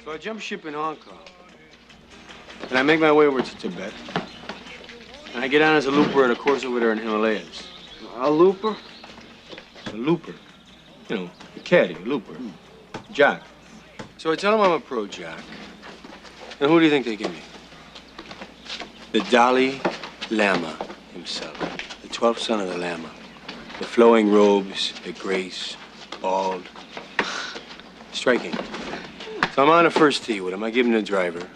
So I jump ship in Hong Kong. And I make my way over to Tibet. And I get on as a looper at a course over there in Himalayas. A looper? A looper. You know, a caddy, a looper. Jack. So I tell them I'm a pro Jack. And who do you think they give me? The Dalai Lama himself. The 12th son of the Lama. The flowing robes, the grace, bald. Striking. So I'm on the first tee with him. I give him the driver.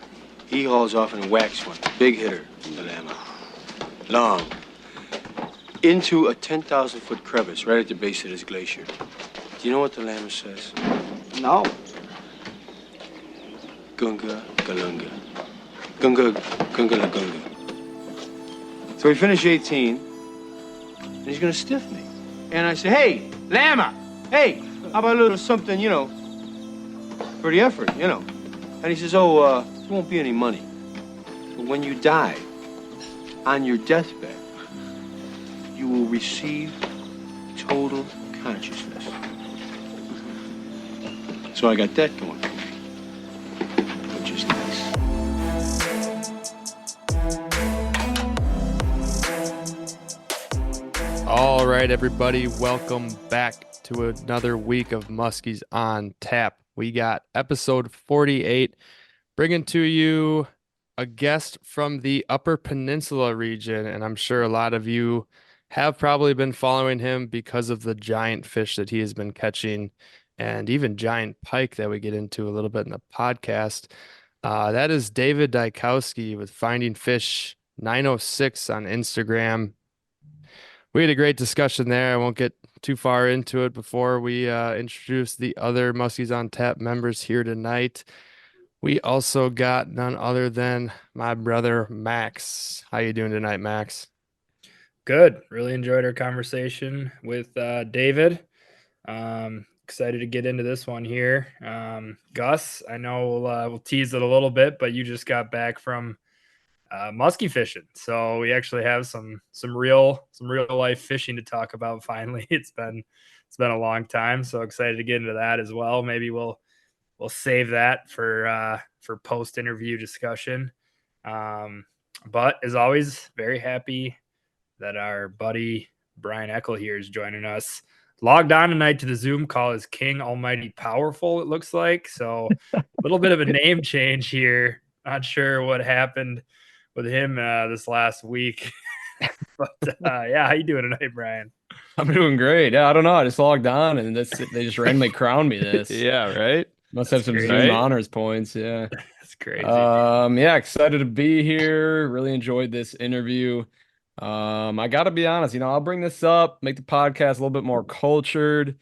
He hauls off and whacks one. Big hitter, the Lama. Long. Into a 10,000-foot crevice right at the base of this glacier. Do you know what the Lama says? No. Gunga Galunga. Gunga Gunga La Gunga. So we finish 18, and he's gonna stiff me. And I say, hey, Lama, hey, how about a little something, you know, for the effort, you know? And he says, oh, there won't be any money. But when you die, on your deathbed, you will receive total consciousness. So I got that going for me, which is nice. All right, everybody, welcome back to another week of Muskies on Tap. We got episode 48, bringing to you a guest from the Upper Peninsula region, and I'm sure a lot of you have probably been following him because of the giant fish that he has been catching, and even giant pike that we get into a little bit in the podcast. That is David Dykowski with Findingfish906 on Instagram. We had a great discussion there. I won't get too far into it before we introduce the other Muskies on Tap members here tonight. We also got none other than my brother, Max. How you doing tonight, Max? Good. Really enjoyed our conversation with David. Excited to get into this one here. Gus, I know we'll tease it a little bit, but you just got back from musky fishing, so we actually have some real life fishing to talk about. Finally, it's been a long time, so excited to get into that as well. Maybe we'll save that for post interview discussion. But as always, very happy that our buddy Brian Eckel here is joining us. Logged on tonight to the Zoom call as King Almighty Powerful, it looks like. So a little bit of a name change here. Not sure what happened with him this last week. But yeah, how you doing tonight, Brian? I'm doing great. Yeah, I don't know. I just logged on and they just randomly crowned me this. Yeah, right? Must have some Zoom honors points. Yeah. That's crazy. Yeah, excited to be here. Really enjoyed this interview. I gotta be honest, I'll bring this up, make the podcast a little bit more cultured.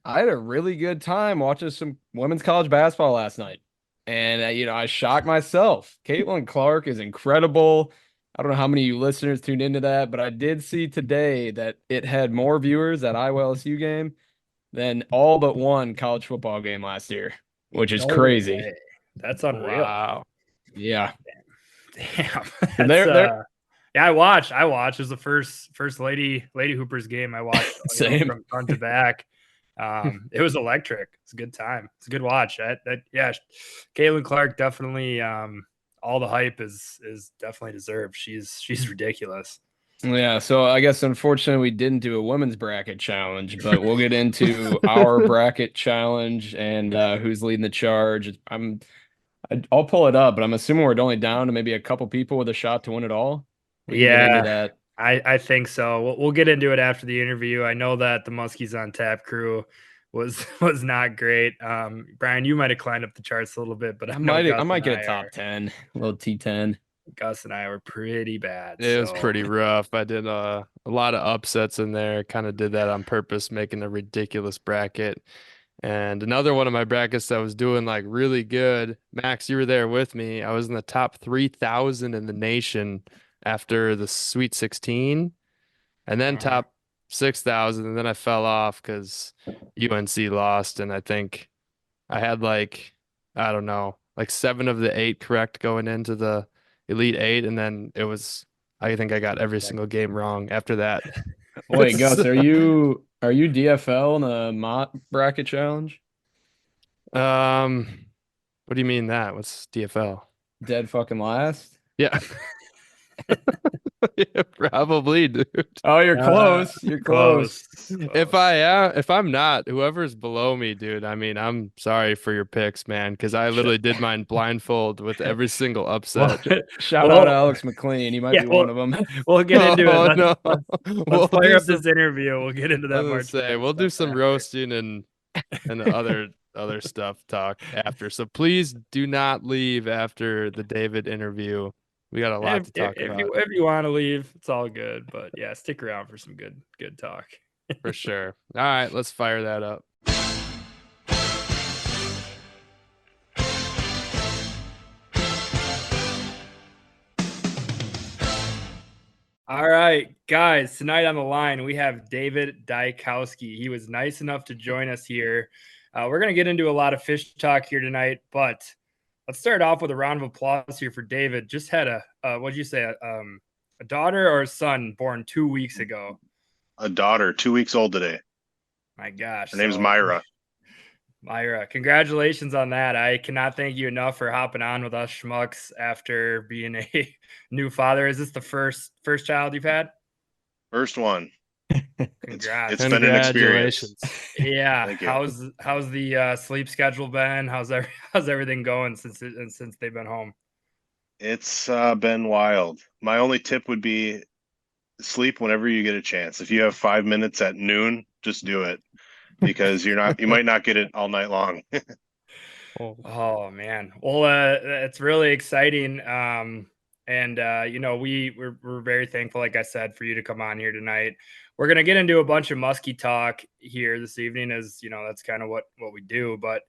I had a really good time watching some women's college basketball last night. And, I shocked myself. Caitlin Clark is incredible. I don't know how many of you listeners tuned into that, but I did see today that it had more viewers, that Iowa LSU game, than all but one college football game last year, which is crazy. Way. That's unreal. Wow. Yeah. Damn. Yeah, I watched. It was the first Lady Hoopers game I watched from front to back. It was electric. It's a good time. It's a good watch. Yeah, Caitlin Clark definitely. All the hype is definitely deserved. She's ridiculous. Yeah. So I guess unfortunately we didn't do a women's bracket challenge, but we'll get into our bracket challenge and who's leading the charge. I'll pull it up, but I'm assuming we're only down to maybe a couple people with a shot to win it all. Yeah, I think so. We'll get into it after the interview. I know that the Muskies on Tap crew was not great. Brian, you might have climbed up the charts a little bit, but I might get a top 10, a little T10. Gus and I were pretty bad. It was pretty rough. I did a lot of upsets in there. Kind of did that on purpose, making a ridiculous bracket. And another one of my brackets that was doing like really good. Max, you were there with me. I was in the top 3,000 in the nation after the Sweet 16, and then top 6,000, and then I fell off because UNC lost, and I think I had like 7 of the 8 correct going into the Elite 8, and then I think I got every single game wrong after that. Wait, Gus, are you DFL in the Mott bracket challenge? What do you mean that? What's DFL? Dead fucking last. Yeah. Yeah, probably, dude. Oh, you're close. You're close. If I'm not, whoever's below me, dude, I mean, I'm sorry for your picks, man, because I literally did mine blindfold with every single upset. Shout out Alex McLean. He might be one of them. We'll get into it. No. Let's fire up this interview. We'll get into that. We'll do some roasting and other stuff talk after. So please do not leave after the David interview. We got a lot to talk about. If you want to leave, it's all good. But yeah, stick around for some good talk. For sure. All right, let's fire that up. All right, guys, tonight on the line, we have David Dykowski. He was nice enough to join us here. We're going to get into a lot of fish talk here tonight, but let's start off with a round of applause here for David. Just had what'd you say, a daughter or a son born 2 weeks ago? A daughter, 2 weeks old today. My gosh. Her name's Myra. Myra, congratulations on that. I cannot thank you enough for hopping on with us schmucks after being a new father. Is this the first child you've had? First one. Congrats. It's been an experience. Yeah. How's the sleep schedule been? How's everything going since they've been home? It's been wild. My only tip would be sleep whenever you get a chance. If you have 5 minutes at noon, just do it, because you might not get it all night long. Oh man. Well, it's really exciting. We're very thankful, like I said, for you to come on here tonight. We're going to get into a bunch of musky talk here this evening, as that's kind of what we do. But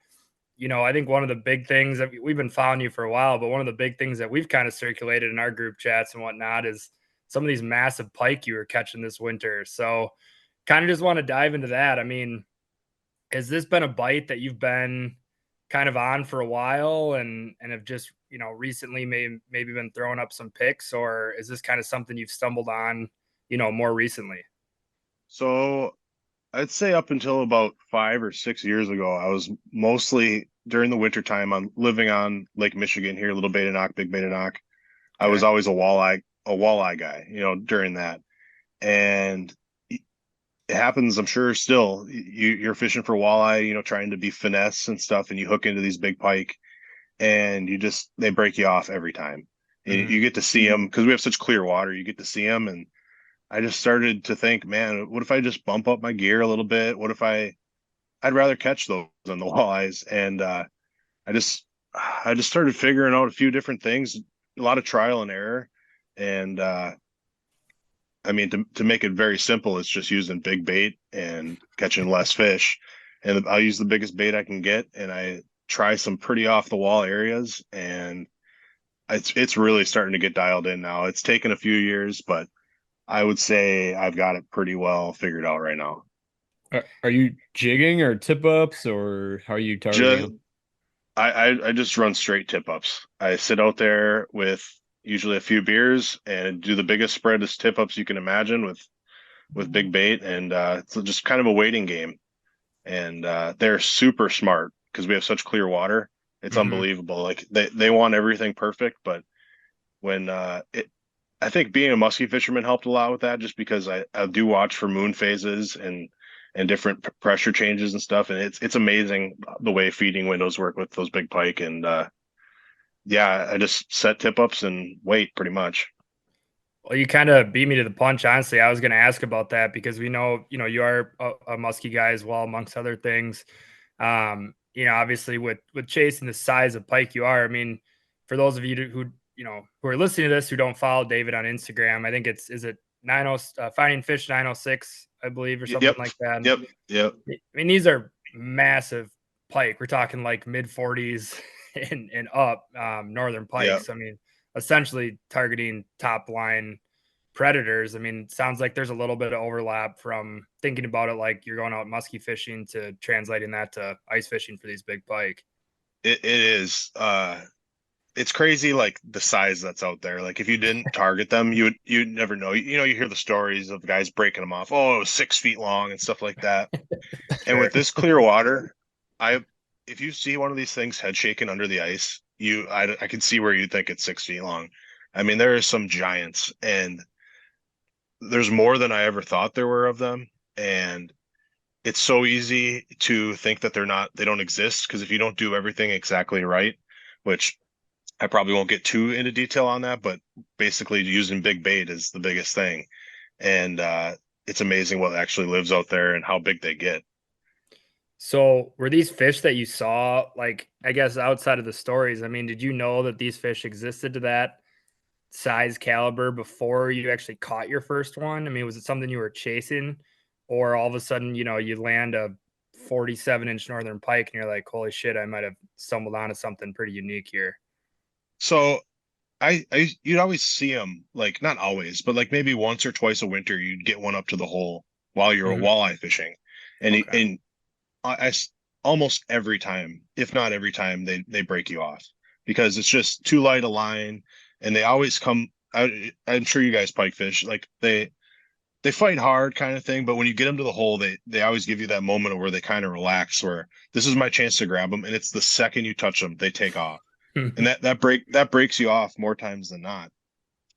I think one of the big things that we've been following you for a while, but one of the big things that we've kind of circulated in our group chats and whatnot is some of these massive pike you were catching this winter. So kind of just want to dive into that. I mean, has this been a bite that you've been kind of on for a while and have just, recently maybe been throwing up some picks, or is this kind of something you've stumbled on, more recently? So I'd say up until about 5 or 6 years ago, I was mostly during the winter time. I'm living on Lake Michigan here, Little Beta Knock, Big Beta Knock. I was always a walleye guy, during that. And it happens, I'm sure, still. You're fishing for walleye, trying to be finesse and stuff, and you hook into these big pike, and they break you off every time. Mm-hmm. You get to see them because we have such clear water. You get to see them, and I just started to think, man, what if I just bump up my gear a little bit? What if I'd rather catch those than the walleyes? And I just started figuring out a few different things, a lot of trial and error. And I mean, to make it very simple, it's just using big bait and catching less fish. And I'll use the biggest bait I can get, and I try some pretty off the wall areas, and it's really starting to get dialed in now. It's taken a few years, but I would say I've got it pretty well figured out right now. Are you jigging or tip ups, or how are you targeting? I just run straight tip ups. I sit out there with usually a few beers and do the biggest spread of tip ups you can imagine with big bait, and it's just kind of a waiting game. And they're super smart because we have such clear water. It's unbelievable. Like they want everything perfect, but when I think being a musky fisherman helped a lot with that, just because I do watch for moon phases and different pressure changes and stuff. And it's amazing the way feeding windows work with those big pike. And I just set tip ups and wait pretty much. Well, you kind of beat me to the punch. Honestly, I was going to ask about that because we know, you are a musky guy as well, amongst other things. Obviously with chasing the size of pike you are, I mean, for those of you who are listening to this, who don't follow David on Instagram, I think is it Findingfish906, I believe, or something like that. Yep. I mean, these are massive pike. We're talking like mid 40s and up, northern pikes. Yep. I mean, essentially targeting top line predators. I mean, it sounds like there's a little bit of overlap from thinking about it like you're going out musky fishing to translating that to ice fishing for these big pike. It is. It's crazy, like the size that's out there. Like if you didn't target them, you'd never know. You hear the stories of guys breaking them off. Oh, it was 6 feet long and stuff like that. And with this clear water, if you see one of these things head shaking under the ice, I can see where you think it's 6 feet long. I mean, there is some giants, and there's more than I ever thought there were of them. And it's so easy to think that they don't exist, because if you don't do everything exactly right, which I probably won't get too into detail on that, but basically using big bait is the biggest thing. And it's amazing what actually lives out there and how big they get. So were these fish that you saw, like, I guess outside of the stories, I mean, did you know that these fish existed to that size caliber before you actually caught your first one? I mean, was it something you were chasing, or all of a sudden, you land a 47-inch northern pike and you're like, holy shit, I might have stumbled onto something pretty unique here? So you'd always see them, like not always, but like maybe once or twice a winter, you'd get one up to the hole while you're Mhm. walleye fishing, and Okay. and almost every time, if not every time, they break you off because it's just too light a line, and they always come. I'm sure you guys pike fish, like they fight hard kind of thing, but when you get them to the hole, they always give you that moment of where they kind of relax, where this is my chance to grab them, and it's the second you touch them, they take off, and that breaks you off more times than not.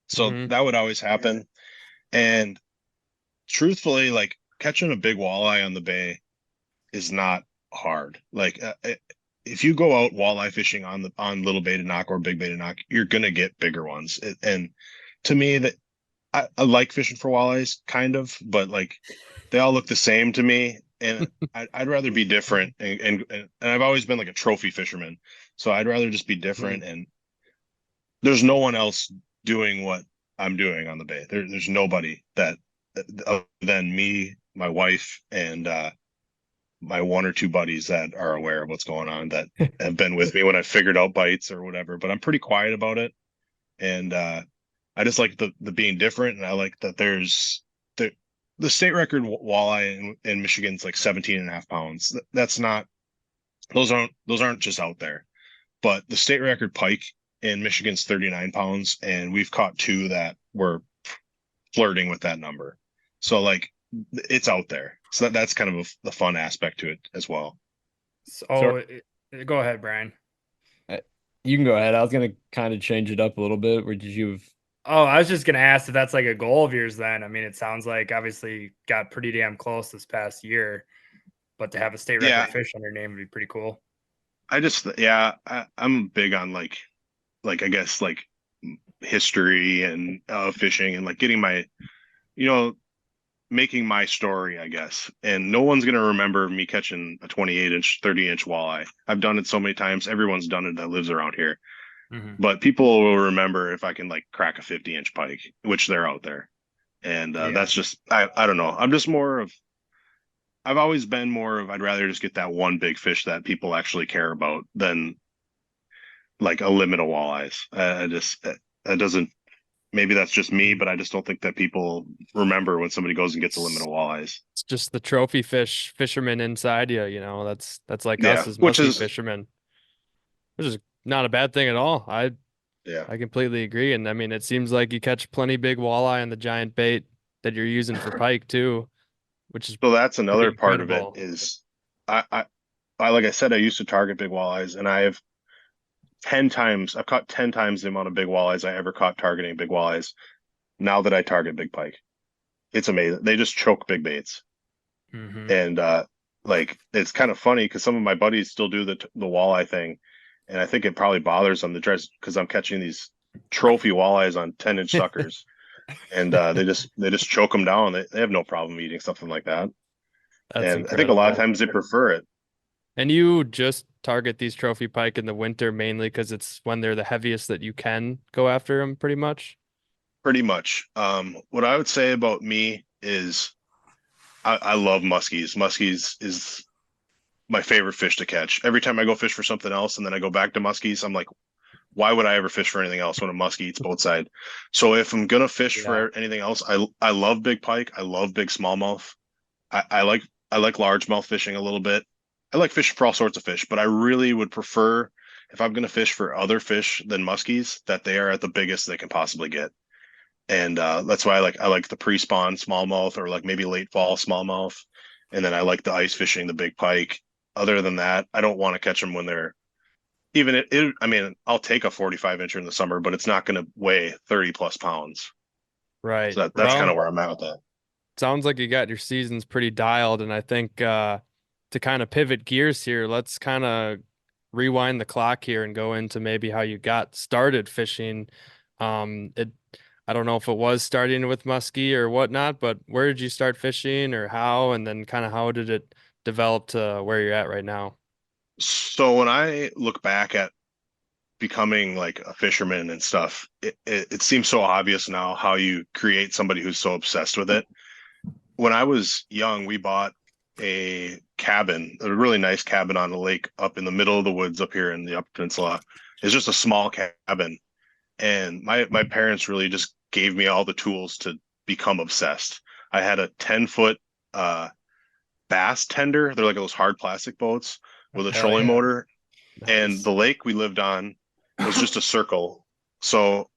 So Mhm. that would always happen. And truthfully, like catching a big walleye on the bay is not hard. Like if you go out walleye fishing on little bait and knock or big bait and knock, you're gonna get bigger ones. And to me, that I like fishing for walleyes, kind of, but like they all look the same to me, and I'd rather be different. And I've always been like a trophy fisherman, so I'd rather just be different. And there's no one else doing what I'm doing on the bay. There's nobody that other than me, my wife, and my one or two buddies that are aware of what's going on, that have been with me when I figured out bites or whatever. But I'm pretty quiet about it, and I just like the being different, and I like that there's the state record walleye in Michigan's like 17 and a half pounds. That's not those aren't just out there, but the state record pike in Michigan's 39 pounds, and we've caught two that were flirting with that number. So like it's out there. So that's kind of the fun aspect to it as well. So go ahead, Brian. You can go ahead. I was gonna kind of change it up a little bit. Or did you have Oh, I was just gonna ask if that's like a goal of yours then. I mean, it sounds like obviously you got pretty damn close this past year, but to have a state record Yeah, fish on your name would be pretty cool. I'm big on like I guess like history and fishing, and like getting my, you know, making my story, I guess. And no one's gonna remember me catching a 28-inch, 30-inch walleye. I've done it so many times. Everyone's done it that lives around here. Mhm. But people will remember if I can like crack a 50-inch pike, which they're out there. And Yeah. that's just I don't know. I've always been more of, I'd rather just get that one big fish that people actually care about than like a limit of walleyes. I just that doesn't, maybe that's just me, but I just don't think that people remember when somebody goes and gets a limit of walleyes. It's just the trophy fisherman inside you, that's like us Yeah, as which musky is fishermen, which is not a bad thing at all. yeah. I completely agree. And I mean, it seems like you catch plenty big walleye on the giant bait that you're using for pike too, which is So that's pretty another part of it incredible. is I like I said, I used to target big walleyes, and I've caught 10 times the amount of big walleyes I ever caught targeting big walleyes now that I target big pike. It's amazing. They just choke big baits. Mhm. And like it's kind of funny because some of my buddies still do the walleye thing, and I think it probably bothers them, the dress, because I'm catching these trophy walleyes on 10-inch suckers, and they just choke them down. They have no problem eating something like that, That's and I think a lot of incredible. times they prefer it. And you just target these trophy pike in the winter mainly because it's when they're the heaviest that you can go after them, pretty much. Pretty much. What I would say about me is I love muskies. Muskies is my favorite fish to catch. Every time I go fish for something else and then I go back to muskies, I'm like, why would I ever fish for anything else when a muskie eats both sides? So if I'm gonna fish Yeah. for anything else, I love big pike. I love big smallmouth. I like largemouth fishing a little bit. I like fishing for all sorts of fish, but I really would prefer, if I'm gonna fish for other fish than muskies, that they are at the biggest they can possibly get. And that's why I like the pre-spawn smallmouth, or like maybe late fall smallmouth. And then I like the ice fishing the big pike. other than that, I don't want to catch them when they're even I mean, I'll take a 45 incher in the summer, but it's not going to weigh 30 plus pounds. Right. So that's kind Well, of where I'm at with that. sounds like you got your seasons pretty dialed, and I think to kind of pivot gears here, let's kind of rewind the clock here and go into maybe how you got started fishing. It I don't know if it was starting with musky or whatnot, but where did you start fishing or how, and then kind of how did it develop to where you're at right now? So when I look back at becoming like a fisherman and stuff, it seems so obvious now how you create somebody who's so obsessed with it. When I was young, we bought a cabin, a really nice cabin on a lake up in the middle of the woods up here in the Upper Peninsula. It's just a small cabin. And my parents really just gave me all the tools to become obsessed. I had a 10-foot bass tender. They're like those hard plastic boats with a Hell trolling yeah. motor. And Nice. the lake we lived on was just a circle. So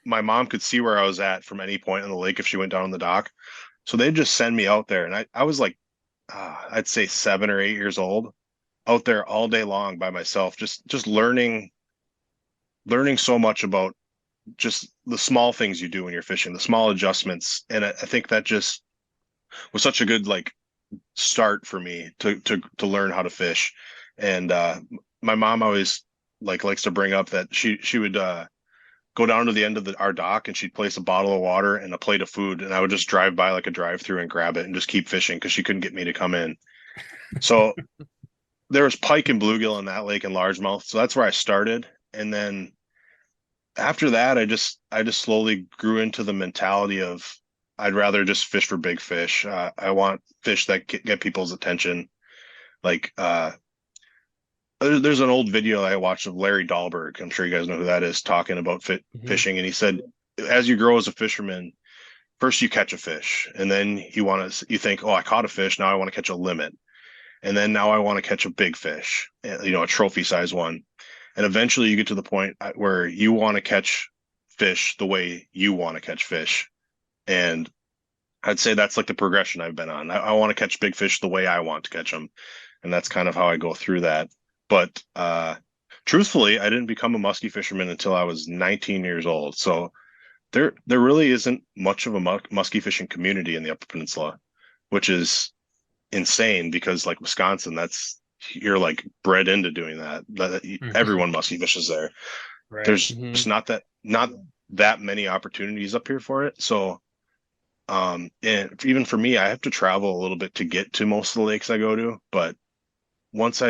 my mom could see where I was at from any point in the lake if she went down on the dock. So they'd just send me out there. And I was like, I'd say 7 or 8 years old, out there all day long by myself, just learning so much about just the small things you do when you're fishing, the small adjustments. And I think that just was such a good like start for me to learn how to fish. And my mom always likes to bring up that she would go down to the end of our dock and she'd place a bottle of water and a plate of food, and I would just drive by like a drive-through and grab it and just keep fishing because she couldn't get me to come in. So there was pike and bluegill in that lake and largemouth, so that's where I started. And then after that, I just slowly grew into the mentality of I'd rather just fish for big fish. I want fish that get people's attention. Like there's an old video I watched of Larry Dahlberg. I'm sure you guys know who that is, talking about Mhm. fishing, and he said, as you grow as a fisherman, first you catch a fish, and then you think, oh, I caught a fish, now I want to catch a limit, and then now I want to catch a big fish, a trophy size one, and eventually you get to the point where you want to catch fish the way you want to catch fish, and I'd say that's like the progression I've been on. I want to catch big fish the way I want to catch them, and that's kind of how I go through that. But truthfully, I didn't become a musky fisherman until I was 19 years old. So there really isn't much of a musky fishing community in the Upper Peninsula, which is insane because like Wisconsin, you're like bred into doing that. Everyone musky fishes there. Right. There's Mhm. just not that many opportunities up here for it. So and even for me, I have to travel a little bit to get to most of the lakes I go to. But once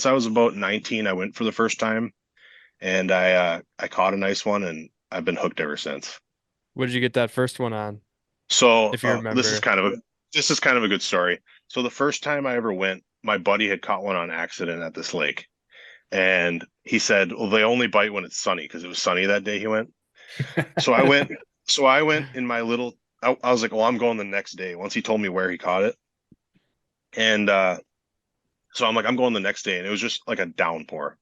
I was about 19, I went for the first time, and I caught a nice one, and I've been hooked ever since. What did you get that first one on, So if you remember? this is kind of a good story. So the first time I ever went, my buddy had caught one on accident at this lake, and he said, "Well, they only bite when it's sunny," because it was sunny that day he went. So I went. So I went in my little. I was like, "Well, I'm going the next day." Once he told me where he caught it, and so I'm like, "I'm going the next day," and it was just like a downpour.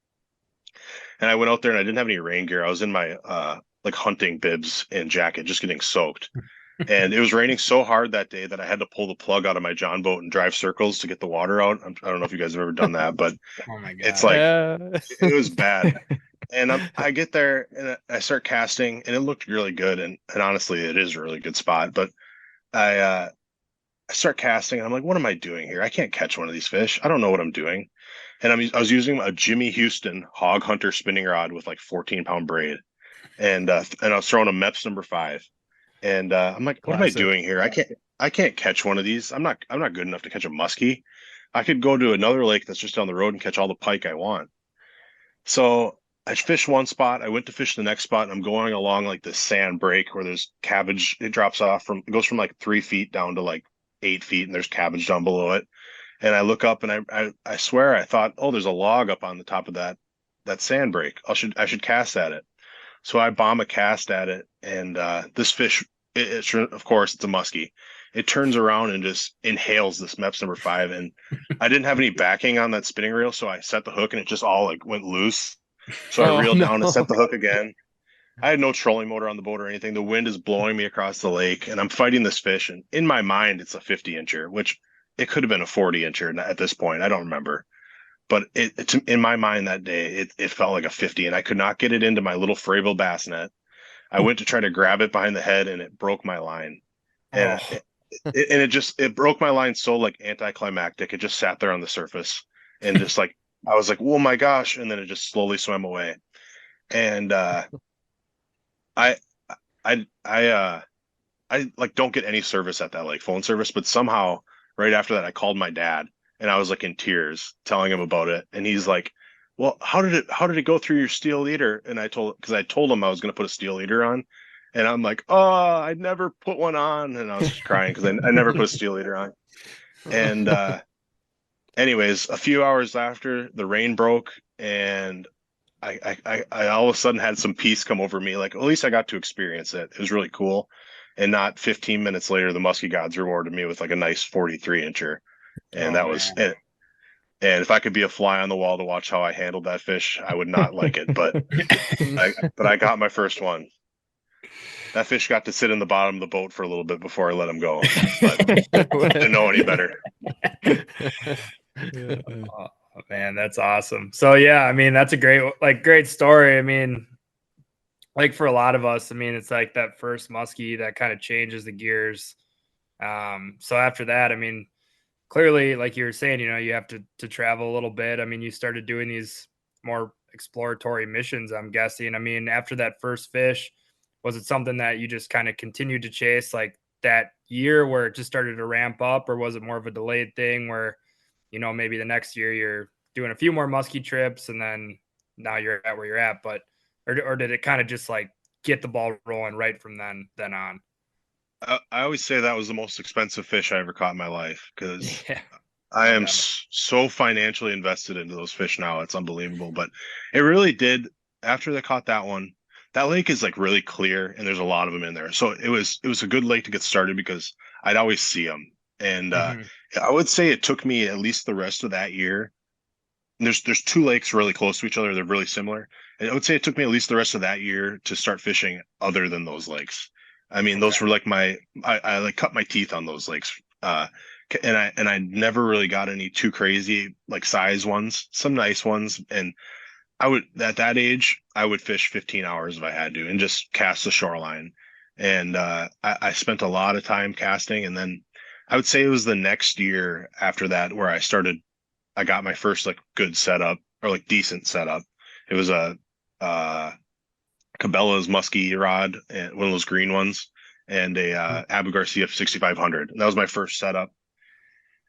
And I went out there and I didn't have any rain gear. I was in my like hunting bibs and jacket, just getting soaked. And it was raining so hard that day that I had to pull the plug out of my John boat and drive circles to get the water out. I don't know if you guys have ever done that, but Oh my God. it's like Yeah. it was bad. And I get there and I start casting, and it looked really good. And honestly, it is a really good spot. But I start casting, and I'm like, what am I doing here? I can't catch one of these fish. I don't know what I'm doing. And I was using a Jimmy Houston Hog Hunter spinning rod with like 14-pound braid, and I was throwing a Mepps #5. And I'm like, what am I Classic. doing here? I can't catch one of these. I'm not good enough to catch a muskie. I could go to another lake that's just down the road and catch all the pike I want. So I fished one spot. I went to fish the next spot, and I'm going along like this sand break where there's cabbage. It goes from like 3 feet down to like 8 feet, and there's cabbage down below it. And I look up, and I swear I thought, oh, there's a log up on the top of that sand break. I should cast at it. So I bomb a cast at it, and this fish, of course it's a muskie. It turns around and just inhales this Mepps #5, and I didn't have any backing on that spinning reel, so I set the hook, and it just all like went loose. So I Oh, reeled down and set the no. hook again. I had no trolling motor on the boat or anything. The wind is blowing me across the lake, and I'm fighting this fish, and in my mind it's a 50 incher, which it could have been a 40 incher at this point. I don't remember. but in my mind that day, it felt like a 50, and I could not get it into my little Fravel bass net. I went to try to grab it behind the head, and it broke my line. And Oh, it broke my line so like anticlimactic. It just sat there on the surface, and just like I was like, oh my gosh, and then it just slowly swam away. And I I like don't get any service at that, like phone service, but somehow right after that I called my dad, and I was like in tears telling him about it, and he's like, well, how did it go through your steel leader? And because I told him I was going to put a steel leader on, and I'm like, oh, I never put one on, and I was just crying because I never put a steel leader on. And anyways, a few hours after, the rain broke, and I all of a sudden had some peace come over me. Like, at least I got to experience it. It was really cool. And not 15 minutes later, the musky gods rewarded me with like a nice 43 incher. And oh that was man. it. And if I could be a fly on the wall to watch how I handled that fish, I would not like it. But I got my first one. That fish got to sit in the bottom of the boat for a little bit before I let him go. But I didn't know any better. Oh, man, that's awesome. So yeah, I mean, that's a great story. I mean, like for a lot of us, I mean, it's like that first muskie that kind of changes the gears. So after that, I mean, clearly, like you were saying, you have to travel a little bit. I mean, you started doing these more exploratory missions, I'm guessing. I mean, after that first fish, was it something that you just kind of continued to chase like that year where it just started to ramp up, or was it more of a delayed thing where, maybe the next year you're doing a few more musky trips and then now you're at where you're at, but or did it kind of just like get the ball rolling right from then on? I always say that was the most expensive fish I ever caught in my life because Yeah. I am Yeah. so financially invested into those fish now. It's unbelievable. But it really did. After they caught that one, that lake is like really clear and there's a lot of them in there. So it was a good lake to get started because I'd always see them. And Mhm. I would say it took me at least the rest of that year. And there's two lakes really close to each other. They're really similar. And I would say it took me at least the rest of that year to start fishing other than those lakes. I mean, Okay. those were like I like cut my teeth on those lakes. And I never really got any too crazy like size ones, some nice ones. And I would at that age, I would fish 15 hours if I had to and just cast the shoreline. And I spent a lot of time casting. And then I would say it was the next year after that where I got my first like good setup or like decent setup. It was a Cabela's musky rod, and one of those green ones, and a Abu Garcia 6500. And that was my first setup.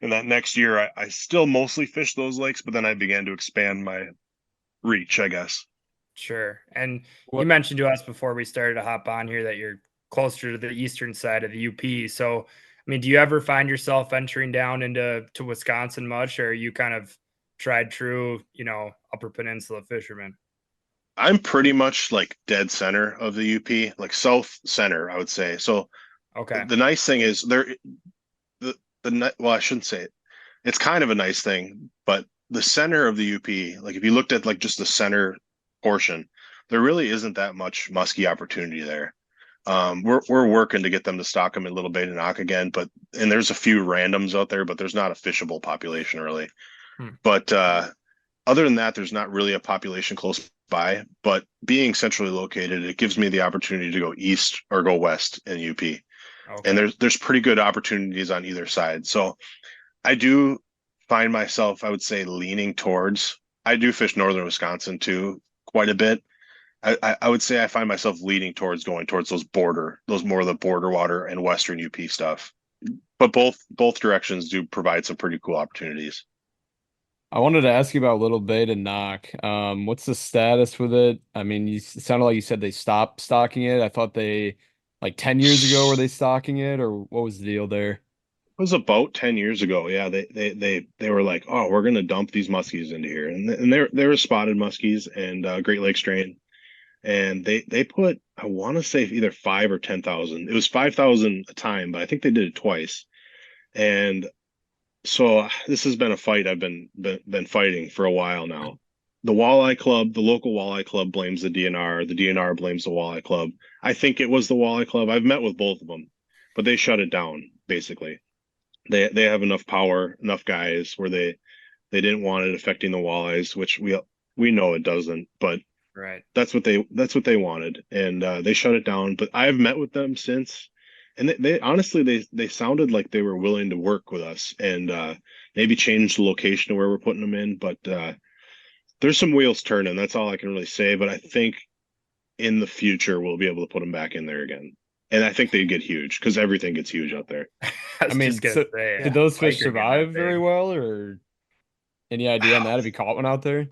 And that next year, I still mostly fished those lakes, but then I began to expand my reach, I guess. Sure. And you What mentioned to us before we started to hop on here that you're closer to the eastern side of the UP. So, I mean, do you ever find yourself venturing down to Wisconsin much, or are you kind of tried true, Upper Peninsula fisherman? I'm pretty much like dead center of the UP, like south center, I would say. So Okay. the nice thing is well, I shouldn't say it. It's kind of a nice thing, but the center of the UP, like if you looked at like just the center portion, there really isn't that much musky opportunity there. We're working to get them to stock them in Little Bay to Knock again, and there's a few randoms out there, but there's not a fishable population really. Hmm. But other than that, there's not really a population close by. But being centrally located, it gives me the opportunity to go east or go west in UP. And Okay. there's pretty good opportunities on either side. So I do find myself, I would say, leaning towards. I do fish northern Wisconsin too, quite a bit. I would say I find myself leaning towards going towards those more of the border water and western UP stuff. But both directions do provide some pretty cool opportunities. I wanted to ask you about Little Bay to Knock. What's the status with it? I mean, it sounded like you said they stopped stocking it. I thought they like 10 years ago were they stocking it, or what was the deal there? It was about 10 years ago. Yeah, they were like, oh, we're gonna dump these muskies into here, and they were spotted muskies and Great Lakes strain, and they put, I want to say either 5 or 10,000. It was 5,000 a time, but I think they did it twice. And so this has been a fight I've been fighting for a while now. The local walleye club blames the DNR. The DNR blames the walleye club. I think it was the walleye club. I've met with both of them, but they shut it down basically. They have enough power, enough guys where they They didn't want it affecting the walleyes, which we know it doesn't, but Right. that's what they wanted, and they shut it down. But I've met with them since, and they honestly they sounded like they were willing to work with us and maybe change the location of where we're putting them in. But there's some wheels turning. That's all I can really say. But I think in the future we'll be able to put them back in there again, and I think they get huge because everything gets huge out there. I was I mean, just gonna so say, did those pike fish are getting that survive big. very well, or any idea on that? Have you caught one out there?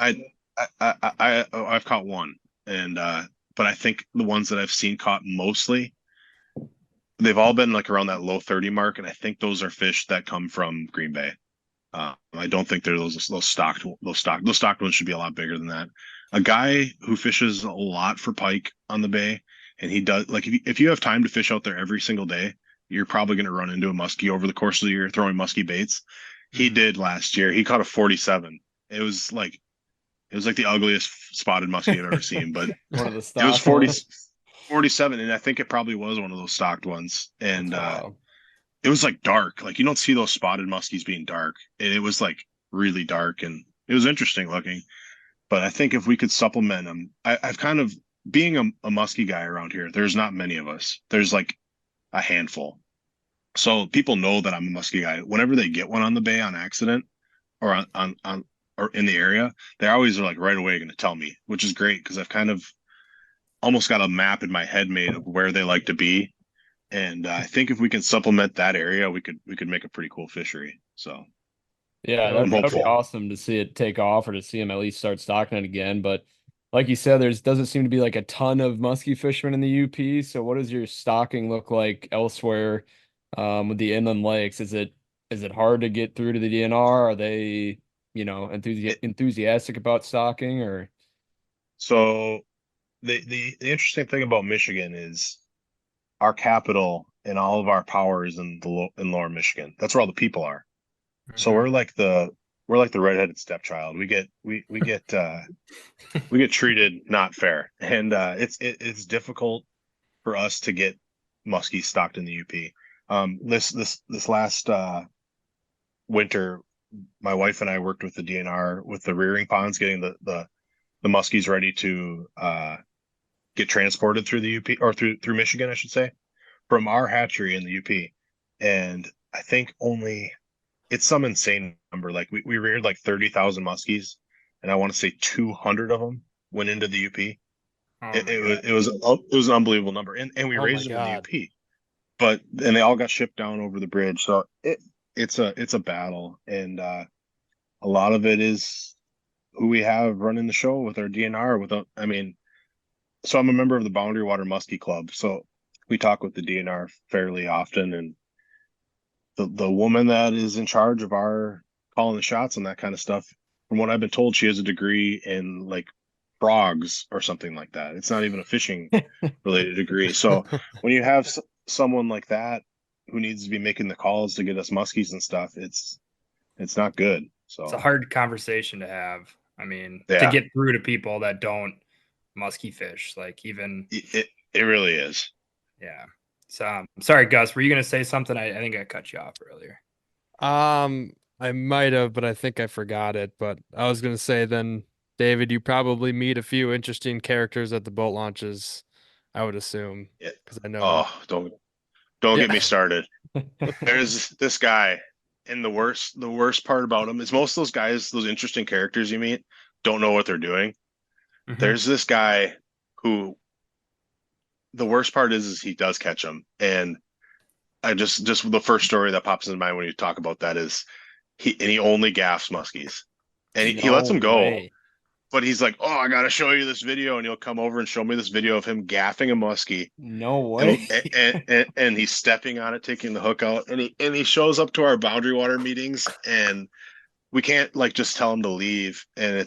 I've caught one, and but I think the ones that I've seen caught mostly, they've all been like around that low 30 mark, and I think those are fish that come from Green Bay. I don't think they're those stocked ones should be a lot bigger than that. A guy who fishes a lot for pike on the bay, and he does like if you have time to fish out there every single day, you're probably going to run into a muskie over the course of the year throwing musky baits. He did last year. He caught a 47. It was like the ugliest spotted muskie I've ever seen, but One of the it was stock ones? 47, and I think it probably was one of those stocked ones. And That's wild. it was like dark. Like you don't see those spotted muskies being dark. And it was like really dark, and it was interesting looking. But I think if we could supplement them, I've kind of being a musky guy around here, there's not many of us. There's like a handful. So people know that I'm a musky guy. Whenever they get one on the bay on accident or on or in the area, they always are like right away going to tell me, which is great because I've kind of almost got a map in my head made of where they like to be. And I think if we can supplement that area, we could make a pretty cool fishery. So Yeah, I'm that'd be hopeful. awesome to see it take off, or to see him at least start stocking it again. But like you said, there's doesn't seem to be like a ton of musky fishermen in the UP. So what does your stocking look like elsewhere, with the inland lakes? Is it hard to get through to the DNR? Are they, enthusiastic about stocking, or? So the interesting thing about Michigan is our capital and all of our power is in in lower Michigan. That's where all the people are. So we're like the redheaded stepchild. We get we get treated not fair, and it's difficult for us to get muskies stocked in the UP. This last winter, my wife and I worked with the DNR with the rearing ponds, getting the muskies ready to get transported through the UP or through Michigan, I should say, from our hatchery in the UP. And I think it's some insane number. Like we reared like 30,000 muskies, and I want to say 200 of them went into the UP. It was an unbelievable number, and we raised them in the UP, and they all got shipped down over the bridge. So it's a battle, and a lot of it is who we have running the show with our DNR. So I'm a member of the Boundary Water Muskie Club, so we talk with the DNR fairly often, and the woman that is in charge of our calling the shots on that kind of stuff, from what I've been told, she has a degree in like frogs or something like that. It's not even a fishing related degree. So when you have someone like that who needs to be making the calls to get us muskies and stuff, it's not good. So it's a hard conversation to have. I mean, Yeah. to get through to people that don't musky fish, like even it really is. yeah. So sorry, Gus, were you gonna say something? I think I cut you off earlier. I might have, but I think I forgot it. But I was gonna say then, David, you probably meet a few interesting characters at the boat launches, I would assume. Yeah. Because I know. Oh, don't get me started. There's this guy, and the worst part about him is most of those guys, those interesting characters you meet, don't know what they're doing. Mhm. There's this guy who, the worst part is he does catch them, and I just the first story that pops in mind when you talk about that is he only gaffs muskies, and he lets them go. way. But he's like, oh, I gotta show you this video, and he'll come over and show me this video of him gaffing a muskie, No way. and he's stepping on it, taking the hook out, and he shows up to our boundary water meetings, and we can't like just tell him to leave. And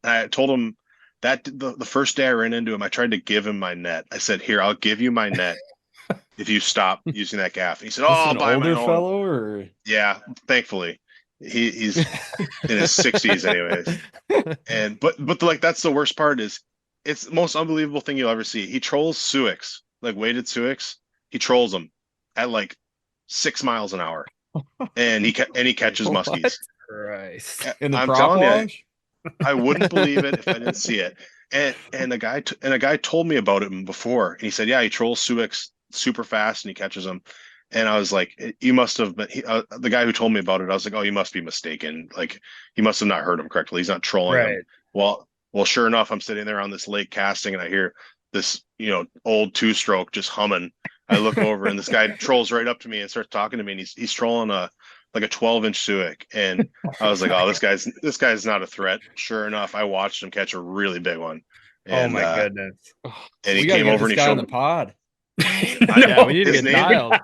I told him that the first day I ran into him, I tried to give him my net. I said, here, I'll give you my net if you stop using that gaff. And he said, oh, Is this I'll an buy my older own. fellow, or? Yeah, thankfully. He's in his 60s anyways. And but like that's the worst part is it's the most unbelievable thing you'll ever see. He trolls suics, like weighted suics. He trolls them at like 6 miles an hour. And he catches What? muskies. Christ. In the I'm prop telling you, wash? I wouldn't believe it if I didn't see it. And a guy told me about it before, and he said, yeah, he trolls Suex super fast and he catches them. And I was like, you must have been the guy who told me about it. I was like, oh, you must be mistaken. Like, you must have not heard him correctly. He's not trolling him. Right. Well, sure enough, I'm sitting there on this lake casting, and I hear this, old two-stroke just humming. I look over, and this guy trolls right up to me and starts talking to me, and he's trolling like a 12-inch Suic, and I was like, oh, this guy's not a threat. Sure enough, I watched him catch a really big one, Oh and my goodness. and he We gotta came get over and this he guy on showed the pod. Yeah, we need to his get name- dialed.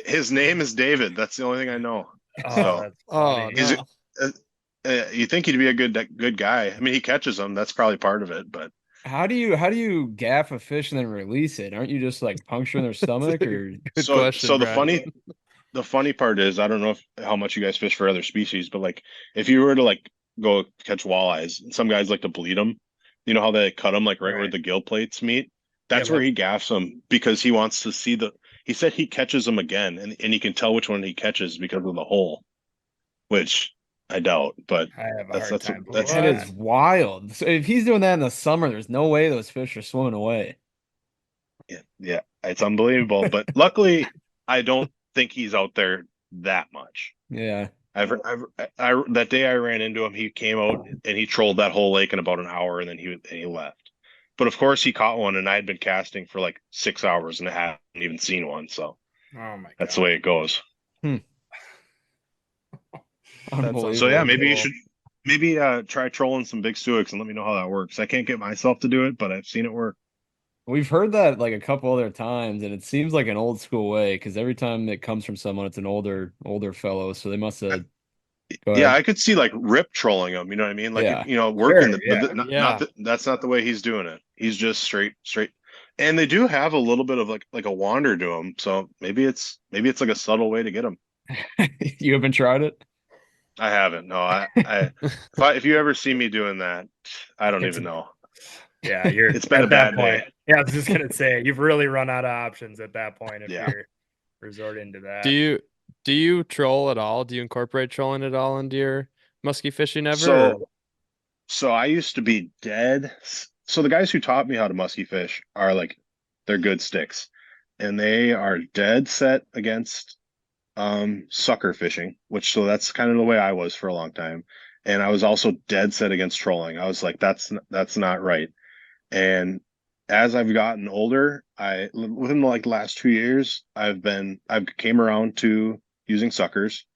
his name is David. That's the only thing I know. Oh, So that's Oh, funny. Is no. you think he'd be a good guy? I mean, he catches them. That's probably part of it, but. How do you gaff a fish and then release it? Aren't you just like puncturing their stomach or Good question, So Brian. the funny part is, I don't know how much you guys fish for other species, but like if you were to like go catch walleyes, some guys like to bleed them. You know how they cut them like right where Right. the gill plates meet? That's Yep. where he gaffs them because he wants to see he said he catches them again, and he can tell which one he catches because of the hole, which I doubt, but I have a that's hard that's time that's that believing is wild. So if he's doing that in the summer, there's no way those fish are swimming away. yeah, it's unbelievable. But luckily, I don't think he's out there that much. Yeah. That day I ran into him, he came out and he trolled that whole lake in about an hour, and then he left. But of course, he caught one, and I had been casting for like 6 hours and I hadn't even seen one. So Oh my that's god. the way it goes. Unbelievable. So yeah, maybe you cool. should try trolling some big Suics and let me know how that works. I can't get myself to do it, but I've seen it work. We've heard that like a couple other times, and it seems like an old school way because every time it comes from someone, it's an older fellow. So they must have. Go Yeah, ahead. I could see like Rip trolling him. You know what I mean? Like Yeah. working Sure, but yeah. that's not the way he's doing it. He's just straight. And they do have a little bit of like a wander to him. So maybe it's like a subtle way to get him. You haven't tried it? I haven't. No, if you ever see me doing that, I don't even know. Yeah, you're It's been at a that bad point. day. Yeah, I was just gonna say you've really run out of options at that point if Yeah. you're resorting to that. Do you troll at all? Do you incorporate trolling at all into your musky fishing ever? So I used to be dead. So the guys who taught me how to musky fish are like, they're good sticks, and they are dead set against sucker fishing, so that's kind of the way I was for a long time. And I was also dead set against trolling. I was like, that's not right. And as I've gotten older, within like the last 2 years, I've came around to using suckers.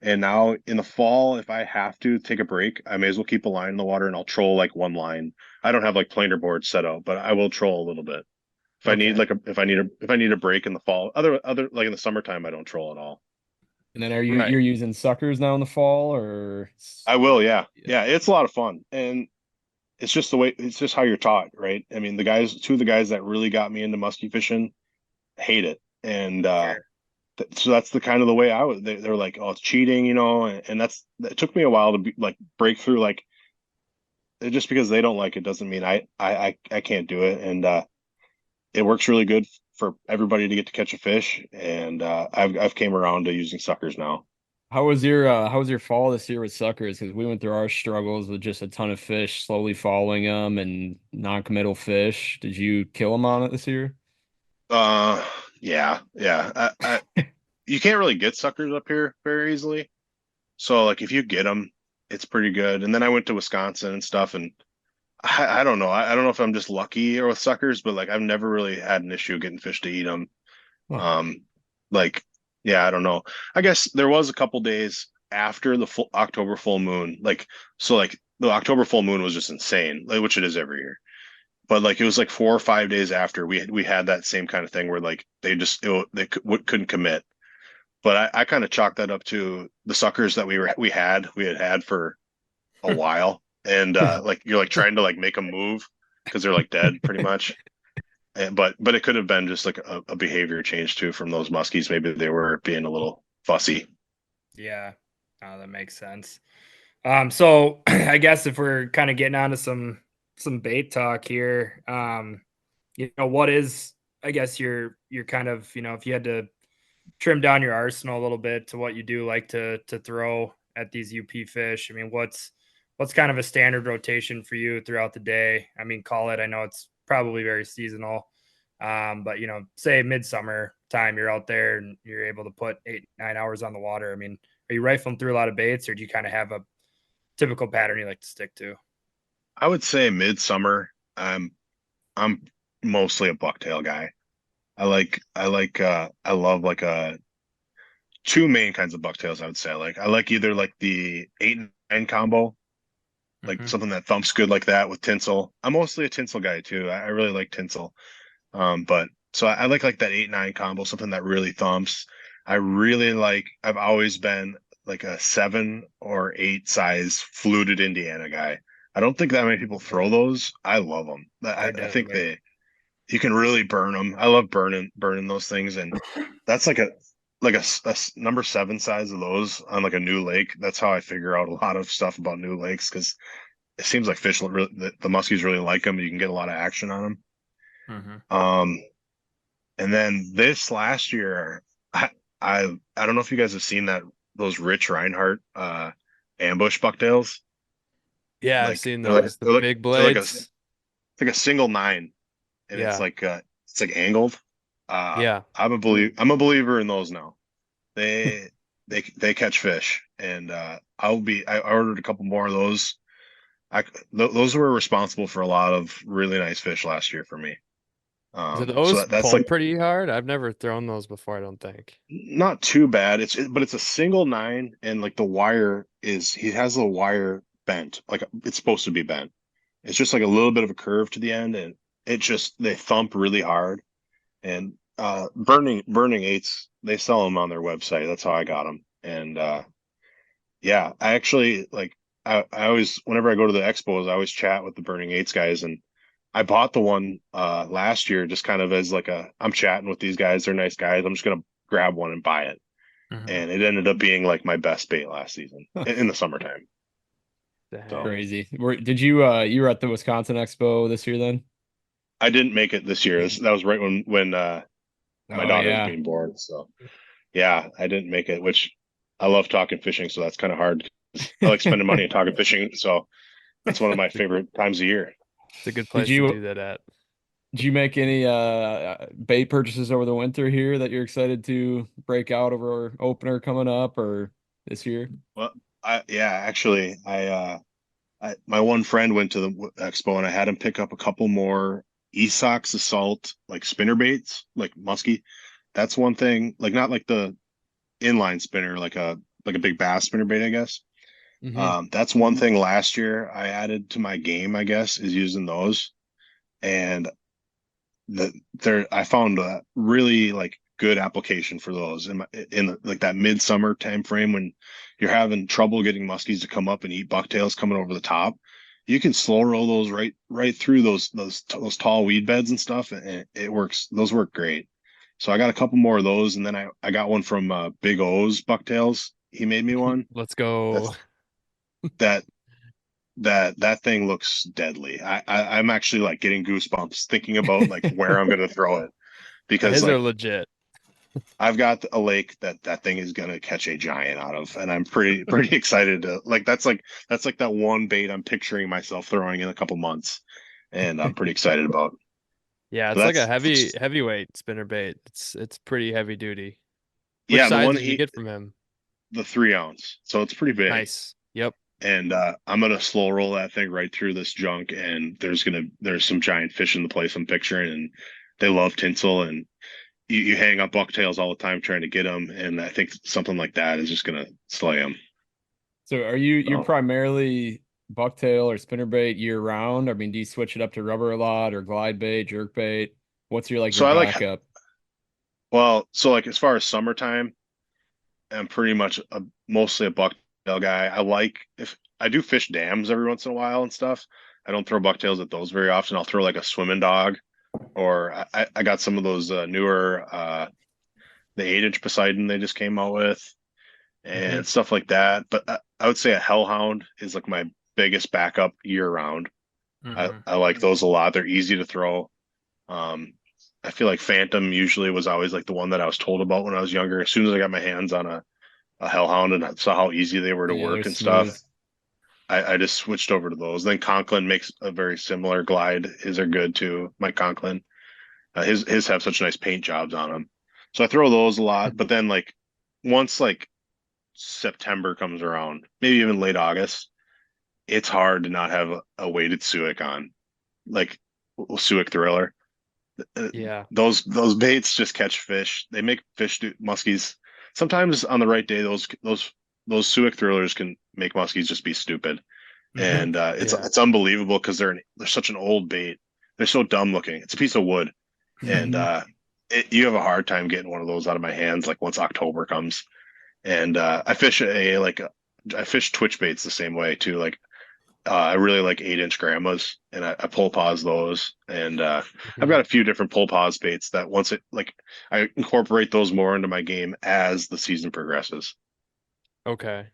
And now in the fall, if I have to take a break, I may as well keep a line in the water and I'll troll like one line. I don't have like planer boards set out, but I will troll a little bit. If I need a break in the fall, other like in the summertime, I don't troll at all. And then Right. you're using suckers now in the fall or? I will, yeah. Yeah, it's a lot of fun. And it's just how you're taught, right? I mean, two of the guys that really got me into musky fishing hate it. And so that's the kind of the way I was. They're like, oh, it's cheating, and it took me a while to break through. Like, just because they don't like it doesn't mean I can't do it. And it works really good for everybody to get to catch a fish. And I've came around to using suckers now. How was your fall this year with suckers? Because we went through our struggles with just a ton of fish slowly following them and non-committal fish. Did you kill them on it this year? Yeah. You can't really get suckers up here very easily. So like if you get them, it's pretty good. And then I went to Wisconsin and stuff, and I don't know. I don't know if I'm just lucky or with suckers, but like I've never really had an issue getting fish to eat them. Huh. Yeah, I don't know. I guess there was a couple days after the full October full moon. So the October full moon was just insane, which it is every year. But like it was like 4 or 5 days after we had that same kind of thing where like they couldn't commit. But I kind of chalked that up to the suckers that we had for a while, and like you're like trying to like make them move because they're like dead pretty much. But it could have been just like a behavior change too from those muskies. Maybe they were being a little fussy. Yeah, that makes sense. So I guess if we're kind of getting onto some bait talk here, what is, I guess your kind of, if you had to trim down your arsenal a little bit to what you do like to throw at these UP fish? I mean, what's kind of a standard rotation for you throughout the day? I mean, call it, I know it's probably very seasonal. But say midsummer time, you're out there and you're able to put 8-9 hours on the water. I mean, are you rifling through a lot of baits, or do you kind of have a typical pattern you like to stick to? I would say midsummer. I'm mostly a bucktail guy. I love like two main kinds of bucktails. I would say I like either like the 8 and 9 combo, like something that thumps good like that with tinsel. I'm mostly a tinsel guy too. I really like tinsel. But so I like that 8-9 combo, something that really thumps. I've always been like a 7 or 8 size fluted Indiana guy. I don't think that many people throw those. I love them. I think you can really burn them. I love burning those things, and that's like a number 7 size of those on like a new lake. That's how I figure out a lot of stuff about new lakes, because it seems like the muskies really like them. You can get a lot of action on them. And then this last year, I don't know if you guys have seen those Rich Reinhardt ambush bucktails. Yeah, Like, I've seen those. The big blades. It's like a single 9, and Yeah. it's like angled. Yeah. I'm a believer in those now. They catch fish, and I ordered a couple more of those. Those were responsible for a lot of really nice fish last year for me. Do those that's pull like pretty hard? I've never thrown those before, I don't think. not too bad. But it's a single 9, and like he has the wire bent, like it's supposed to be bent. It's just like a little bit of a curve to the end, and they thump really hard. And burning 8s, they sell them on their website. That's how I got them. And yeah, I actually I always, whenever I go to the expos, I always chat with the burning 8s guys, and I bought the one last year just kind of as like I'm chatting with these guys. They're nice guys. I'm just gonna grab one and buy it. And it ended up being like my best bait last season in the summertime. So. Crazy. Did you you were at the Wisconsin Expo this year then? I didn't make it this year. That was right when my daughter was being born. So yeah, I didn't make it, which I love talking fishing, so that's kind of hard. I like spending money and talking fishing, so that's one of my favorite times of year. It's a good place to do that at. Did you make any bait purchases over the winter here that you're excited to break out over opener coming up or this year? Well, actually, my one friend went to the expo, and I had him pick up a couple more Esox Assault like spinner baits, like musky. That's one thing, like not like the inline spinner, like a big bass spinner bait, I guess. That's one thing last year I added to my game, I guess, is using those. And I found a really like good application for those in like that midsummer time frame when you're having trouble getting muskies to come up and eat bucktails coming over the top. You can slow roll those right through those tall weed beds and stuff, and it works. Those work great. So I got a couple more of those, and then I got one from Big O's Bucktails. He made me one. Let's go. That thing looks deadly. I'm actually like getting goosebumps thinking about like where I'm gonna throw it, because his are legit. I've got a lake that thing is gonna catch a giant out of, and I'm pretty excited to that's like that one bait I'm picturing myself throwing in a couple months, and I'm pretty excited about. Yeah, it's like a heavyweight spinner bait. It's pretty heavy duty. Which the size one did you get from him? The 3 ounce, so it's pretty big. Nice. Yep. And I'm gonna slow roll that thing right through this junk, and there's some giant fish in the place I'm picturing, and they love tinsel, and you hang up bucktails all the time trying to get them, and I think something like that is just gonna slay them. So you're primarily bucktail or spinnerbait year round? I mean, do you switch it up to rubber a lot or glide bait, jerk bait? What's your your backup? So like as far as summertime, I'm pretty much mostly a bucktail guy. If I do fish dams every once in a while and stuff, I don't throw bucktails at those very often. I'll throw like a swimming dog, or I got some of those newer the 8-inch Poseidon they just came out with, and stuff like that. But I would say a hellhound is like my biggest backup year round. I like those a lot. They're easy to throw. I feel like Phantom usually was always like the one that I was told about when I was younger. As soon as I got my hands on a hellhound and saw how easy they were to Yeah, they're work and smooth. stuff, I just switched over to those. Then Conklin makes a very similar glide. His are good too. Mike Conklin, his have such nice paint jobs on them. So I throw those a lot. But then like once like September comes around, maybe even late August, it's hard to not have a weighted Suic on, like Suic Thriller. Uh, Yeah. those baits just catch fish. They make fish do muskies. Sometimes on the right day, those Suic Thrillers can make muskies just be stupid. And Yeah. it's unbelievable because they're such an old bait. They're so dumb looking. It's a piece of wood, and you have a hard time getting one of those out of my hands. Like once October comes, and I fish twitch baits the same way too. Like I really like 8-inch grandmas, and I pull pause those, and I've got a few different pull pause baits that once it like I incorporate those more into my game as the season progresses. Okay.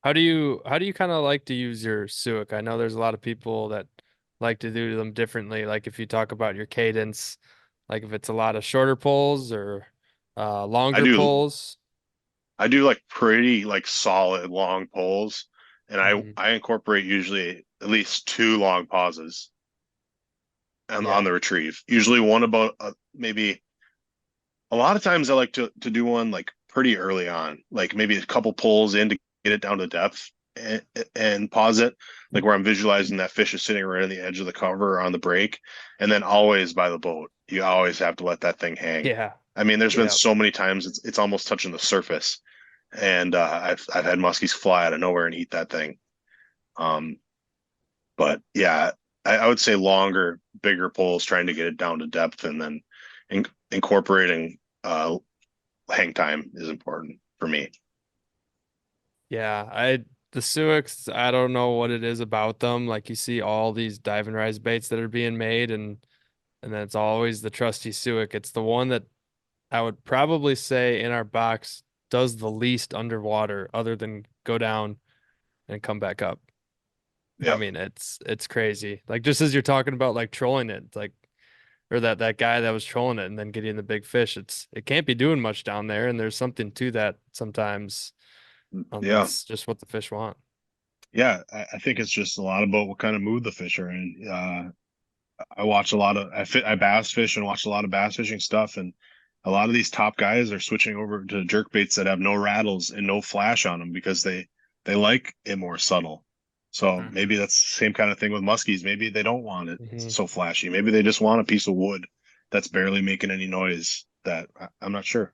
How do you kind of like to use your Suic? I know there's a lot of people that like to do them differently. Like if you talk about your cadence, like if it's a lot of shorter pulls or I longer do pulls. I do like pretty like solid long pulls, and Mhm. I incorporate usually at least two long pauses on Yeah. the retrieve. Usually one about maybe a lot of times I like to do one like pretty early on, like maybe a couple pulls in to get it down to depth and pause it, like where I'm visualizing that fish is sitting right on the edge of the cover or on the break, and then always by the boat. You always have to let that thing hang. Yeah. I mean, there's been Yeah. so many times it's almost touching the surface, and I've had muskies fly out of nowhere and eat that thing. Um, but yeah, I would say longer, bigger pulls, trying to get it down to depth, and then incorporating hang time is important for me. Yeah. The Suics, I don't know what it is about them. Like you see all these dive and rise baits that are being made and then it's always the trusty Suic. It's the one that I would probably say in our box does the least underwater other than go down and come back up. I Yep. mean, it's crazy. Like just as you're talking about like trolling it, it's like or that guy that was trolling it and then getting the big fish, it can't be doing much down there, and there's something to that sometimes. Yeah. That's just what the fish want. Yeah. I think it's just a lot about what kind of mood the fish are in. I watch a lot of I bass fish and watch a lot of bass fishing stuff, and a lot of these top guys are switching over to jerk baits that have no rattles and no flash on them because they like it more subtle. So maybe that's the same kind of thing with muskies. Maybe they don't want it Hmm. so flashy. Maybe they just want a piece of wood that's barely making any noise. I'm not sure.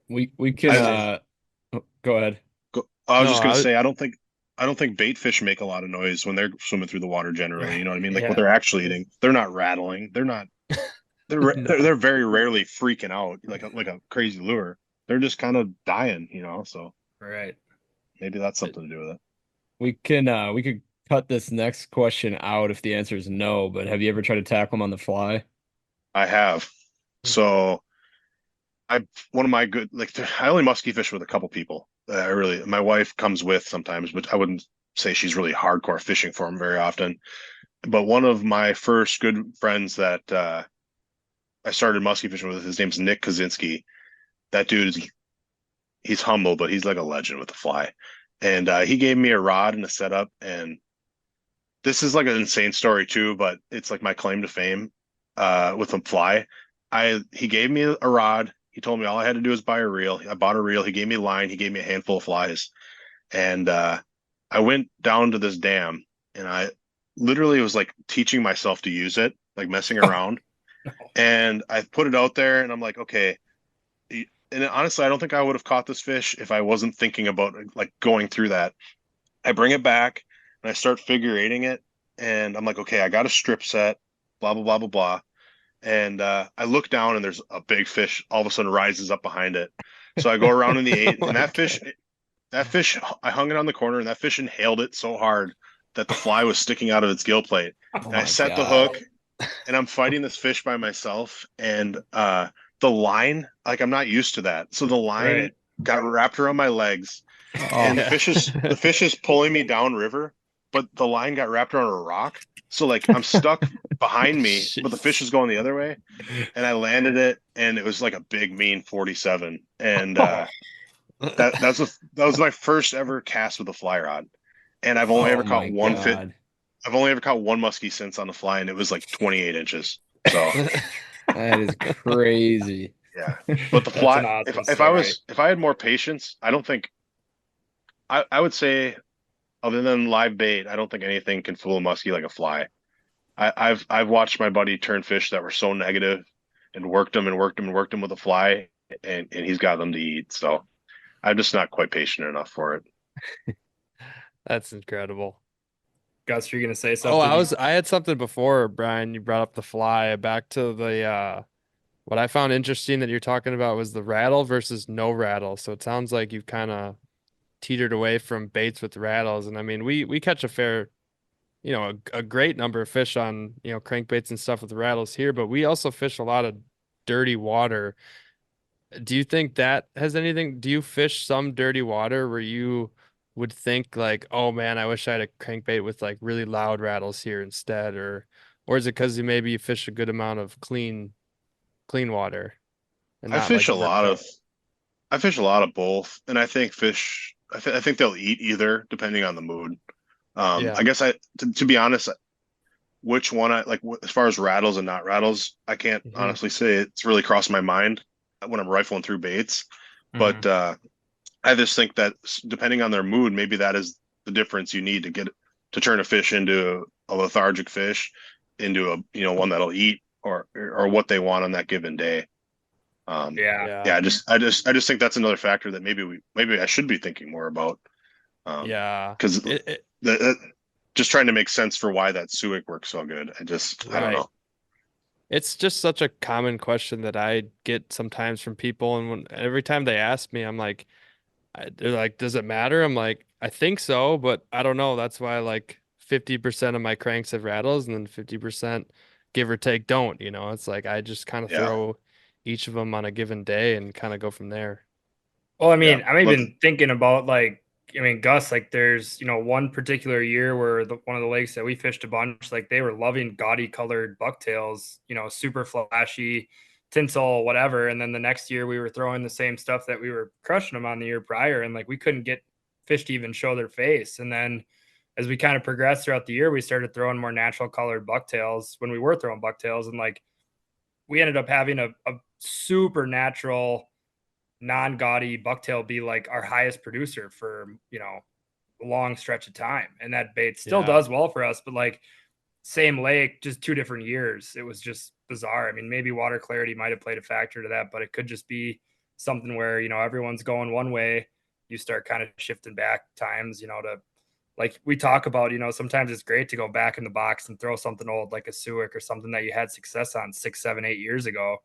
We can I go ahead. I was No, just gonna say I don't think bait fish make a lot of noise when they're swimming through the water generally. You know what I mean? Like what yeah, they're actually eating, they're not rattling. They're no, very rarely freaking out like a crazy lure. They're just kind of dying, you know. So Right. maybe that's something to do with it. We could cut this next question out if the answer is no, but have you ever tried to tackle them on the fly? I have. So I one of my good like I only musky fish with a couple people. I really my wife comes with sometimes, but I wouldn't say she's really hardcore fishing for them very often. But one of my first good friends that I started musky fishing with, his name's Nick Kaczynski. That dude is he's humble, but he's like a legend with the fly. And he gave me a rod and a setup, and this is like an insane story too, but it's like my claim to fame with the fly. I He gave me a rod. He told me all I had to do was buy a reel. I bought a reel. He gave me a line. He gave me a handful of flies, and I went down to this dam, and I literally was like teaching myself to use it, like messing around. And I put it out there, and I'm like, okay. And honestly, I don't think I would have caught this fish if I wasn't thinking about like going through that. I bring it back and I start figure eighting it, and I'm like, okay, I got a strip set, blah blah blah blah blah. And I look down and there's a big fish all of a sudden rises up behind it. So I go around in the oh eight, and my God. that fish, I hung it on the corner, and that fish inhaled it so hard that the fly was sticking out of its gill plate. Oh And I my set the God. hook, and I'm fighting this fish by myself, and the line, like I'm not used to that. So the line Right. got wrapped around my legs, Oh, and Yeah. the fish is pulling me down river, but the line got wrapped around a rock. So like I'm stuck behind me, but the fish Jeez. is going the other way, and I landed it, and it was like a big mean 47. And That was my first ever cast with a fly rod, and Oh my God. I've only ever caught one muskie since on the fly, and it was like 28 inches. So That is crazy. yeah, but the That's fly, an awesome story. if I had more patience, I don't think I would say other than live bait, I don't think anything can fool a muskie like a fly. I've watched my buddy turn fish that were so negative and worked them and worked them and worked them with a fly, and he's got them to eat. So I'm just not quite patient enough for it. That's incredible. Gus, you're gonna say Oh, something? I had something before, Brian. You brought up the fly. Back to the what I found interesting that you're talking about was the rattle versus no rattle. So it sounds like you've kind of teetered away from baits with rattles. And I mean, we catch a fair, a great number of fish on, crankbaits and stuff with rattles here, but we also fish a lot of dirty water. Do you think that has anything? Do you fish some dirty water where you would think like, oh man, I wish I had a crankbait with like really loud rattles here instead, or is it because you maybe you fish a good amount of clean water and I not like fish a lot murky? of I fish a lot of both, and I think they'll eat either depending on the mood. Yeah. I guess to be honest, which one I like as far as rattles and not rattles, I can't Hmm. honestly say it's really crossed my mind when I'm rifling through baits. But Mhm. I just think that depending on their mood, maybe that is the difference you need to turn a fish into a lethargic fish, into a one that'll eat or what they want on that given day. Yeah. Yeah, Yeah. I just think that's another factor that maybe I should be thinking more about. Yeah. Because It just trying to make sense for why that suic works so good. I don't right. know. It's just such a common question that I get sometimes from people, and every time they ask me, I'm like, they're like, "Does it matter?" I'm like, "I think so, but I don't know." That's why like 50% of my cranks have rattles, and then 50%, give or take, don't. It's like I just kind of Yeah, throw each of them on a given day and kind of go from there. Well, I yeah. mean, I'm But even thinking about like, I mean, Gus, like there's, one particular year where one of the lakes that we fished a bunch, like they were loving gaudy colored bucktails, super flashy, tinsel, whatever. And then the next year we were throwing the same stuff that we were crushing them on the year prior. And like we couldn't get fish to even show their face. And then as we kind of progressed throughout the year, we started throwing more natural colored bucktails when we were throwing bucktails. And like we ended up having a super natural non-gaudy bucktail be like our highest producer for a long stretch of time, and that bait still Yeah. does well for us, but like same lake, just 2 different years. It was just bizarre. I mean, maybe water clarity might have played a factor to that, but it could just be something where everyone's going one way, you start kind of shifting back times, to like we talk about, sometimes it's great to go back in the box and throw something old like a Suic or something that you had success on 6, 7, 8 years ago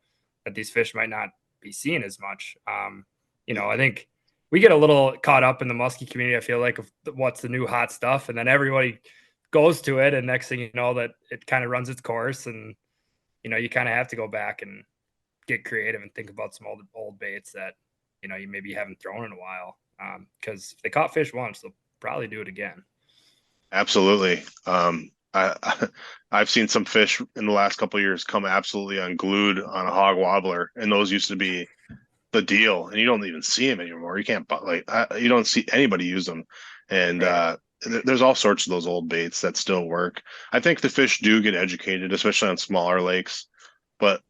that these fish might not be seeing as much. I think we get a little caught up in the musky community. I feel like of what's the new hot stuff, and then everybody goes to it, and next thing you know, that it kind of runs its course, and you kind of have to go back and get creative and think about some old baits that you maybe haven't thrown in a while. Because if they caught fish once, they'll probably do it again. absolutely. I've seen some fish in the last couple of years come absolutely unglued on a hog wobbler, and those used to be the deal, and you don't even see them anymore. You can't you don't see anybody use them, and Right. there's all sorts of those old baits that still work. I think the fish do get educated, especially on smaller lakes. But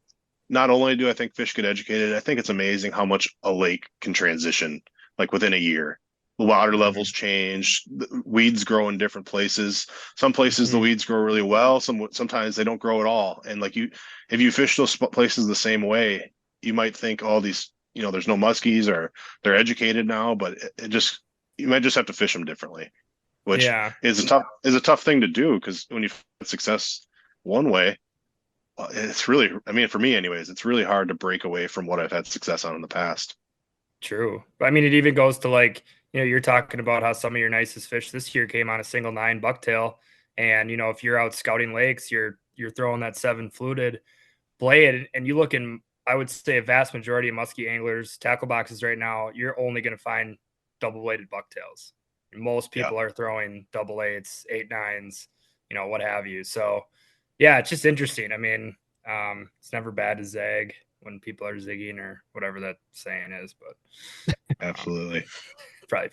not only do I think fish get educated, I think it's amazing how much a lake can transition like within a year. The water levels Mhm. change, the weeds grow in different places. Some places the Hmm. weeds grow really well, sometimes they don't grow at all. And like if you fish those places the same way, you might think all these, there's no muskies or they're educated now, but it just you might just have to fish them differently, which Yeah. is a tough thing to do because when you find success one way, it's really, I mean, for me anyways, it's really hard to break away from what I've had success on in the past. True. But I mean, it even goes to like, you're talking about how some of your nicest fish this year came on a single 9 bucktail. And, if you're out scouting lakes, you're throwing that 7 fluted blade, and you look in, I would say a vast majority of musky anglers tackle boxes right now, you're only going to find double bladed bucktails. And most Yeah. people are throwing double eights, 8, 9s, what have you. So yeah, it's just interesting. I mean, it's never bad to zag when people are zigging or whatever that saying is, but Absolutely. probably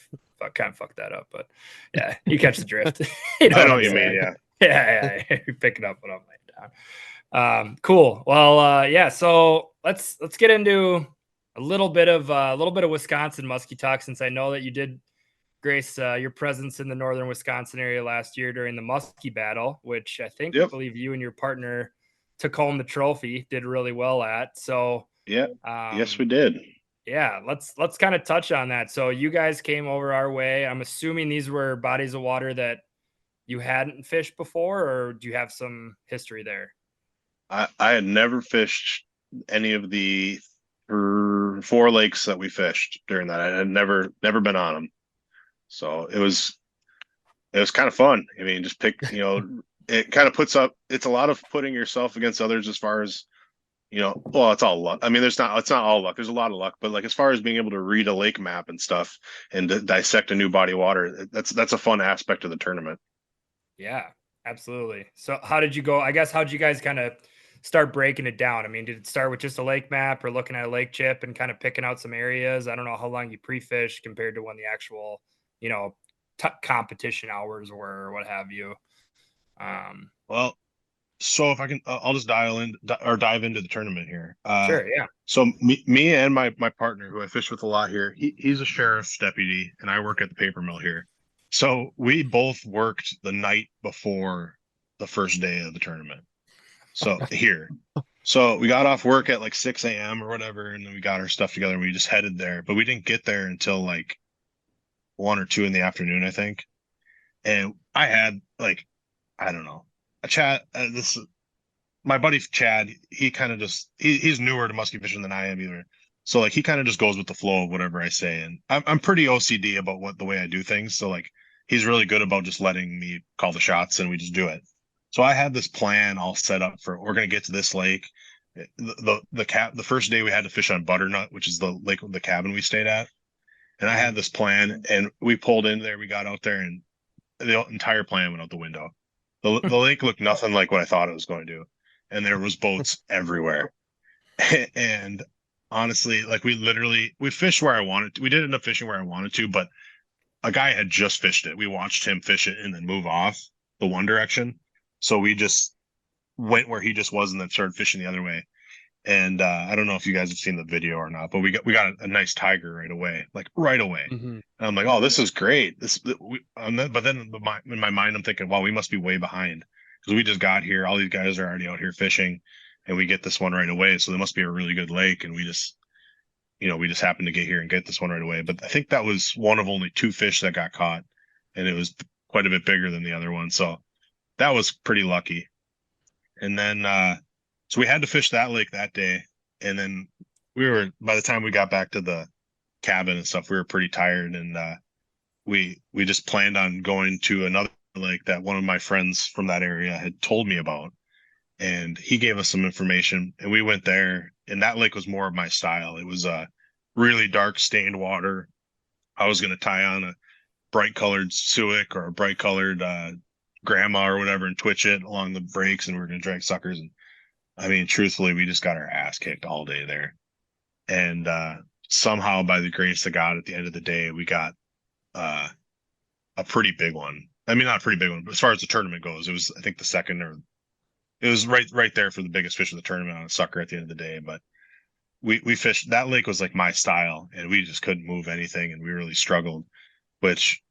kind of fucked that up, but yeah, you catch the drift. You I know I'm what you saying? mean. Yeah. Yeah, you're picking up what I'm laying down. Cool. Well, yeah. So let's get into a little bit of Wisconsin muskie talk, since I know that you did grace your presence in the northern Wisconsin area last year during the muskie battle, which I believe you and your partner took home the trophy, did really well at. So Yeah. Yes, we did. Yeah, let's kind of touch on that. So you guys came over our way. I'm assuming these were bodies of water that you hadn't fished before, or do you have some history there? I had never fished any of the 4 lakes that we fished during that. I had never been on them. So it was kind of fun. I mean, just pick, it kind of puts up, it's a lot of putting yourself against others as far as, well, it's all luck. I mean, it's not all luck. There's a lot of luck, but like as far as being able to read a lake map and stuff and dissect a new body of water, that's a fun aspect of the tournament. Yeah, absolutely. So how did you go? I guess, how did you guys kind of start breaking it down? I mean, did it start with just a lake map or looking at a lake chip and kind of picking out some areas? I don't know how long you pre-fished compared to when the actual, competition hours were or what have you. Well, so if I can, I'll just dive into the tournament here. Sure. Yeah. So me and my partner, who I fish with a lot here, he's a sheriff's deputy, and I work at the paper mill here. So we both worked the night before the first day of the tournament. So so we got off work at like 6 a.m. or whatever, and then we got our stuff together and we just headed there. But we didn't get there until like 1 or 2 in the afternoon, I think. And I had like, I don't know, a chat. My buddy Chad, he kind of just he's newer to musky fishing than I am either. So like he kind of just goes with the flow of whatever I say, and I'm pretty OCD about the way I do things. So like he's really good about just letting me call the shots, and we just do it. So I had this plan all set up for we're gonna get to this lake. The first day we had to fish on Butternut, which is the lake, the cabin we stayed at, and I had this plan, and we pulled in there. We got out there, and the entire plan went out the window. The lake looked nothing like what I thought it was going to do. And there was boats everywhere. And honestly, like we fished where I wanted to. We did end up fishing where I wanted to, but a guy had just fished it. We watched him fish it and then move off the one direction. So we just went where he just was and then started fishing the other way. And I don't know if you guys have seen the video or not, but we got a nice tiger right away, like right away. Mm-hmm. And I'm like, oh, this is great. But then in my mind, I'm thinking, well, we must be way behind because we just got here. All these guys are already out here fishing, and we get this one right away. So there must be a really good lake, and we just happened to get here and get this one right away. But I think that was one of only 2 fish that got caught, and it was quite a bit bigger than the other one. So that was pretty lucky. And then so we had to fish that lake that day, and then by the time we got back to the cabin and stuff, we were pretty tired, and we just planned on going to another lake that one of my friends from that area had told me about, and he gave us some information, and we went there, and that lake was more of my style. It was a really dark stained water. I was going to tie on a bright colored suic or a bright colored grandma or whatever and twitch it along the breaks, and we were going to drag suckers. And I mean, truthfully, we just got our ass kicked all day there. And somehow, by the grace of God, at the end of the day, we got a pretty big one. I mean, not a pretty big one, but as far as the tournament goes, it was, I think, the second, or it was right there for the biggest fish of the tournament on a sucker at the end of the day. But we fished, that lake was like my style, and we just couldn't move anything, and we really struggled, which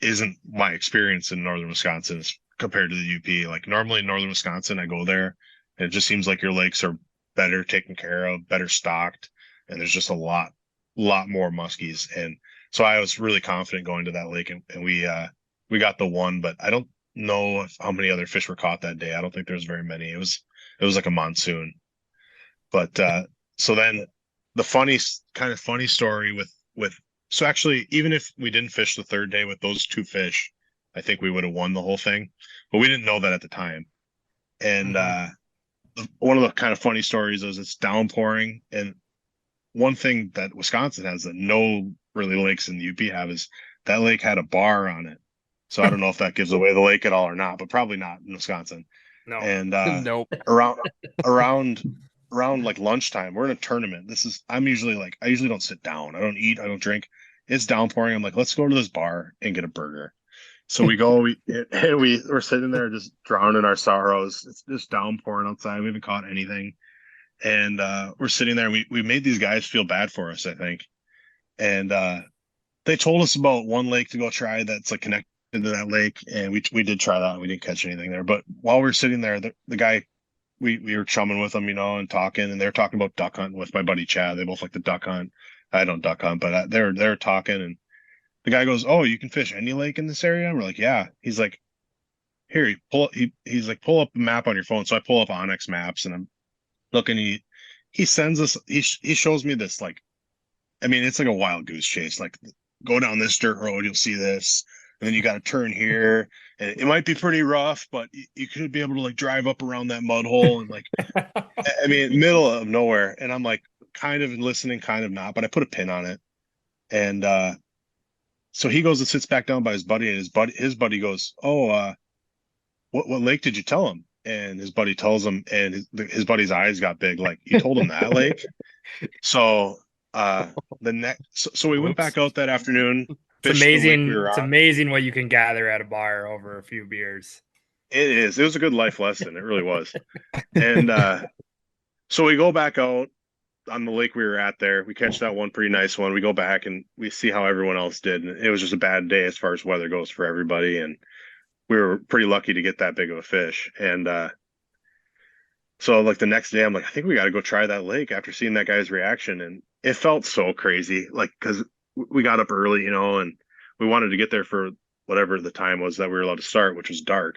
isn't my experience in northern Wisconsin compared to the UP. Like normally in northern Wisconsin, I go there, and it just seems like your lakes are better taken care of, better stocked, and there's just a lot more muskies. And so I was really confident going to that lake, and we got the one, but I don't know how many other fish were caught that day. I don't think there was very many. It was like a monsoon. But so then the funny story with so actually, even if we didn't fish the third day with those 2 fish, I think we would have won the whole thing, but we didn't know that at the time. And one of the kind of funny stories is it's downpouring, and one thing that Wisconsin has that no really lakes in the UP have is that lake had a bar on it. So I don't know if that gives away the lake at all or not, but probably not in Wisconsin. No. And Nope. around around like lunchtime. We're in a tournament. I'm usually like, I usually don't sit down. I don't eat. I don't drink. It's downpouring. I'm like, let's go to this bar and get a burger. So we go, we're sitting there just drowning our sorrows. It's just downpouring outside. We haven't caught anything. And we're sitting there. We made these guys feel bad for us, I think. And they told us about one lake to go try that's like connected to that lake. And we did try that and we didn't catch anything there. But while we were sitting there, the guy, we were chumming with them, and talking, and they were talking about duck hunting with my buddy Chad. They both like to duck hunt. I don't duck hunt, but they're talking, and the guy goes, "Oh, you can fish any lake in this area?" And we're like, "Yeah." He's like, "Here, he's like, pull up a map on your phone." So I pull up Onyx Maps, and I'm looking. He sends us. He shows me this, like, I mean, it's like a wild goose chase. Like, go down this dirt road, you'll see this, and then you got to turn here, and it might be pretty rough, but you could be able to like drive up around that mud hole and like, I mean, middle of nowhere. And I'm like, kind of listening, kind of not, but I put a pin on it, and so he goes and sits back down by his buddy, and his buddy goes, "Oh, what lake did you tell him?" And his buddy tells him, and his buddy's eyes got big, like, "You told him that lake?" So so we went back out that afternoon. It's amazing. It's amazing what you can gather at a bar over a few beers. It is. It was a good life lesson. It really was. And so we go back out on the lake we were at there. We catch that one pretty nice one. We go back and we see how everyone else did. And it was just a bad day as far as weather goes for everybody. And we were pretty lucky to get that big of a fish. And so like the next day, I'm like, I think we got to go try that lake after seeing that guy's reaction. And it felt so crazy, like, because we got up early, and we wanted to get there for whatever the time was that we were allowed to start, which was dark.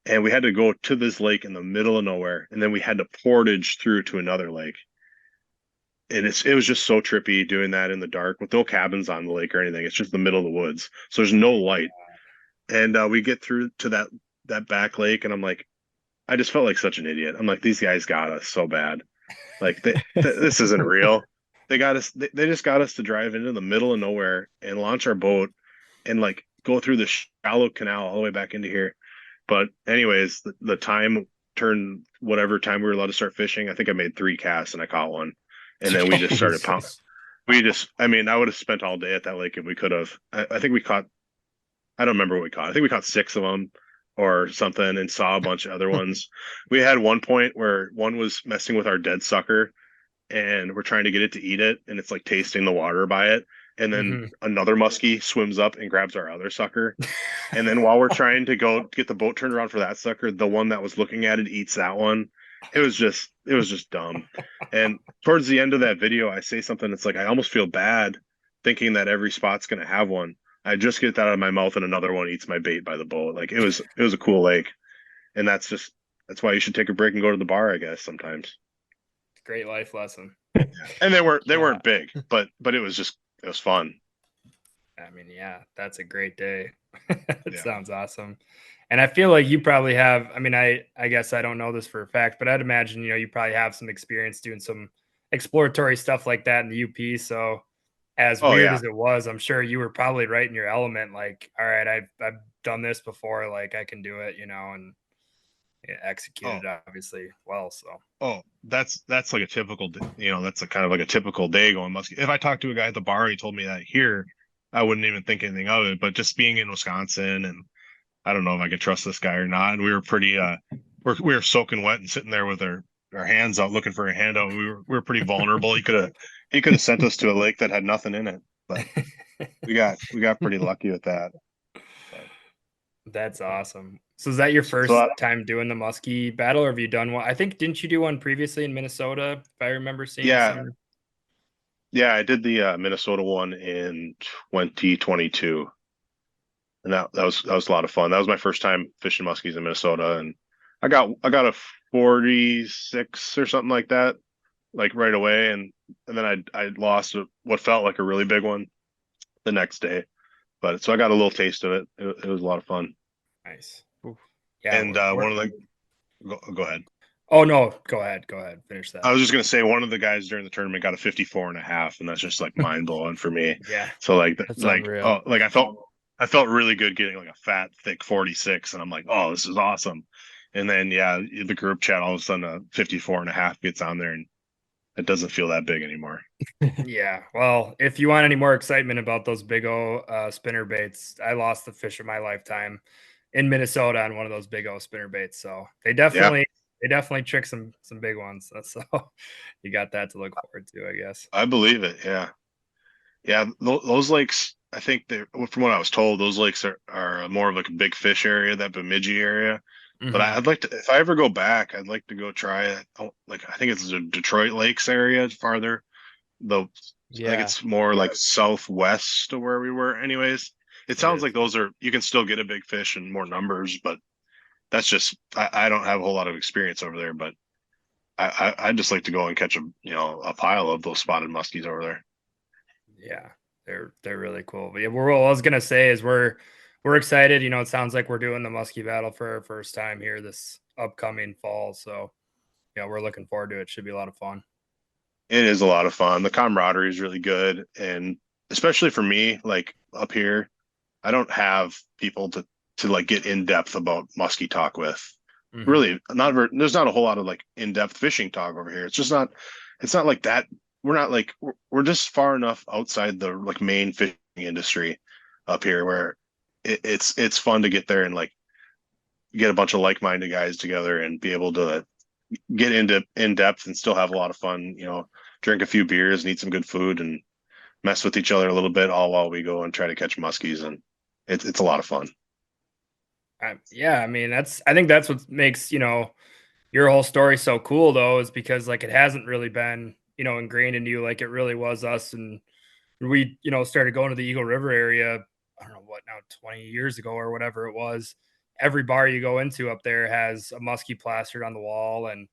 And we had to go to this lake in the middle of nowhere. And then we had to portage through to another lake. And it was just so trippy doing that in the dark with no cabins on the lake or anything. It's just the middle of the woods. So there's no light. And we get through to that back lake, and I'm like, I just felt like such an idiot. I'm like, these guys got us so bad. Like, this isn't real. They got us. They just got us to drive into the middle of nowhere and launch our boat and like go through the shallow canal all the way back into here. But anyways, the time turned whatever time we were allowed to start fishing. I think I made 3 casts and I caught one. And then we just started pounding. I mean, I would have spent all day at that lake if we could have. I think we caught, I don't remember what we caught. I think we caught 6 of them or something and saw a bunch of other ones. We had one point where one was messing with our dead sucker and we're trying to get it to eat it. And it's like tasting the water by it. And then another muskie swims up and grabs our other sucker. And then while we're trying to go get the boat turned around for that sucker, the one that was looking at it eats that one. It was just dumb. And towards the end of that video, I say something that's like, I almost feel bad thinking that every spot's going to have one. I just get that out of my mouth and another one eats my bait by the boat. Like, it was a cool lake. And that's why you should take a break and go to the bar, I guess, sometimes. Great life lesson. And they weren't big, but it was fun. I mean, yeah, that's a great day. It sounds awesome. And I feel like you probably have, I mean, I guess I don't know this for a fact, but I'd imagine, you probably have some experience doing some exploratory stuff like that in the UP. So as weird as it was, I'm sure you were probably right in your element. Like, all right, I've done this before. Like, I can do it, and executed obviously well. So, that's like a typical, that's a kind of like a typical day going musky. If I talked to a guy at the bar, he told me that here, I wouldn't even think anything of it. But just being in Wisconsin, and I don't know if I could trust this guy or not. And we were pretty, we were soaking wet and sitting there with our hands out looking for a handout. We were pretty vulnerable. He could have sent us to a lake that had nothing in it, but we got pretty lucky with that. That's awesome. So is that your first time doing the musky battle, or have you done one? I think, didn't you do one previously in Minnesota, if I remember seeing? Yeah, I did the Minnesota one in 2022. And that was a lot of fun. That was my first time fishing muskies in Minnesota, and I got a 46 or something like that, like right away, and then I lost what felt like a really big one the next day, but so I got a little taste of it. It was a lot of fun. Nice. Ooh. Yeah. And one of the go ahead. Oh no, go ahead. Finish that. I was just gonna say one of the guys during the tournament got a 54.5, and that's just like mind blowing for me. Yeah. So like That's like unreal. I felt really good getting like a fat, thick 46, and I'm like, oh, this is awesome. And then, yeah, the group chat, all of a sudden a 54.5 gets on there and it doesn't feel that big anymore. Yeah. Well, if you want any more excitement about those big O spinner baits, I lost the fish of my lifetime in Minnesota on one of those big O spinner baits. So they definitely trick some big ones. So you got that to look forward to, I guess. I believe it. Yeah. Yeah. Those lakes, I think from what I was told, those lakes are more of like a big fish area, that Bemidji area. But Mhm. I'd like to, if I ever go back, I'd like to go try it. Like, I think it's the Detroit Lakes area farther. I think Yeah, it's more like southwest to where we were. Anyways, it sounds like those you can still get a big fish in more numbers, but that's just, I don't have a whole lot of experience over there, but I'd just like to go and catch a pile of those spotted muskies over there. Yeah, they're really cool. But yeah, what I was gonna say is we're excited. You know, it sounds like we're doing the muskie battle for our first time here this upcoming fall. So yeah, we're looking forward to it. Should be a lot of fun. It is a lot of fun. The camaraderie is really good. And especially for me, like up here, I don't have people to like get in depth about muskie talk with. Mhm. Really, there's not a whole lot of like in-depth fishing talk over here. It's not like that. We're just far enough outside the like main fishing industry up here where it's fun to get there and like get a bunch of like-minded guys together and be able to get into in depth and still have a lot of fun, drink a few beers and eat some good food and mess with each other a little bit, all while we go and try to catch muskies. And it's a lot of fun. Yeah, I mean I think that's what makes your whole story so cool though, is because like it hasn't really been ingrained into you like it really was us, and we started going to the Eagle River area. I don't know what now, 20 years ago or whatever it was. Every bar you go into up there has a muskie plastered on the wall, and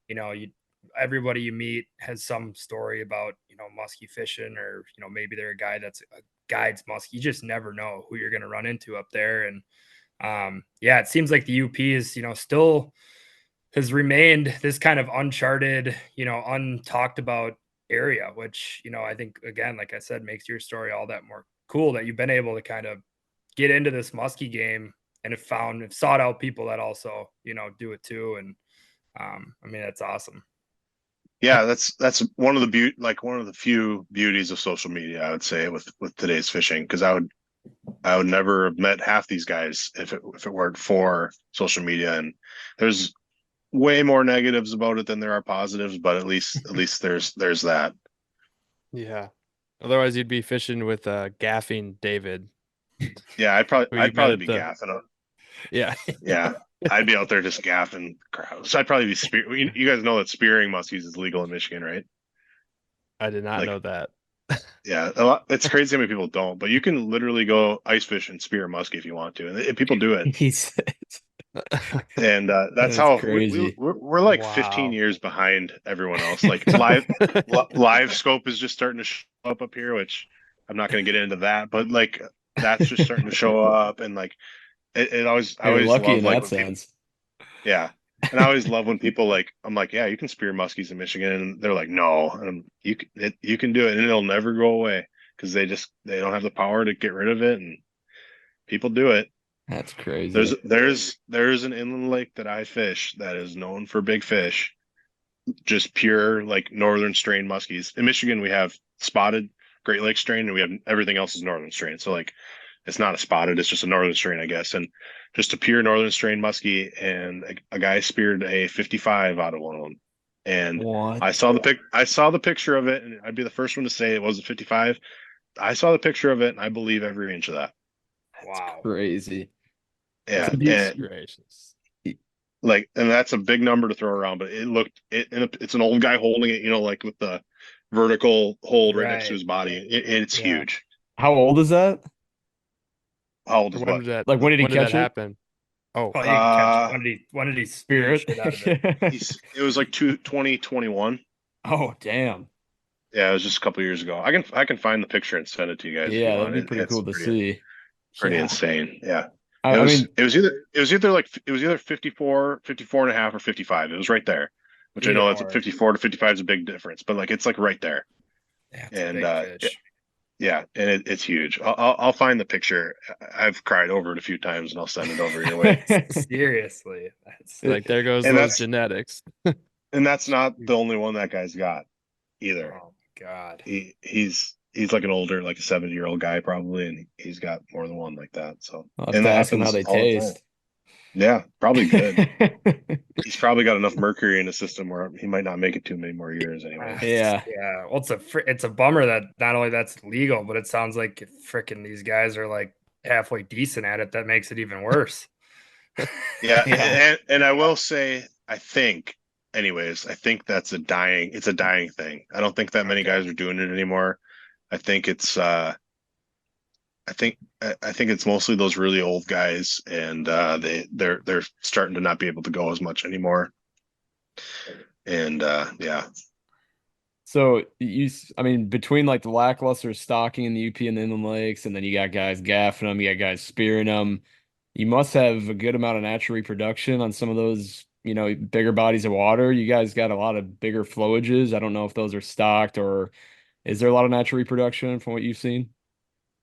you everybody you meet has some story about muskie fishing, or maybe they're a guy that's a guides muskie. You just never know who you're going to run into up there. And yeah, it seems like the UP is still has remained this kind of uncharted, untalked about area, which, I think, again, like I said, makes your story all that more cool that you've been able to kind of get into this muskie game and have sought out people that also, do it too. And I mean, that's awesome. Yeah, that's one of the few beauties of social media, I would say, with today's fishing, because I would never have met half these guys if it weren't for social media. And there's way more negatives about it than there are positives, but at least there's that. yeah. Otherwise, you'd be fishing with gaffing David. Yeah, I'd probably be gaffing. Yeah. Yeah, I'd be out there just gaffing crowds. So I'd probably be you guys know that spearing muskies is legal in Michigan, right? I did not know that. Yeah, it's crazy how many people don't, but you can literally go ice fish and spear a muskie if you want to, and people do it. He said. And that's That's how crazy. we're like Wow. 15 years behind everyone else. Like live scope is just starting to show up here, which I'm not going to get into that, but like that's just starting to show up. And like I always lucky love in like that when sense. yeah. And I always love when people I'm like, yeah, you can spear muskies in Michigan, and they're like, no, and you can do it, and it'll never go away because they don't have the power to get rid of it, and people do it. That's crazy. There's an inland lake that I fish that is known for big fish, just pure like northern strain muskies. In Michigan, we have spotted Great Lakes strain, and we have everything else is northern strain. So like, it's not a spotted; it's just a northern strain, I guess. And just a pure northern strain muskie, and a guy speared a 55 out of one of them. And What? I saw the picture of it, and I'd be the first one to say it was a 55. I saw the picture of it, and I believe every inch of that. Wow. Crazy. Yeah, Goodness and gracious. and that's a big number to throw around, but it's an old guy holding it, like with the vertical hold right next to his body. It's huge. How old is that? How old is When what? did that Like, when did he when did catch that it? happen? Oh, Oh, you can catch it. When did he spear Spirit. shit out of it? It was like 2021. Oh, damn. Yeah, it was just a couple years ago. I can find the picture and send it to you guys if you Yeah, want. that'd be pretty cool to see. Pretty Yeah. insane. Yeah. I mean, it was either 54 and a half or 55. It was right there, which I know that's 54 to 55 is a big difference, but like it's like right there. Yeah, it's And a big fish. Yeah, and it's huge. I'll find the picture. I've cried over it a few times, and I'll send it over your way. Seriously, that's Like there goes And those that's genetics. not the only one that guy's got either. oh my God. He's like an older, like a 70-year-old guy probably, and he's got more than one like that. So, I'll have and to that ask him how happens they all the time. taste. Yeah, probably good. He's probably got enough mercury in his system where he might not make it too many more years anyway. Yeah. Yeah. Well, it's a bummer that not only that's legal, but it sounds like if frickin' these guys are like halfway decent at it, that makes it even worse. Yeah, Yeah. and I will say, I think, anyways, I think it's a dying thing. I don't think that many Okay. guys are doing it anymore. I think it's I think it's mostly those really old guys, and they're starting to not be able to go as much anymore. And yeah, So I mean, between like the lackluster stocking in the UP and the inland lakes, and then you got guys gaffing them, you got guys spearing them. You must have a good amount of natural reproduction on some of those, bigger bodies of water. You guys got a lot of bigger flowages. I don't know if those are stocked or is there a lot of natural reproduction from what you've seen?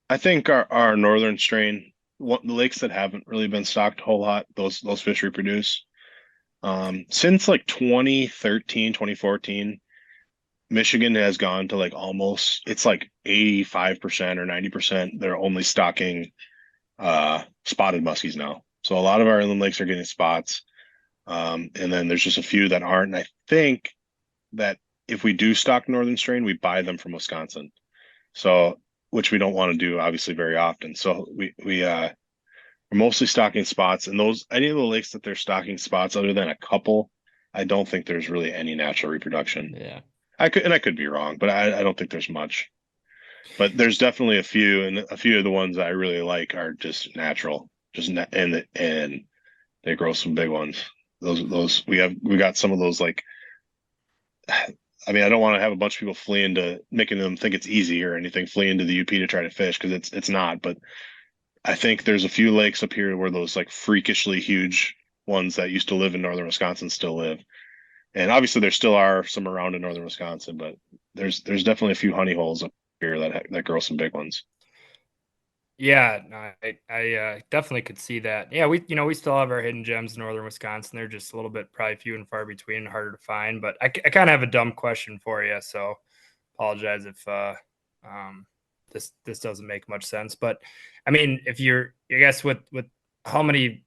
I think our northern strain, the lakes that haven't really been stocked a whole lot, those fish reproduce. Since like 2013, 2014, Michigan has gone to like almost it's like 85% or 90%. They're only stocking spotted muskies now. So a lot of our inland lakes are getting spots. And then there's just a few that aren't. And I think that if we do stock northern strain, we buy them from Wisconsin. So which we don't want to do obviously very often. So we're mostly stocking spots, and those any of the lakes that they're stocking spots other than a couple, I don't think there's really any natural reproduction. Yeah. I could be wrong, but I don't think there's much. But there's definitely a few, and a few of the ones I really like are just natural, and they grow some big ones. Those we got some of those like. I mean, I don't want to have a bunch of people fleeing to making them think it's easy or anything, fleeing to the UP to try to fish because it's not. But I think there's a few lakes up here where those like freakishly huge ones that used to live in northern Wisconsin still live. And obviously there still are some around in northern Wisconsin, but there's definitely a few honey holes up here that grow some big ones. Yeah, no, I definitely could see that. Yeah, we still have our hidden gems in northern Wisconsin. They're just a little bit probably few and far between and harder to find. But I kind of have a dumb question for you, so apologize if um, this doesn't make much sense. But I mean, if I guess with how many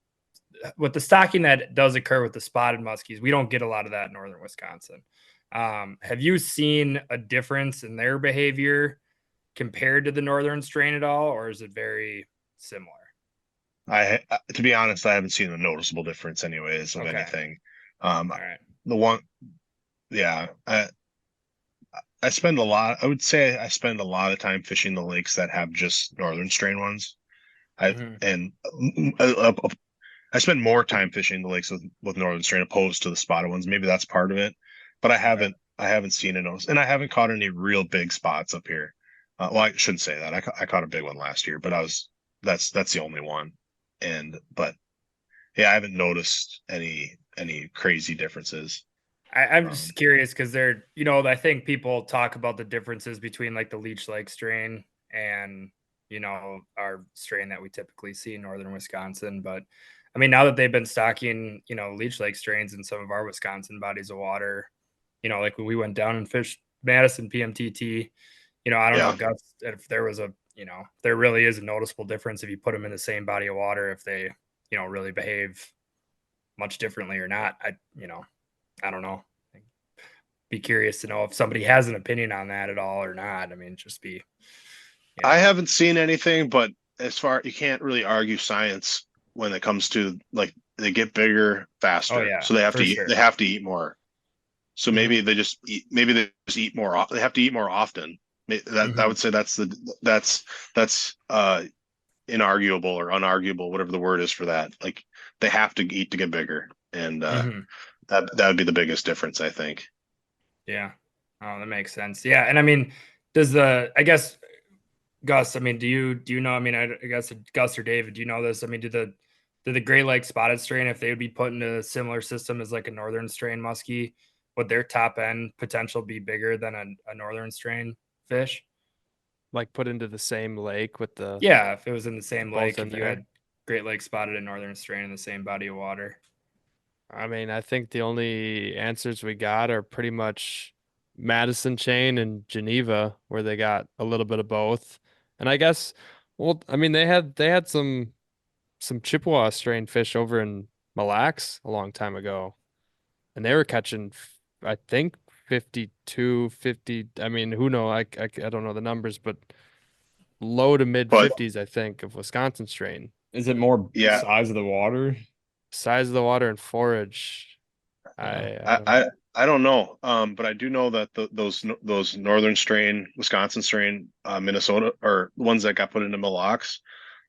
with the stocking that does occur with the spotted muskies, we don't get a lot of that in northern Wisconsin. Have you seen a difference in their behavior compared to the northern strain at all, or is it very similar? To be honest, I haven't seen a noticeable difference anyways of Okay. anything. All right. The one, yeah, I spend a lot. I would say I spend a lot of time fishing the lakes that have just northern strain ones. I Mhm. and I spend more time fishing the lakes with northern strain opposed to the spotted ones. Maybe that's part of it, but I haven't seen a notice, and I haven't caught any real big spots up here. Well, I shouldn't say that. I caught a big one last year, but that's the only one. But yeah, I haven't noticed any crazy differences. I'm Um, just curious because I think people talk about the differences between like the Leech Lake strain and our strain that we typically see in northern Wisconsin. But I mean, now that they've been stocking, Leech Lake strains in some of our Wisconsin bodies of water, like when we went down and fished Madison PMTT, I don't know, yeah, Gus, if there was there really is a noticeable difference if you put them in the same body of water, if they, really behave much differently or not. I don't know. Be curious to know if somebody has an opinion on that at all or not. I mean, just be, I haven't seen anything, but as far you can't really argue science when it comes to like they get bigger oh faster, yeah, so for sure. they have to eat more. So Mhm, maybe they just eat more. They have to eat more often. That I mhm, would say that's inarguable or unarguable, whatever the word is for that. Like they have to eat to get bigger, and mhm. that would be the biggest difference, I think. Yeah. Oh, that makes sense. Yeah, and I mean, I guess Gus, I mean, do you know? I mean, I guess Gus or David, do you know this? I mean, do the Great Lake spotted strain, if they would be put into a similar system as like a northern strain muskie, would their top end potential be bigger than a northern strain fish? like put into the same lake with the Yeah, if it was in the same both lake, in if you there? had Great Lakes spotted and northern strain in the same body of water. I mean, I think the only answers we got are pretty much Madison Chain and Geneva, where they got a little bit of both. And I guess, well, I mean, they had some Chippewa strain fish over in Mille Lacs a long time ago, and they were catching, I think, 52, 50. I mean, who know? I don't know the numbers, but low to mid But 50s, I think, of Wisconsin strain. Is it more yeah, size of the water? Size of the water and forage. Yeah. I I don't. I, I don't know. But I do know that those northern strain, Wisconsin strain, Minnesota, or the ones that got put into Mille Lacs,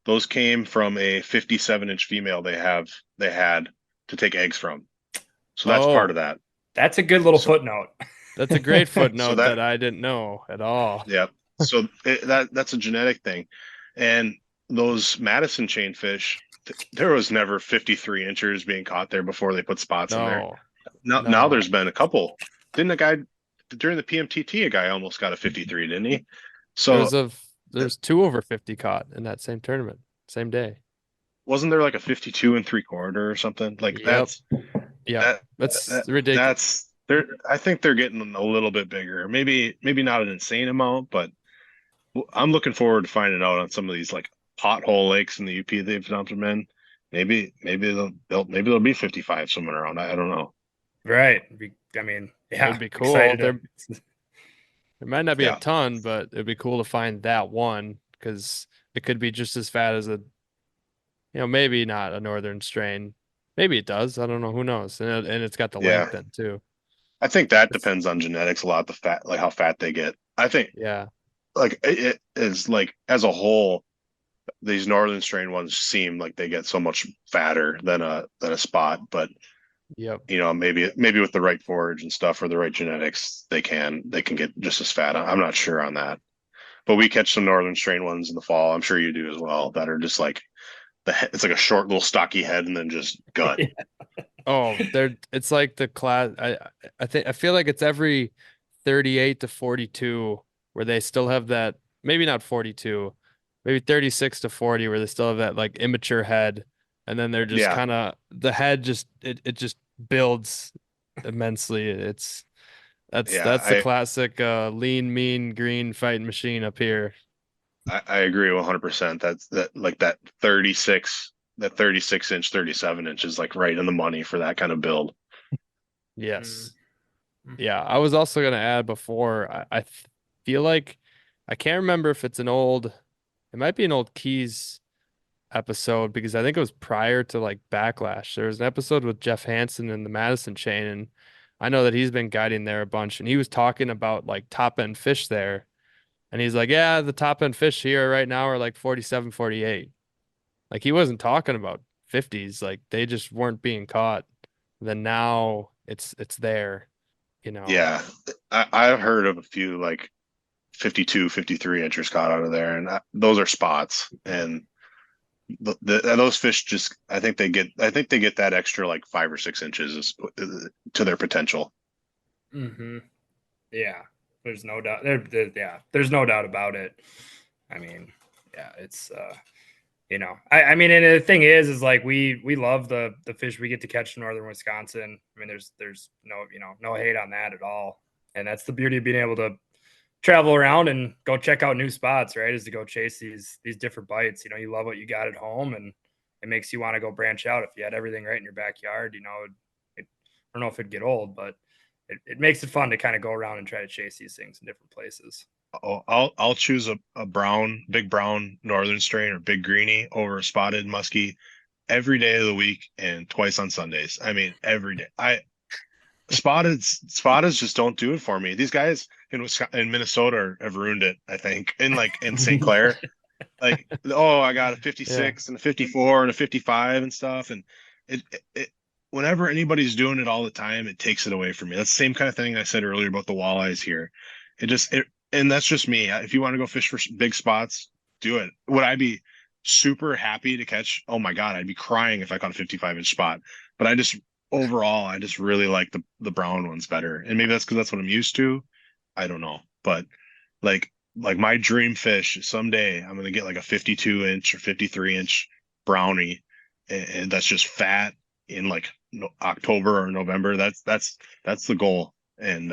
those came from a 57-inch female they had to take eggs from. So that's part of Oh, that. That's a good little So footnote. that's a great so footnote that that I didn't know at all. yeah. So that's a genetic thing. And those Madison chain fish, there was never 53 inchers being caught there before they put spots in there. No, Now no. there's been a couple. Didn't a guy during the PMTT, a guy almost got a 53, didn't he? So There's two over 50 caught in that same tournament, same day. wasn't there like a 52 and three quarter or something? Like Yep. Yep. that That's ridiculous. that's they're I think they're getting a little bit bigger. Maybe not an insane amount, but I'm looking forward to finding out on some of these like pothole lakes in the UP they've dumped them in. Maybe they'll be 55 swimming around. I don't know. Right. I mean, It yeah, would be cool. excited There might not be a Yeah. ton, but it'd be cool to find that one because it could be just as fat as maybe not a northern strain. Maybe it does. I don't know. Who knows? And it's got the Yeah. length then too. I think that It's, depends on genetics a lot, the fat, like how fat they get. I think yeah. like it is like as a whole, these northern strain ones seem like they get so much fatter than a spot, but Yep. maybe with the right forage and stuff or the right genetics, they can get just as fat. I'm not sure on that. But we catch some northern strain ones in the fall. I'm sure you do as well, that are just like it's like a short little stocky head and then just gut. Oh, it's like the class. I feel like it's every 38 to 42 where they still have that, maybe not 42, maybe 36 to 40 where they still have that like immature head. And then they're just Yeah. kind of the head it just builds immensely. That's the Yeah, classic lean, mean, green fighting machine up here. I agree 100%. That like that 36 inch, 37 inch is like right in the money for that kind of build. Yes. Mm. Yeah, I was also gonna add before. I feel like I can't remember if it's it might be an old Keys episode because I think it was prior to like Backlash. There was an episode with Jeff Hansen and the Madison chain, and I know that he's been guiding there a bunch, and he was talking about like top end fish there, and he's like, yeah, the top end fish here right now are like 47, 48. Like he wasn't talking about 50s, like they just weren't being caught. Then now it's there. Yeah, I've heard of a few like 52, 53 inchers caught out of there, and those are spots. And those fish just, I think they get that extra like 5 or 6 inches to their potential. Mm-hmm. Yeah, there's no doubt. Yeah, there's no doubt about it. I mean, yeah, it's I mean, and the thing is like we love the fish we get to catch in northern Wisconsin. I mean, there's no no hate on that at all, and that's the beauty of being able to travel around and go check out new spots, right? Is to go chase these different bites. You love what you got at home, and it makes you want to go branch out. If you had everything right in your backyard, I don't know if it'd get old, but it makes it fun to kind of go around and try to chase these things in different places. Oh, I'll choose a big brown northern strain or big greenie over a spotted musky every day of the week and twice on Sundays. I mean, every day. Spotted just don't do it for me. These guys in Minnesota have ruined it, I think. In St. Clair, like, oh, I got a Yeah. 56 and a 54 and a 55 and stuff, and it whenever anybody's doing it all the time, it takes it away from me. That's the same kind of thing I said earlier about the walleyes here. And that's just me. If you want to go fish for big spots, do it. Would I be super happy to catch? Oh my God, I'd be crying if I caught a 55-inch spot. But overall, I just really like the brown ones better. And maybe that's because that's what I'm used to. I don't know. But like like my dream fish someday, I'm gonna get like a 52-inch or 53-inch brownie, and that's just fat in like October or November. That's the goal, and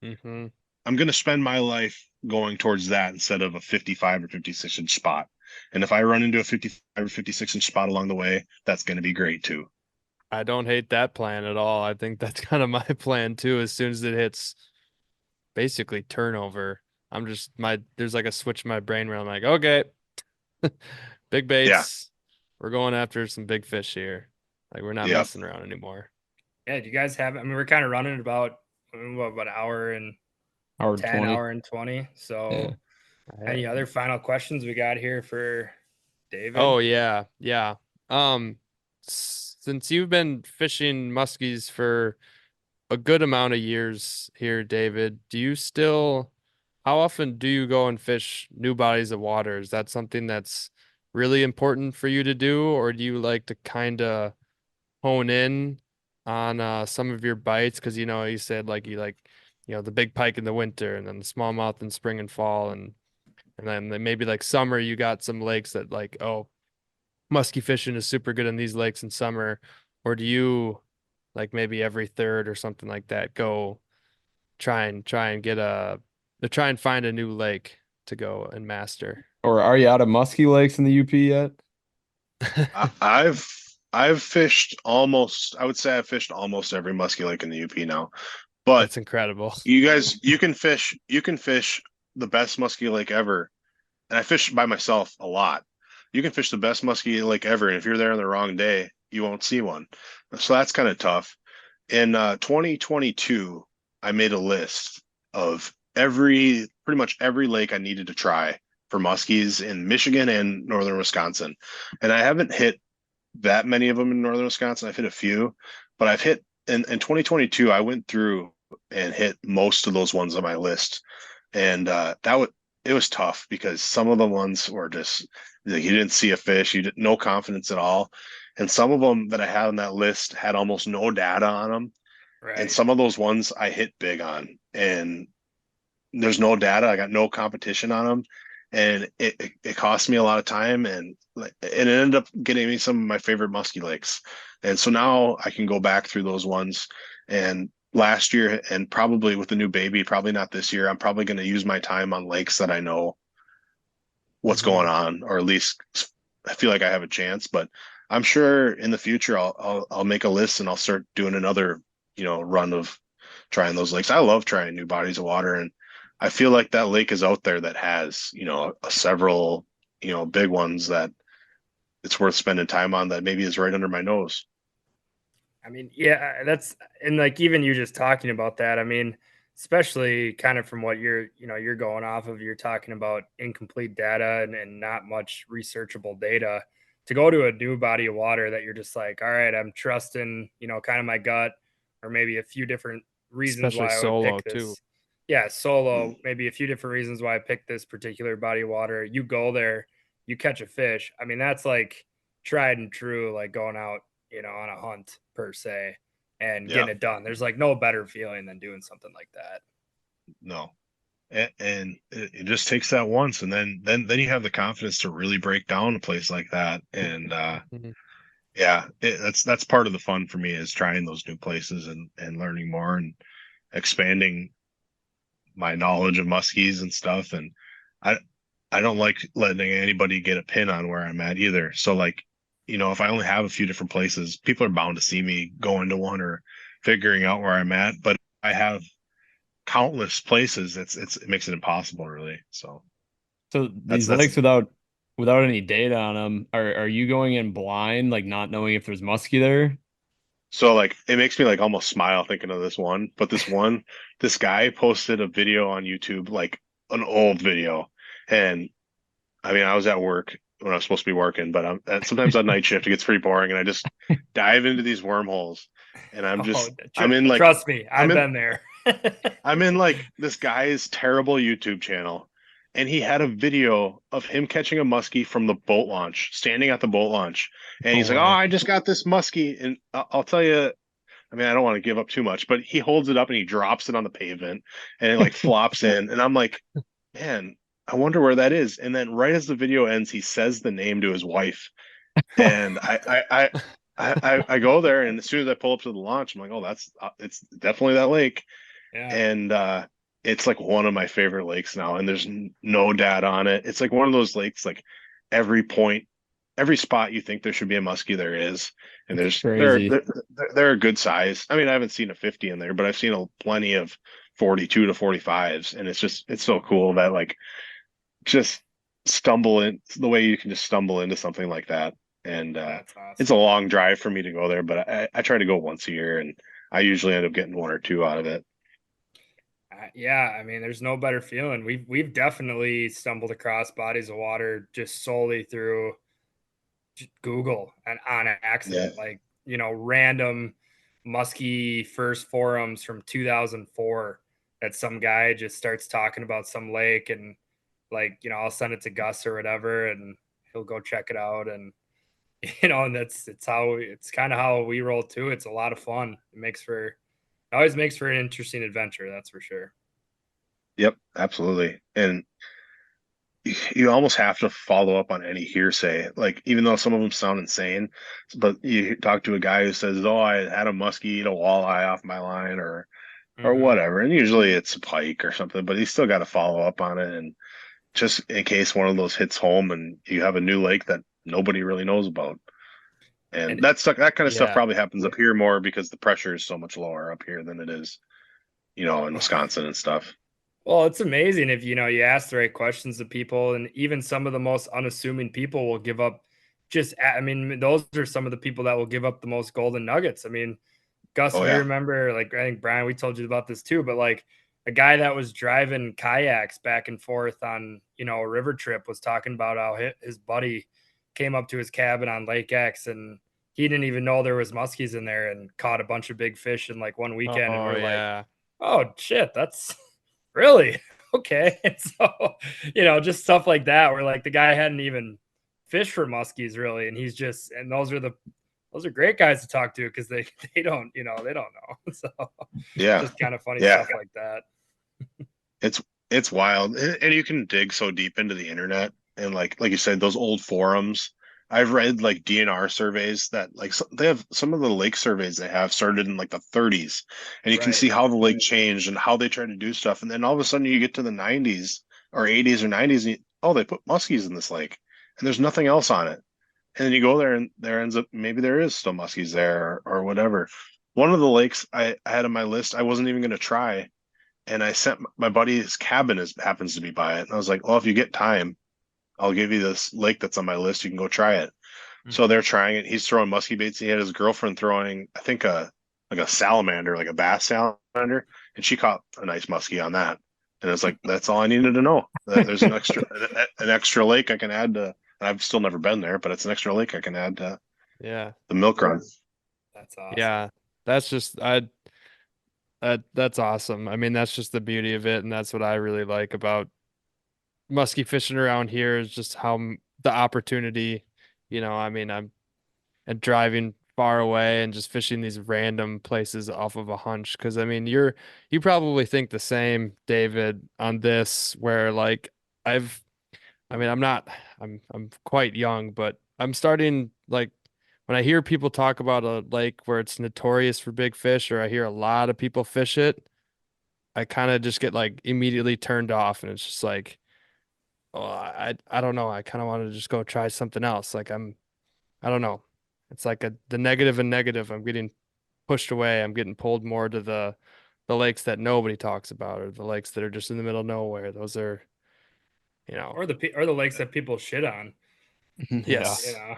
Hmm. I'm gonna spend my life going towards that instead of a 55 or 56-inch spot. And if I run into a 55 or 56-inch spot along the way, that's gonna be great too. I don't hate that plan at all. I think that's kind of my plan too. As soon as it hits basically turnover, I'm just there's like a switch in my brain where I'm like, okay, big Yeah, baits. We're going after some big fish here. Like we're not yeah. messing around anymore. Yeah, do you guys have? I mean, we're kind of running about what hour and Hour 10, 20. hour and 20. Yeah. So, any other final questions we got here for David? Oh yeah, yeah. Um, since you've been fishing muskies for a good amount of years here, David, how often do you go and fish new bodies of water? Is that something that's really important for you to do, or do you like to kind of hone in on some of your bites? Because you said like you like, the big pike in the winter and then the smallmouth in spring and fall, and then maybe like summer you got some lakes that like, oh, musky fishing is super good in these lakes in summer, or do you like maybe every third or something like that go try and get to try and find a new lake to go and master? Or are you out of musky lakes in the UP yet? I, I've I've fished almost. I would say I've fished almost every musky lake in the UP now. But That's incredible. you guys, you can fish the best musky lake ever, and I fish by myself a lot. You can fish the best musky lake ever, and if you're there on the wrong day, you won't see one. So that's kind of tough. In 2022, I made a list of pretty much every lake I needed to try for muskies in Michigan and northern Wisconsin. And I haven't hit that many of them in northern Wisconsin. I've hit a few, but I've hit in 2022, I went through and hit most of those ones on my list. And it was tough because some of the ones were just like you didn't see a fish, you didn't no confidence at all. And some of them that I had on that list had almost no data on them. And Right. some of those ones I hit big on. And there's no data. I got no competition on them, and it cost me a lot of time, and it ended up getting me some of my favorite musky lakes. And so now I can go back through those ones. And last year, and probably with the new baby, probably not this year, I'm probably going to use my time on lakes that I know what's Hmm. going on, or at least I feel like I have a chance. But I'm sure in the future I'll make a list and I'll start doing another run of trying those lakes. I love trying new bodies of water, and I feel like that lake is out there that has several big ones that it's worth spending time on that maybe is right under my nose. I mean, yeah, that's and like even you just talking about that. I mean, especially kind of from what you're going off of, you're talking about incomplete data and not much researchable data to go to a new body of water that you're just like, all right, I'm trusting, kind of my gut, or maybe a few different reasons Especially why I would solo pick too. this. Yeah, Mm. solo, maybe a few different reasons why I picked this particular body of water. You go there, you catch a fish. I mean, that's like tried and true, like going out on a hunt per se and Yeah, getting it done. There's like no better feeling than doing something like that. no. And it just takes that once, and then you have the confidence to really break down a place like that. And Mhm. yeah, that's part of the fun for me is trying those new places and learning more and expanding my knowledge of muskies and stuff. And I I don't like letting anybody get a pin on where I'm at either. So like, if I only have a few different places, people are bound to see me going to one or figuring out where I'm at. But I have countless places. It makes it impossible really. So So that's these lakes without any data on them, are you going in blind, like not knowing if there's muskie there? so like it makes me like almost smile thinking of this one. But this guy posted a video on YouTube, like an old video. And I mean, I was at work when I was supposed to be working, but sometimes on night shift it gets pretty boring, and I just dive into these wormholes, and Oh, I'm in like trust me, I'm I've in been there. I'm in like this guy's terrible YouTube channel, and he had a video of him catching a muskie from the boat launch, standing at the boat launch, and No he's like, "Oh, way. I just got this muskie," and I'll tell you. I mean, I don't want to give up too much, but he holds it up and he drops it on the pavement, and it like flops in, and I'm like, man. I wonder where that is. And then right as the video ends, he says the name to his wife. And I go there, and as soon as I pull up to the launch, I'm like, oh, that's it's definitely that lake. Yeah. And it's like one of my favorite lakes now, and there's no data on it. It's like one of those lakes, like every point, every spot you think there should be a muskie, there is. And It's they're crazy. they're a good size. I mean, I haven't seen a 50 in there, but I've seen plenty of 42 to 45s, and it's so cool that like just stumble in the way you can just stumble into something like that. And That's it's a awesome. long drive for me to go there, but I try to go once a year, and I usually end up getting one or two out of it. Yeah, I mean, there's no better feeling. We've definitely stumbled across bodies of water just solely through Google and on Yeah. accident, like, random musky first forums from 2004 that some guy just starts talking about some lake, and like, I'll send it to Gus or whatever, and he'll go check it out. And, and it's kind of how we roll too. It's a lot of fun. It always makes for an interesting adventure. That's for sure. Yep, absolutely. And you almost have to follow up on any hearsay, like even though some of them sound insane, but you talk to a guy who says, "Oh, I had a muskie eat a walleye off my line," or Hmm. whatever, and usually it's a pike or something, but you still got to follow up on it, and just in case one of those hits home, and you have a new lake that nobody really knows about. And And that kind of stuff Yeah. probably happens up here more because the pressure is so much lower up here than it is, in Wisconsin and stuff. well, it's amazing if you ask the right questions to people, and even some of the most unassuming people will give up. I mean, those are some of the people that will give up the most golden nuggets. I mean, Gus, Oh if you yeah. remember, like I think Brian, we told you about this too, but like a guy that was driving kayaks back and forth on a river trip was talking about how his buddy came up to his cabin on Lake X, and he didn't even know there was muskies in there, and caught a bunch of big fish in like one weekend. And Oh we're like, yeah. oh shit, that's really okay. And so, just stuff like that where like the guy hadn't even fished for muskies really, and and those are great guys to talk to because they don't they don't know. So Yeah. just kind of funny Yeah. stuff like that. It's it's wild, and you can dig so deep into the internet, and like you said, those old forums. I've read like DNR surveys that like they have some of the lake surveys they have started in like the 30s, and you can Right. see how the lake changed and how they tried to do stuff, and then all of a sudden you get to the 90s or 80s or 90s, and oh, they put muskies in this lake, and there's nothing else on it, and then you go there and there ends up maybe there is still muskies there or whatever. One of the lakes I had on my list, I wasn't even going to try, and I sent my buddy, his cabin happens to be by it. And I was like, well, if you get time, I'll give you this lake that's on my list. You can go try it. So Mhm. they're trying it. He's throwing musky baits. He had his girlfriend throwing, I think, a salamander, like a bass salamander, and she caught a nice muskie on that. And it's like that's all I needed to know. That there's an extra lake I can add to. And I've still never been there, but it's an extra lake I can add to Yeah. the milk run. That's awesome. Yeah. That's just that's awesome. I mean, that's just the beauty of it, and that's what I really like about musky fishing around here is just how the opportunity, I mean, I'm and driving far away and just fishing these random places off of a hunch. Cause I mean, you probably think the same, David, on this, where like I've, I mean, I'm quite young, but I'm starting like when I hear people talk about a lake where it's notorious for big fish, or I hear a lot of people fish it, I kind of just get like immediately turned off, and it's just like, oh, I don't know. I kind of want to just go try something else. Like I don't know. It's like the negative and negative. I'm getting pushed away. I'm getting pulled more to the lakes that nobody talks about, or the lakes that are just in the middle of nowhere. Those are, you know, Or the lakes that people shit on. Yeah. You yes, know,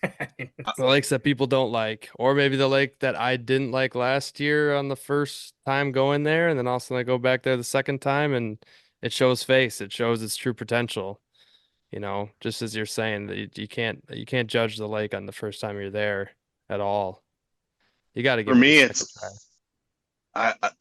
I mean, it's the like lakes that people don't like, or maybe the lake that I didn't like last year on the first time going there, and then also I go back there the second time, and it shows face. It shows its true potential. Just as you're saying that you can't judge the lake on the first time you're there at all. You got to For give it a me, second try.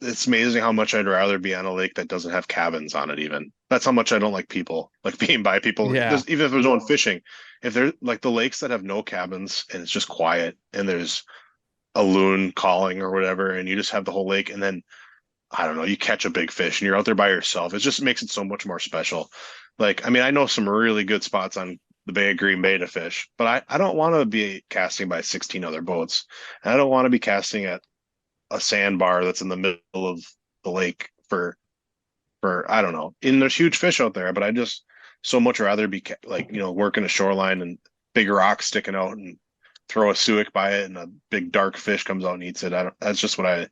it's amazing how much I'd rather be on a lake that doesn't have cabins on it. Even that's how much I don't like people, like being by people. Yeah. Even if there's no one fishing, if they're like the lakes that have no cabins and it's just quiet and there's a loon calling or whatever, and you just have the whole lake, and then I don't know, you catch a big fish and you're out there by yourself. It just makes it so much more special. Like, I mean, I know some really good spots on the Bay of Green Bay to fish, but I don't want to be casting by 16 other boats. And I don't want to be casting at a sandbar that's in the middle of the lake for I don't know. And there's huge fish out there, but I just so much rather be like, working a shoreline and big rocks sticking out and throw a suic by it and a big dark fish comes out and eats it. That's just what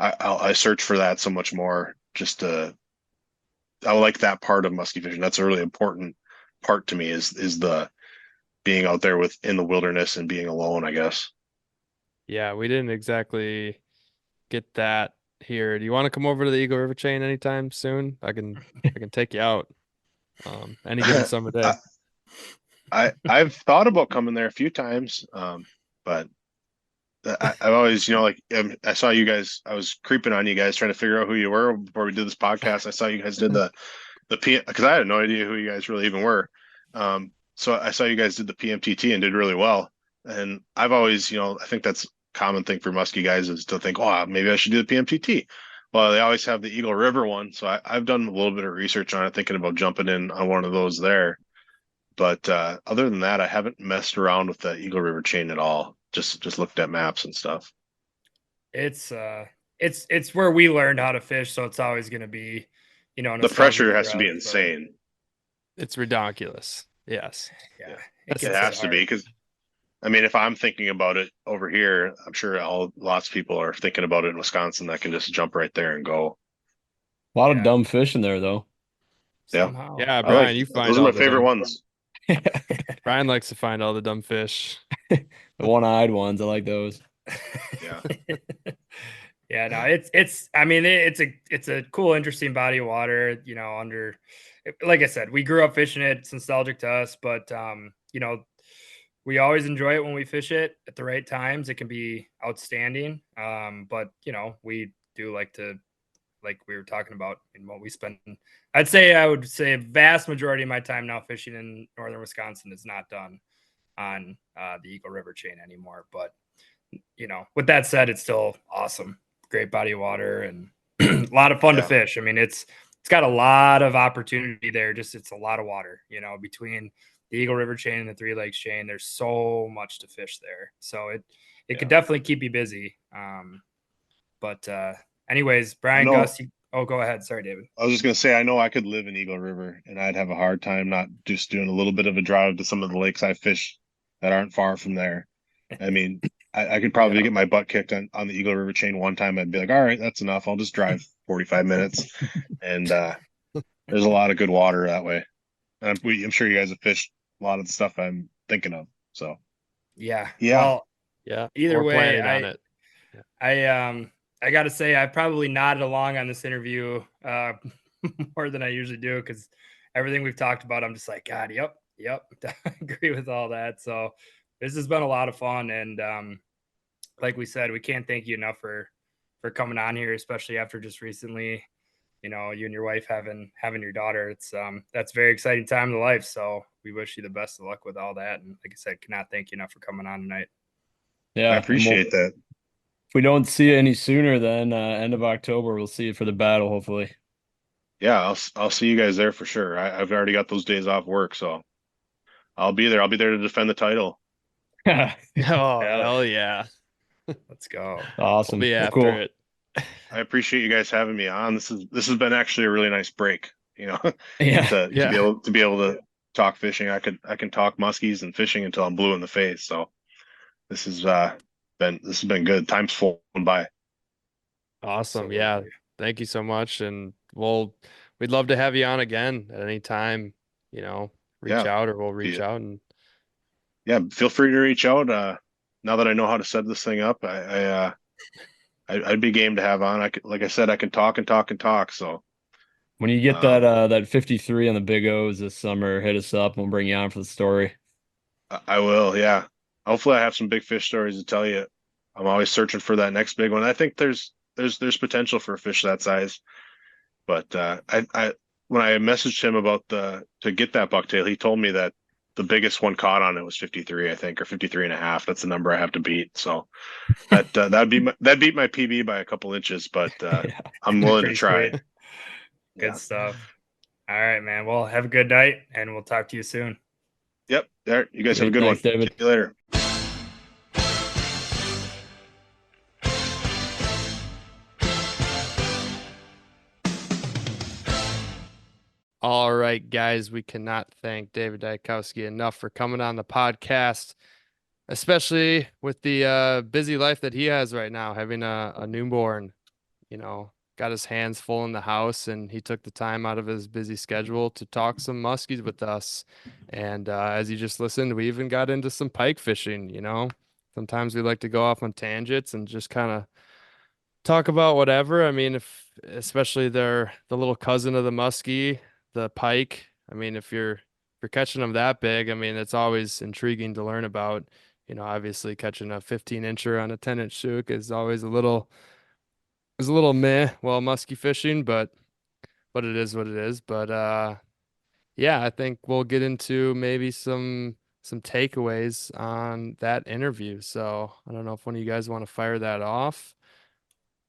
I search for that so much more. I like that part of musky fishing. That's a really important part to me is the being out there in the wilderness and being alone, I guess. Yeah, we didn't exactly get that here. Do you want to come over to the Eagle River chain anytime soon? I can take you out. Any given summer day. I've thought about coming there a few times, but I've always, I saw you guys. I was creeping on you guys, trying to figure out who you were before we did this podcast. I saw you guys did the because I had no idea who you guys really even were. So I saw you guys did the PMTT and did really well. And I've always, I think that's a common thing for musky guys is to think, oh, maybe I should do the PMTT. Well, they always have the Eagle River one, so I've done a little bit of research on it, thinking about jumping in on one of those there. But other than that, I haven't messed around with the Eagle River chain at all. Just looked at maps and stuff. It's where we learned how to fish, so it's always going to be, the pressure has to be insane. It's ridiculous. Yes. Yeah. It has to be because, I mean, if I'm thinking about it over here, I'm sure lots of people are thinking about it in Wisconsin that can just jump right there and go. A lot of dumb fish in there, though. Somehow. Yeah, Brian, you find those are my favorite ones. Brian likes to find all the dumb fish. The one-eyed ones, I like those. Yeah. Yeah, no, it's a cool, interesting body of water, like I said, we grew up fishing it. It's nostalgic to us, but we always enjoy it when we fish it at the right times. It can be outstanding. But we do like to, like we were talking about, in what we spend. I would say a vast majority of my time now fishing in northern Wisconsin is not done on the Eagle River chain anymore. But with that said, it's still awesome. Great body of water and a lot of fun to fish. I mean, it's got a lot of opportunity there. It's a lot of water, between the Eagle River chain and the Three Lakes chain. There's so much to fish there. So it could definitely keep you busy. But anyways, Brian, Gus, go ahead. Sorry, David. I was just going to say, I know I could live in Eagle River and I'd have a hard time not just doing a little bit of a drive to some of the lakes I fish that aren't far from there. I mean, I could probably get my butt kicked on the Eagle River chain one time. I'd be like, all right, that's enough. I'll just drive 45 minutes. And there's a lot of good water that way. And I'm sure you guys have fished a lot of the stuff I'm thinking of. So, yeah. Well, either way, on it. I got to say, I probably nodded along on this interview more than I usually do, because everything we've talked about, I'm just like, God, yep, I agree with all that. So this has been a lot of fun. And like we said, we can't thank you enough for coming on here, especially after just recently, you and your wife having your daughter. It's that's a very exciting time in life. So we wish you the best of luck with all that. And like I said, cannot thank you enough for coming on tonight. Yeah, I appreciate that. If we don't see you any sooner than end of October, we'll see you for the battle, hopefully. Yeah, I'll see you guys there for sure. I've already got those days off work, so I'll be there. I'll be there to defend the title. Oh, hell yeah. Let's go. Awesome. We'll be after it. I appreciate you guys having me on. This has been actually a really nice break, Yeah. to be able to talk fishing. I can talk muskies and fishing until I'm blue in the face. So this has been good. Time's flown by. Awesome. Absolutely. Yeah. Thank you so much. And we'd love to have you on again at any time, reach out, or we'll reach out. And yeah, feel free to reach out. Now that I know how to set this thing up, I'd be game to have on. Like I said, I can talk and talk and talk. So when you get that 53 on the Big O's this summer, hit us up and we'll bring you on for the story. I will. Yeah. Hopefully I have some big fish stories to tell you. I'm always searching for that next big one. I think there's potential for a fish that size, but I when I messaged him about to get that bucktail, he told me that the biggest one caught on it was 53, I think, or 53 and a half. That's the number I have to beat. So that beat my PB by a couple inches, but I'm willing to Pretty try. sweet. Good Yeah. stuff. All right, man. Well, have a good night, and we'll talk to you soon. Yep. There. You guys have a Great. good Thanks, one. David. See you later. All right, guys, we cannot thank David Dykowski enough for coming on the podcast, especially with the busy life that he has right now, having a newborn, got his hands full in the house, and he took the time out of his busy schedule to talk some muskies with us. And as you just listened, we even got into some pike fishing. Sometimes we like to go off on tangents and just kind of talk about whatever. I mean, especially they're the little cousin of the muskie, the pike. I mean, if you're catching them that big, I mean, it's always intriguing to learn about. Obviously catching a 15-incher on a 10-inch shook is always a little meh while musky fishing, but it is what it is. But yeah, I think we'll get into maybe some takeaways on that interview. So I don't know if one of you guys want to fire that off.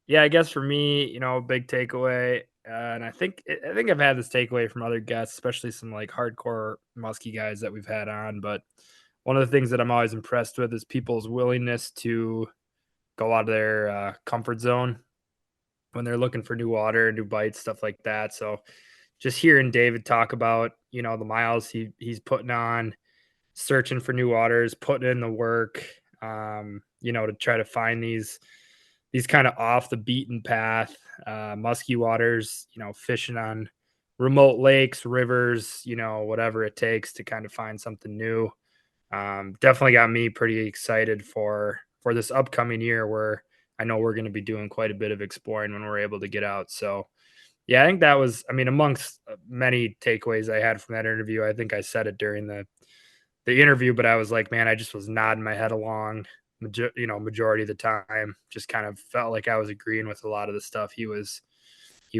Yeah, I guess for me, big takeaway, and I think I've had this takeaway from other guests, especially some like hardcore musky guys that we've had on. But one of the things that I'm always impressed with is people's willingness to go out of their comfort zone when they're looking for new water, new bites, stuff like that. So just hearing David talk about, the miles he's putting on, searching for new waters, putting in the work, to try to find these kind of off the beaten path, musky waters, fishing on remote lakes, rivers, whatever it takes to kind of find something new. Definitely got me pretty excited for this upcoming year, where I know we're going to be doing quite a bit of exploring when we're able to get out. So yeah, I think that was, amongst many takeaways I had from that interview. I think I said it during the interview, but I was like, man, I just was nodding my head along, majority of the time. Just kind of felt like I was agreeing with a lot of the stuff he was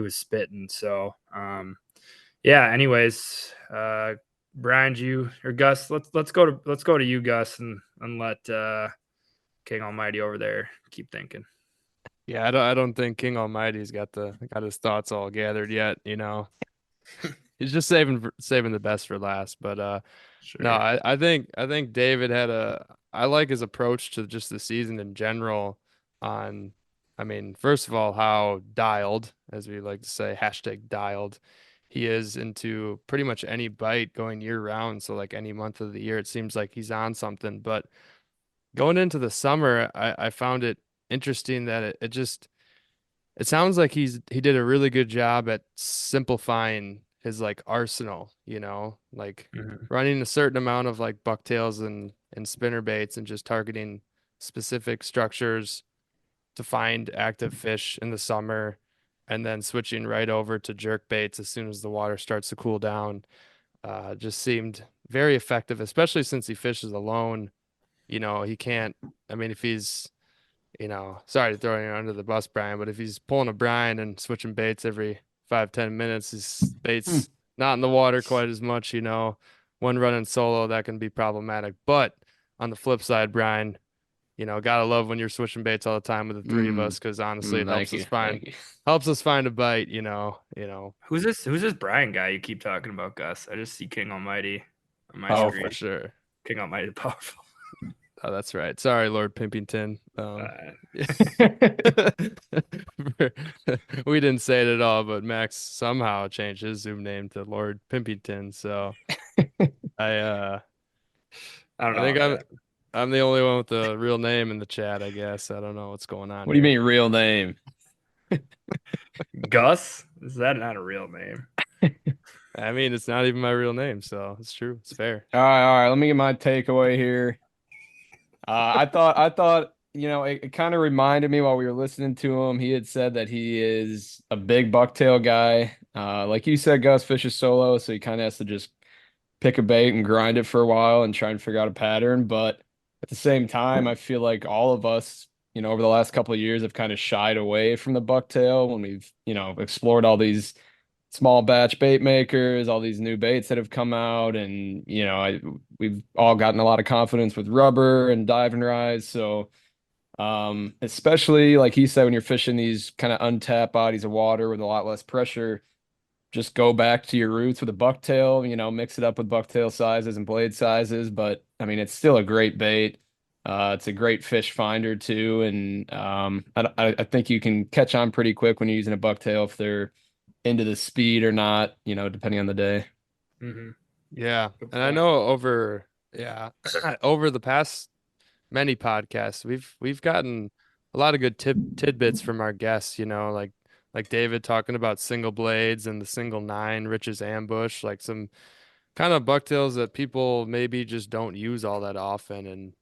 spitting. So yeah, anyways, Brian, you or Gus, let's go to you, Gus, and let King Almighty over there keep thinking. Yeah, I don't think King Almighty's got his thoughts all gathered yet. He's just saving the best for last. But Sure. no, I think David I like his approach to just the season in general. First of all, how dialed, as we like to say, #dialed, he is into pretty much any bite going year round. So like any month of the year, it seems like he's on something. But going into the summer, I found it interesting that it sounds like he did a really good job at simplifying his like arsenal, like running a certain amount of like bucktails and spinner baits and just targeting specific structures to find active fish in the summer, and then switching right over to jerk baits as soon as the water starts to cool down. Just seemed very effective, especially since he fishes alone. He can't, if he's, sorry to throw you under the bus, Brian, but if he's pulling a brine and switching baits every 5-10 minutes, his bait's not in the water quite as much. One running solo, that can be problematic. But on the flip side, Brian, gotta love when you're switching baits all the time with the three of us, because honestly, it helps us find a bite. Who's this Brian guy you keep talking about, Gus? I just see King Almighty on my screen. For sure. King Almighty the Powerful. Oh, that's right. Sorry, Lord Pimpington. We didn't say it at all, but Max somehow changed his Zoom name to Lord Pimpington. So I don't know. I think I'm the only one with the real name in the chat, I guess. I don't know what's going on. What do you mean real name? Gus? Is that not a real name? It's not even my real name, so it's true. It's fair. All right. Let me get my takeaway here. I thought, it kind of reminded me while we were listening to him. He had said that he is a big bucktail guy. Like you said, Gus fishes solo, so he kind of has to just pick a bait and grind it for a while and try and figure out a pattern. But at the same time, I feel like all of us, over the last couple of years have kind of shied away from the bucktail when we've, explored all these small batch bait makers, all these new baits that have come out, and we've all gotten a lot of confidence with rubber and dive and rise. So especially like he said, when you're fishing these kind of untapped bodies of water with a lot less pressure, just go back to your roots with a bucktail, mix it up with bucktail sizes and blade sizes. But I mean, it's still a great bait. It's a great fish finder too, and I think you can catch on pretty quick when you're using a bucktail if they're into the speed or not, depending on the day. Mm-hmm. Yeah. Good And I point. know over the past many podcasts, we've gotten a lot of good tidbits from our guests, like David talking about single blades and the single nine, Rich's ambush, like some kind of bucktails that people maybe just don't use all that often,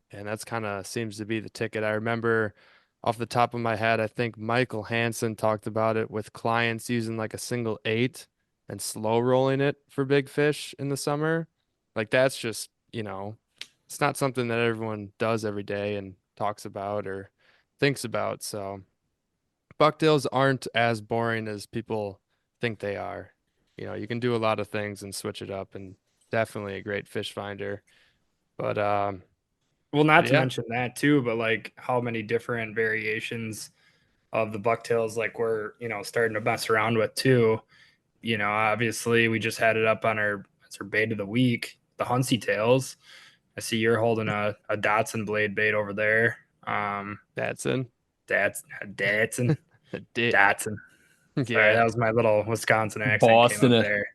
and that's kind of seems to be the ticket. I remember off the top of my head, I think Michael Hansen talked about it with clients using like a single eight and slow rolling it for big fish in the summer. Like that's just, it's not something that everyone does every day and talks about or thinks about. So bucktails aren't as boring as people think they are. You can do a lot of things and switch it up, and definitely a great fish finder. But Well, but not to yeah, mention that too, but like how many different variations of the bucktails like we're, starting to mess around with too. Obviously we just had it up on it's our bait of the week, the Huntsy tails. I see you're holding a Datsun blade bait over there. that's in. That's Datsun. Did Datsun. Sorry, yeah. that was my little Wisconsin accent came Boston up it.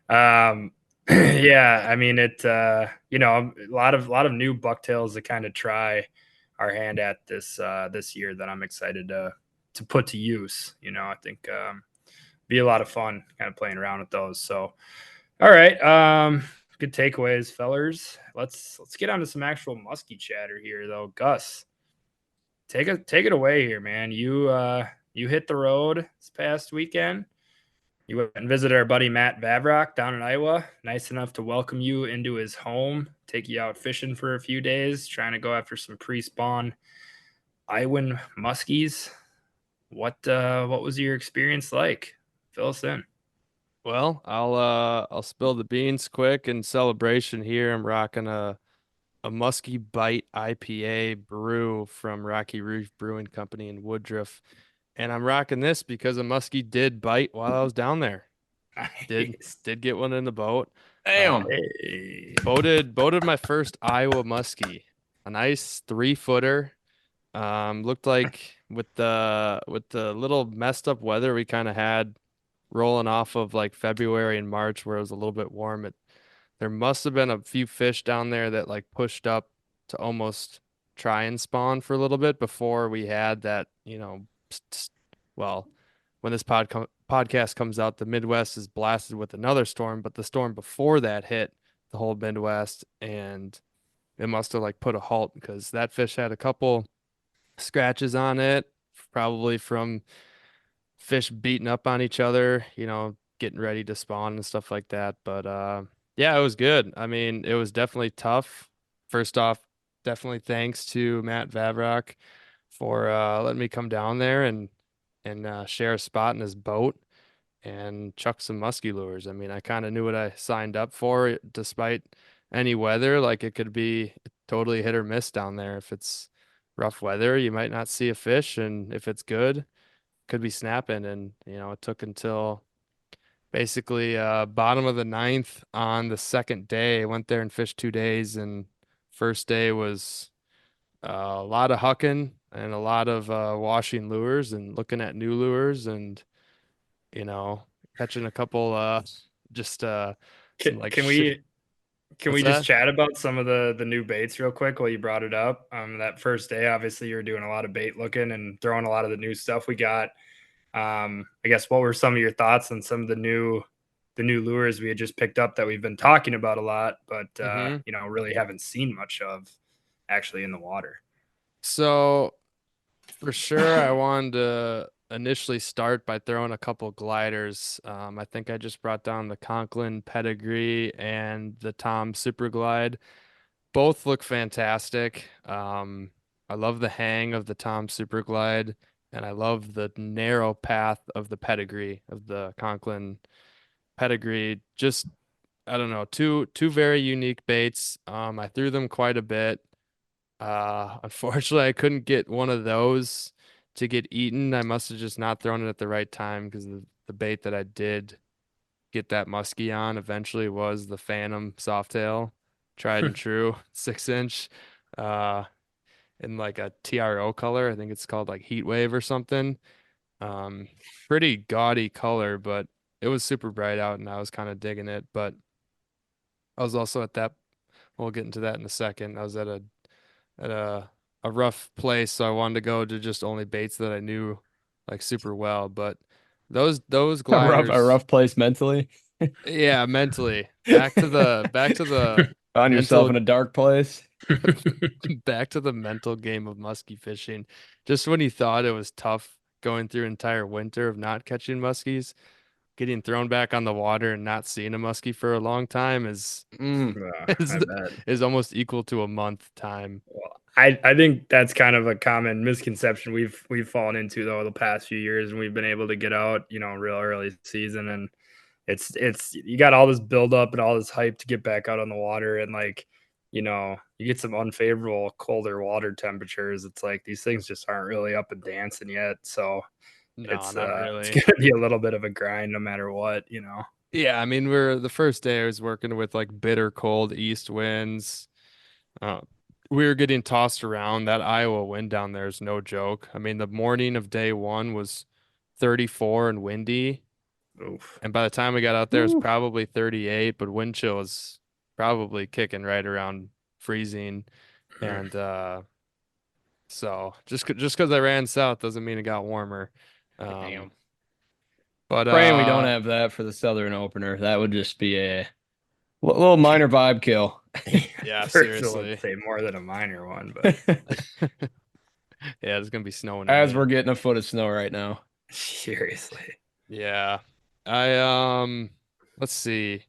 there. Yeah, I mean it. A lot of new bucktails to kind of try our hand at this year that I'm excited to put to use. I think be a lot of fun kind of playing around with those. So, all right, good takeaways, fellers. Let's get on to some actual musky chatter here, though. Gus, take it away here, man. You hit the road this past weekend. You went and visited our buddy Matt Vavrock down in Iowa. Nice enough to welcome you into his home, take you out fishing for a few days, trying to go after some pre-spawn Iowan muskies. What was your experience like? Fill us in. Well, I'll spill the beans quick in celebration here. I'm rocking a Musky Bite IPA brew from Rocky Rouge Brewing Company in Woodruff. And I'm rocking this because a muskie did bite while I was down there. Did Nice. did get one in the boat. Damn. Hey. Boated my first Iowa muskie. A nice 3-footer. Looked like with the little messed up weather we kind of had rolling off of like February and March where it was a little bit warm. There must have been a few fish down there that like pushed up to almost try and spawn for a little bit before we had that, well, when this podcast comes out, the Midwest is blasted with another storm, but the storm before that hit the whole Midwest, and it must have like put a halt because that fish had a couple scratches on it, probably from fish beating up on each other, getting ready to spawn and stuff like that. But yeah, it was good. I mean, it was definitely tough. First off, definitely thanks to Matt Vavrock for letting me come down there and share a spot in his boat and chuck some musky lures. I mean, I kind of knew what I signed up for, despite any weather. Like it could be totally hit or miss down there. If it's rough weather, you might not see a fish, and if it's good, could be snapping. And it took until basically bottom of the ninth on the second day. I went there and fished 2 days, and first day was a lot of hucking and a lot of washing lures and looking at new lures and you know catching a couple just Can, some like can shit. we can What's we just that? chat about some of the new baits real quick while you brought it up? That first day, obviously, you were doing a lot of bait looking and throwing a lot of the new stuff we got. I guess what were some of your thoughts on some of the new lures we had just picked up that we've been talking about a lot, but Hmm. really haven't seen much of actually in the water. So for sure, I wanted to initially start by throwing a couple gliders. I think I just brought down the Conklin Pedigree and the Tom Super Glide. Both look fantastic. I love the hang of the Tom Super Glide. and I love the narrow path of the pedigree of the Conklin pedigree. Just I don't know, two very unique baits. I threw them quite a bit. Unfortunately, I couldn't get one of those to get eaten. I must have just not thrown it at the right time because the bait that I did get that musky on eventually was the Phantom Softail, tried and true, 6 inch, uh, in like a TRO color. I think it's called like Heat Wave or something. Um, Pretty gaudy color, but it was super bright out and I was kind of digging it. But I was also at that, we'll get into that in a second. I was at a rough place, so I wanted to go to just only baits that I knew like super well. But those A gliders, rough place mentally. yeah, mentally back to the Found yourself mental in a dark place. back to the mental game of musky fishing. Just when you thought it was tough going through an entire winter of not catching muskies, getting thrown back on the water and not seeing a muskie for a long time is Mm. is I bet. is almost equal to a month time. Well, I think that's kind of a common misconception we've fallen into though the past few years, and we've been able to get out, real early season, and it's you got all this buildup and all this hype to get back out on the water, and like, you get some unfavorable colder water temperatures. It's like these things just aren't really up and dancing yet, so No, it's not it's really. gonna be a little bit of a grind no matter what. Yeah, I mean, we're the first day I was working with like bitter cold east winds. Uh, we were getting tossed around. That Iowa wind down there is no joke. I mean, the morning of day one was 34 and windy, Oof. and by the time we got out there, it's Woo. probably 38, but wind chill is probably kicking right around freezing. And so just because I ran south doesn't mean it got warmer. Um, Damn. but Praying we don't have that for the Southern opener. That would just be a little minor vibe kill. yeah, First, I would seriously. say more than a minor one, but Yeah, it's gonna be snowing As tonight. we're getting a foot of snow right now. seriously. Yeah. I let's see.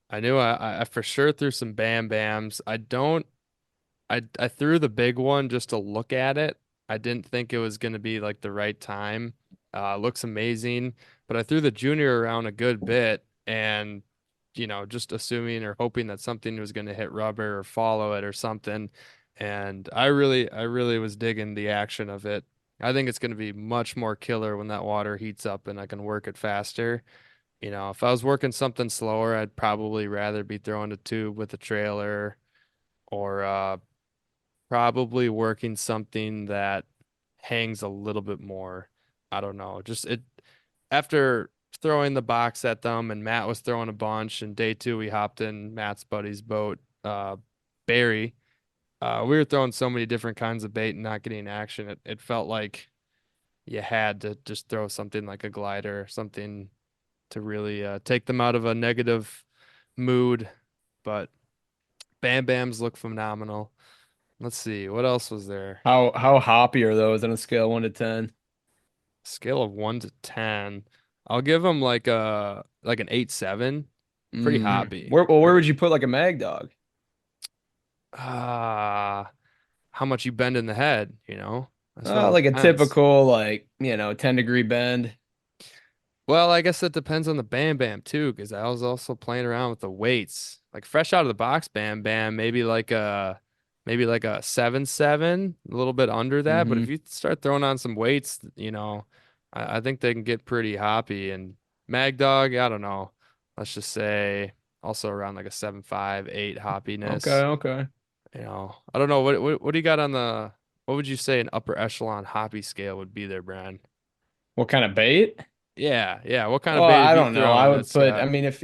I knew I for sure threw some bam bams. I threw the big one just to look at it. I didn't think it was gonna be like the right time. Looks amazing, but I threw the junior around a good bit and just assuming or hoping that something was gonna hit rubber or follow it or something. And I really was digging the action of it. I think it's gonna be much more killer when that water heats up and I can work it faster. If I was working something slower, I'd probably rather be throwing a tube with a trailer or probably working something that hangs a little bit more. I don't know. Just it after throwing the box at them and Matt was throwing a bunch and day two we hopped in Matt's buddy's boat, Barry. We were throwing so many different kinds of bait and not getting action. It felt like you had to just throw something like a glider, something to really take them out of a negative mood. But Bam Bams look phenomenal. Let's see, what else was there? How hoppy are those on a scale of 1 to 10? Scale of 1 to 10. I'll give them like an 8-7. Pretty Mm. hoppy. Where would you put like a mag dog? How much you bend in the head, I suppose it Like a depends. typical 10-degree bend. Well, I guess it depends on the Bam Bam too, because I was also playing around with the weights. Like fresh out of the box Bam Bam, maybe like a 7-7, a little bit under that. But Mm-hmm. if you start throwing on some weights, I think they can get pretty hoppy. And Mag Dog, I don't know. Let's just say also around like a 7.5, 8 Okay, hoppiness. okay. I don't know what do you got on the what would you say an upper echelon hoppy scale would be there, Brian? What kind of bait? Yeah, yeah. What kind of Well, bait have I you don't know. I thrown would that's put. I got mean, if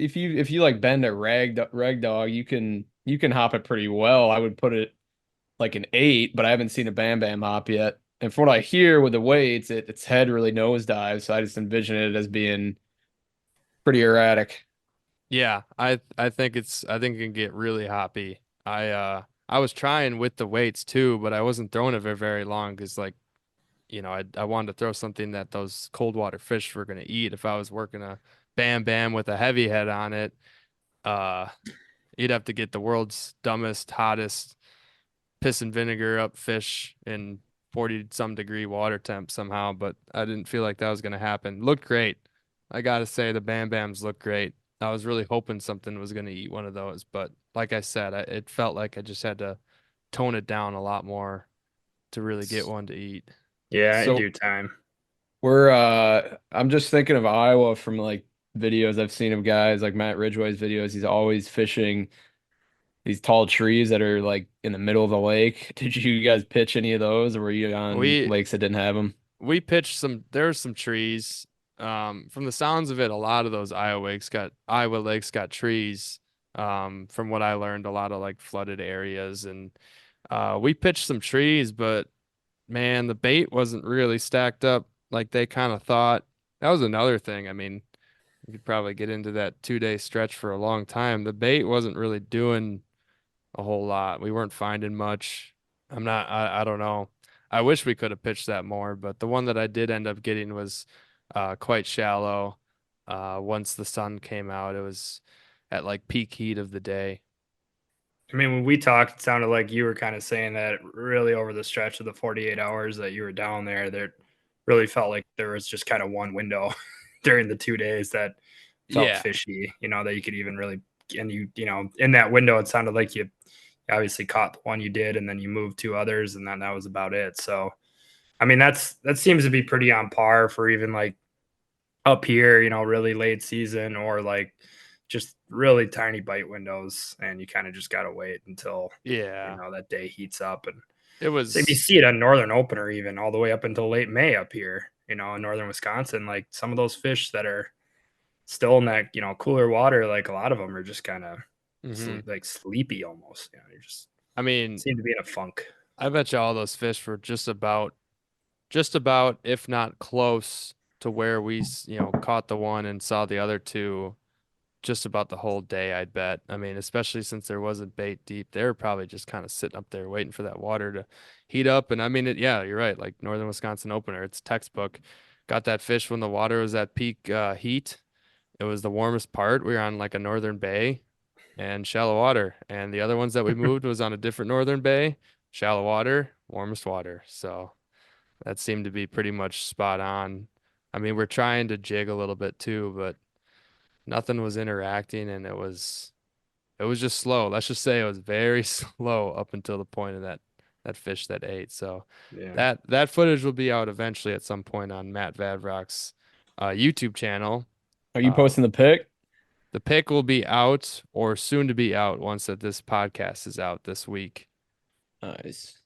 you like bend a rag dog, you can hop it pretty well. I would put it like an 8, but I haven't seen a Bam Bam hop yet. And from what I hear with the weights, its head really nosedives. So I just envision it as being pretty erratic. Yeah, I think it can get really hoppy. I was trying with the weights too, but I wasn't throwing it very long because like, I wanted to throw something that those cold water fish were gonna eat. If I was working a Bam Bam with a heavy head on it, uh you'd have to get the world's dumbest, hottest piss and vinegar up fish in 40 some degree water temp somehow, but I didn't feel like that was going to happen. Looked great. I got to say the Bam Bams looked great. I was really hoping something was going to eat one of those, but like I said, it felt like I just had to tone it down a lot more to really get one to eat. Yeah, in So due time. I'm just thinking of Iowa from like videos I've seen of guys like Matt Ridgway's videos. He's always fishing these tall trees that are like in the middle of the lake. Did you guys pitch any of those, or were you on We lakes that didn't have them? we pitched there's some trees. From the sounds of it, a lot of those Iowa lakes got trees. From what I learned, a lot of like flooded areas, and we pitched some trees, but man, the bait wasn't really stacked up like they kind of thought. That was another thing. I mean, you could probably get into that 2 day stretch for a long time. The bait wasn't really doing a whole lot. We weren't finding much. I don't know. I wish we could have pitched that more, but the one that I did end up getting was quite shallow. Once the sun came out, it was at like peak heat of the day. I mean, when we talked, it sounded like you were kind of saying that really over the stretch of the 48 hours that you were down there, there really felt like there was just kind of one window during the 2 days that felt Yeah. fishy, that you could even really, and in that window, it sounded like you obviously caught the one you did, and then you moved two others, and then that was about it. So, I mean, that seems to be pretty on par for even like up here, really late season or like just really tiny bite windows, and you kind of just got to wait until Yeah. that day heats up. And It so if you was see it on Northern Opener, even all the way up until late May up here, in northern Wisconsin, like some of those fish that are still in that cooler water, like a lot of them are just kind of mhm. like sleepy almost. You just I mean, seem to be in a funk. I bet you all those fish were just about, if not close to where we, caught the one and saw the other two just about the whole day, I'd bet. I mean, especially since there wasn't bait deep, they were probably just kind of sitting up there waiting for that water to heat up. And I mean, yeah, you're right. Like Northern Wisconsin opener, it's textbook. Got that fish when the water was at peak heat. It was the warmest part. We were on like a northern bay and shallow water. And the other ones that we moved was on a different northern bay, shallow water, warmest water. So that seemed to be pretty much spot on. I mean, we're trying to jig a little bit too, but nothing was interacting and it was just slow. Let's just say it was very slow up until the point of that fish that ate. So Yeah. that footage will be out eventually at some point on Matt Vadrock's YouTube channel. Are you Uh, posting the pic? the pic will be out or soon to be out once that this podcast is out this week. Nice.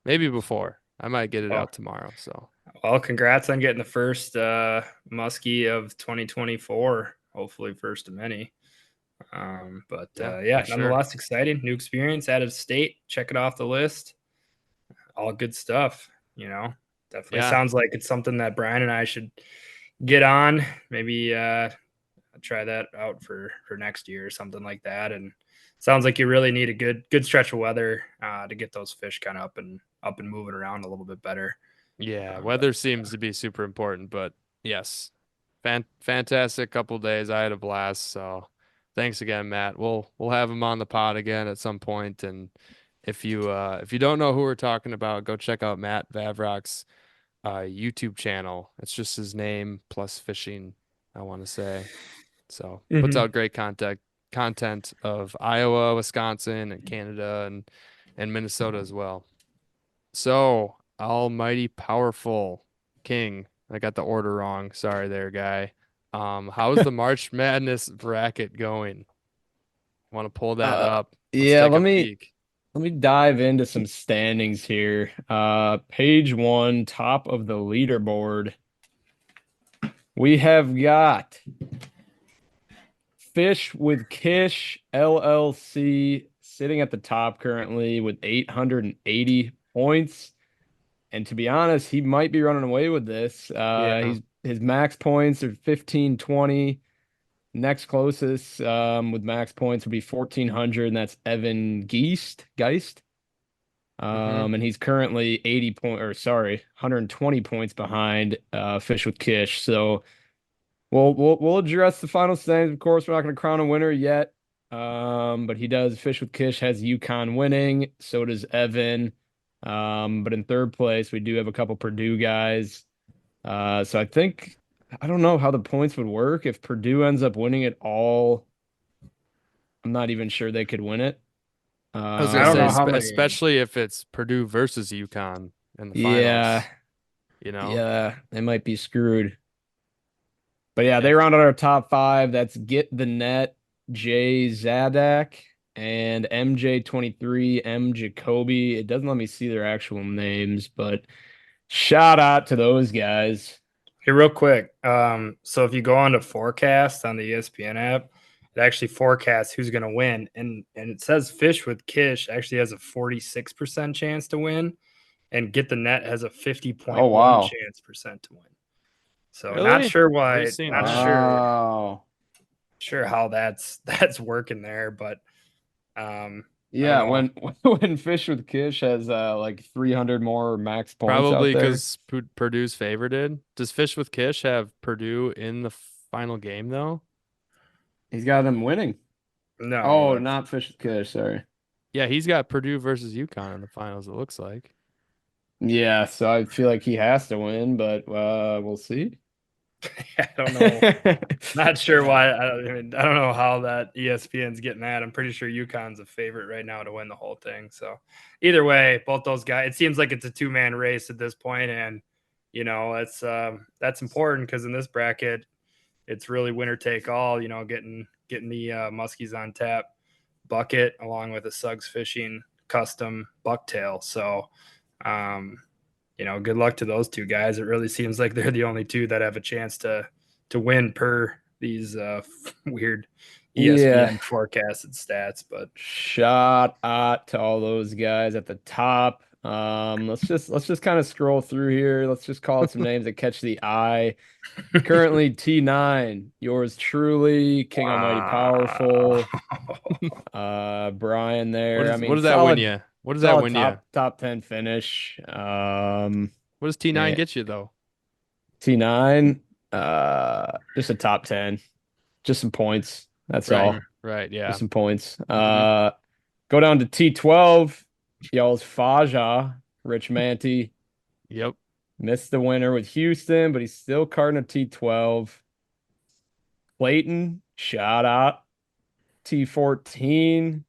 Maybe before. I might get it Oh, out tomorrow. So well, congrats on getting the first muskie of 2024. Hopefully, first of many. But yeah, yeah, for sure. nonetheless, exciting new experience out of state. Check it off the list. All good stuff. Definitely Yeah. sounds like it's something that Brian and I should get on. Maybe try that out for next year or something like that. And sounds like you really need a good stretch of weather to get those fish kind of up and moving around a little bit better. Yeah, But weather seems to be super important, but yes, fantastic couple days. I had a blast. So thanks again, Matt. We'll have him on the pod again at some point. And if you don't know who we're talking about, go check out Matt Vavrock's YouTube channel. It's just his name plus fishing, I want to say. So puts out great content of Iowa, Wisconsin, and Canada and Minnesota as well. So, almighty powerful king. I got the order wrong. Sorry there, guy. How's the March Madness bracket going? Want to pull that up? Let's Yeah, take let a me peek. let me dive into some standings here. Page one, top of the leaderboard. We have got Fish with Kish LLC sitting at the top currently with 880 points. And to be honest, he might be running away with this. Yeah. His max points are 1520. Next closest with max points would be 1400, and that's Evan Geist. And he's currently 120 points behind Fish with Kish. So we'll address the final standings. Of course, we're not going to crown a winner yet. But he does. Fish with Kish has UConn winning. So does Evan. But in third place, we do have a couple Purdue guys. So I don't know how the points would work. If Purdue ends up winning it all, I'm not even sure they could win it. I was I gonna don't say, know how many. especially if it's Purdue versus UConn in the Yeah, finals. You know, yeah, they might be screwed. But yeah, they rounded our top 5. That's Get the Net, Jay Zadak, and MJ23, M Jacoby. It doesn't let me see their actual names, but shout out to those guys. Hey, real quick. So if you go on to forecast on the ESPN app, it actually forecasts who's going to win, and it says Fish with Kish actually has a 46% chance to win, and Get the Net has a 50.1 Oh, wow. chance percent to win. So Really? not sure I've why, seen not that. sure how that's working there, but Yeah, know. when Fish with Kish has like 300 more max points Probably out there. because Purdue's favorited. Does Fish with Kish have Purdue in the final game though? He's got them winning. no. Oh, not Fish with Kish, sorry. Yeah, he's got Purdue versus UConn in the finals. It looks like. Yeah, so I feel like he has to win, but we'll see. I don't know. Not sure why. I don't know how that ESPN's getting that. I'm pretty sure UConn's a favorite right now to win the whole thing. So either way, both those guys. It seems like it's a 2-man race at this point, and that's important because in this bracket, it's really winner take all. Getting the Muskies on tap bucket along with a Suggs Fishing custom bucktail. So, good luck to those two guys. It really seems like they're the only two that have a chance to win per these weird ESPN forecasted stats. But shout out to all those guys at the top. Let's just kind of scroll through here. Let's just call it some names that catch the eye. Currently T9, yours truly, King Almighty Powerful. Brian there. What does that win you? What does that win you? Top 10 finish. What does T9 get you though? T9, just a top 10. Just some points. That's all. Right, yeah. Just some points. Go down to T12. Y'all's Faja, Rich Manty. Yep. Missed the winner with Houston, but he's still carding a T12. Clayton, shout out. T14.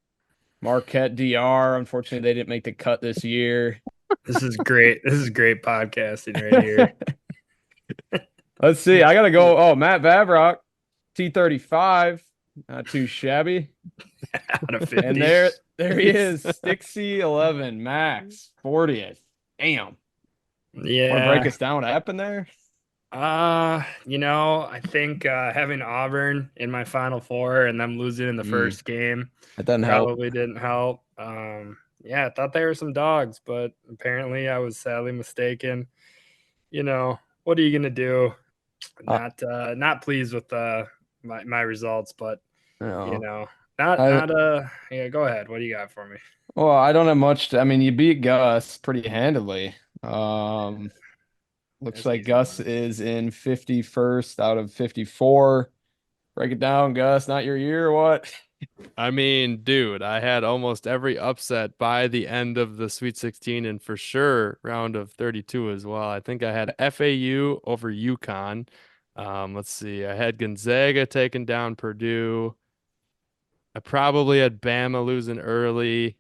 Marquette DR. Unfortunately, they didn't make the cut this year. This is great. This is great podcasting right here. Let's see. I gotta go. Oh, Matt Vavrock, T35. Not too shabby. Out of 50. And there he is. Stixie 11. Max 40th. Damn. Yeah. Want to break us down what happened there? I think having Auburn in my Final Four and them losing in the first game That doesn't probably didn't help. I thought they were some dogs, but apparently I was sadly mistaken. What are you gonna do? Not pleased with my results, but no. Go ahead. What do you got for me? Well, I don't have much you beat Gus pretty handily. Looks like Gus is in 51st out of 54. Break it down, Gus. Not your year or what? I mean, dude, I had almost every upset by the end of the Sweet 16 and for sure round of 32 as well. I think I had FAU over UConn. Let's see. I had Gonzaga taking down Purdue. I probably had Bama losing early.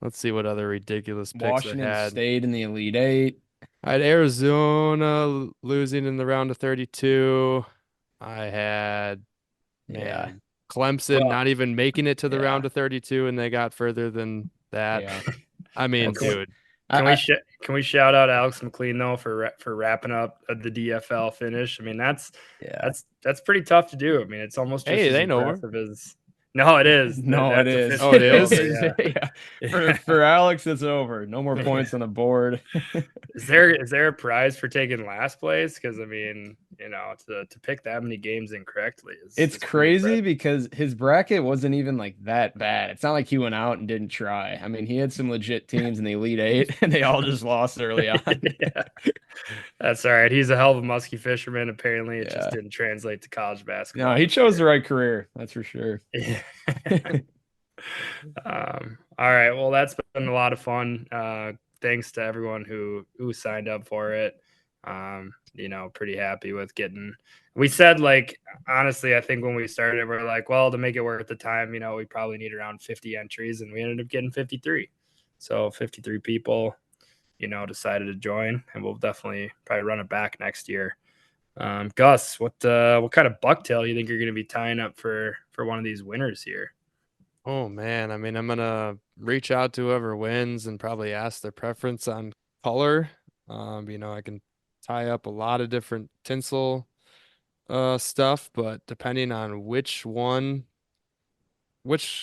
Let's see what other ridiculous picks Washington I had. State in the Elite Eight. I had Arizona losing in the round of 32. I had Clemson not even making it to the round of 32, and they got further than that. Yeah. I mean, dude. Can we shout out Alex McLean though for wrapping up the DFL finish? I mean, that's pretty tough to do. I mean, it's almost just as impressive as. No, it is. It is. Oh, it is. For Alex, it's over. No more points on the board. Is there a prize for taking last place? Because I mean, to pick that many games incorrectly it's crazy because his bracket wasn't even like that bad. It's not like he went out and didn't try. I mean, he had some legit teams in the Elite Eight, and they all just lost early on. That's all right. He's a hell of a musky fisherman. Apparently, it just didn't translate to college basketball. No, he chose the right career. That's for sure. All right. Well, that's been a lot of fun. thanks to everyone who signed up for it. Pretty happy with getting. We said, like, honestly, I think when we started, we're like, well, to make it worth the time, we probably need around 50 entries, and we ended up getting 53. So 53 people, decided to join, and we'll definitely probably run it back next year. Gus, what kind of bucktail you think you're going to be tying up for one of these winners here? Oh man, I mean, I'm gonna reach out to whoever wins and probably ask their preference on color. I can tie up a lot of different tinsel stuff, but depending on which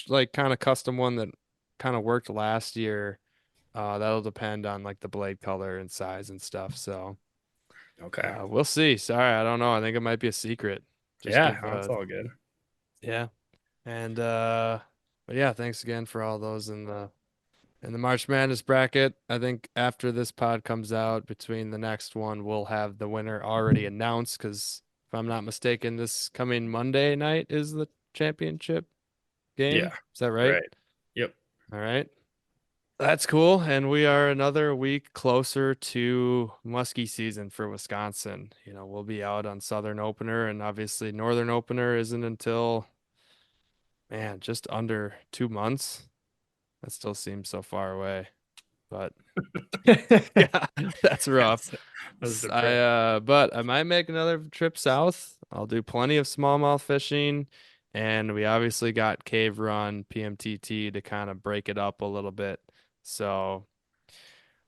like kind of custom one that kind of worked last year, that'll depend on like the blade color and size and stuff. So Okay. we'll see. Sorry, I don't know. I think it might be a secret. That's all good. Yeah. And but yeah, thanks again for all those in the March Madness bracket. I think after this pod comes out, between the next one, we'll have the winner already announced, because if I'm not mistaken, this coming Monday night is the championship game. Yeah. Is that right? Right. Yep. All right. That's cool. And we are another week closer to musky season for Wisconsin. We'll be out on Southern Opener, and obviously Northern Opener isn't until, man, just under 2 months. That still seems so far away, but yeah, that's rough. But I might make another trip south. I'll do plenty of smallmouth fishing, and we obviously got Cave Run PMTT to kind of break it up a little bit. So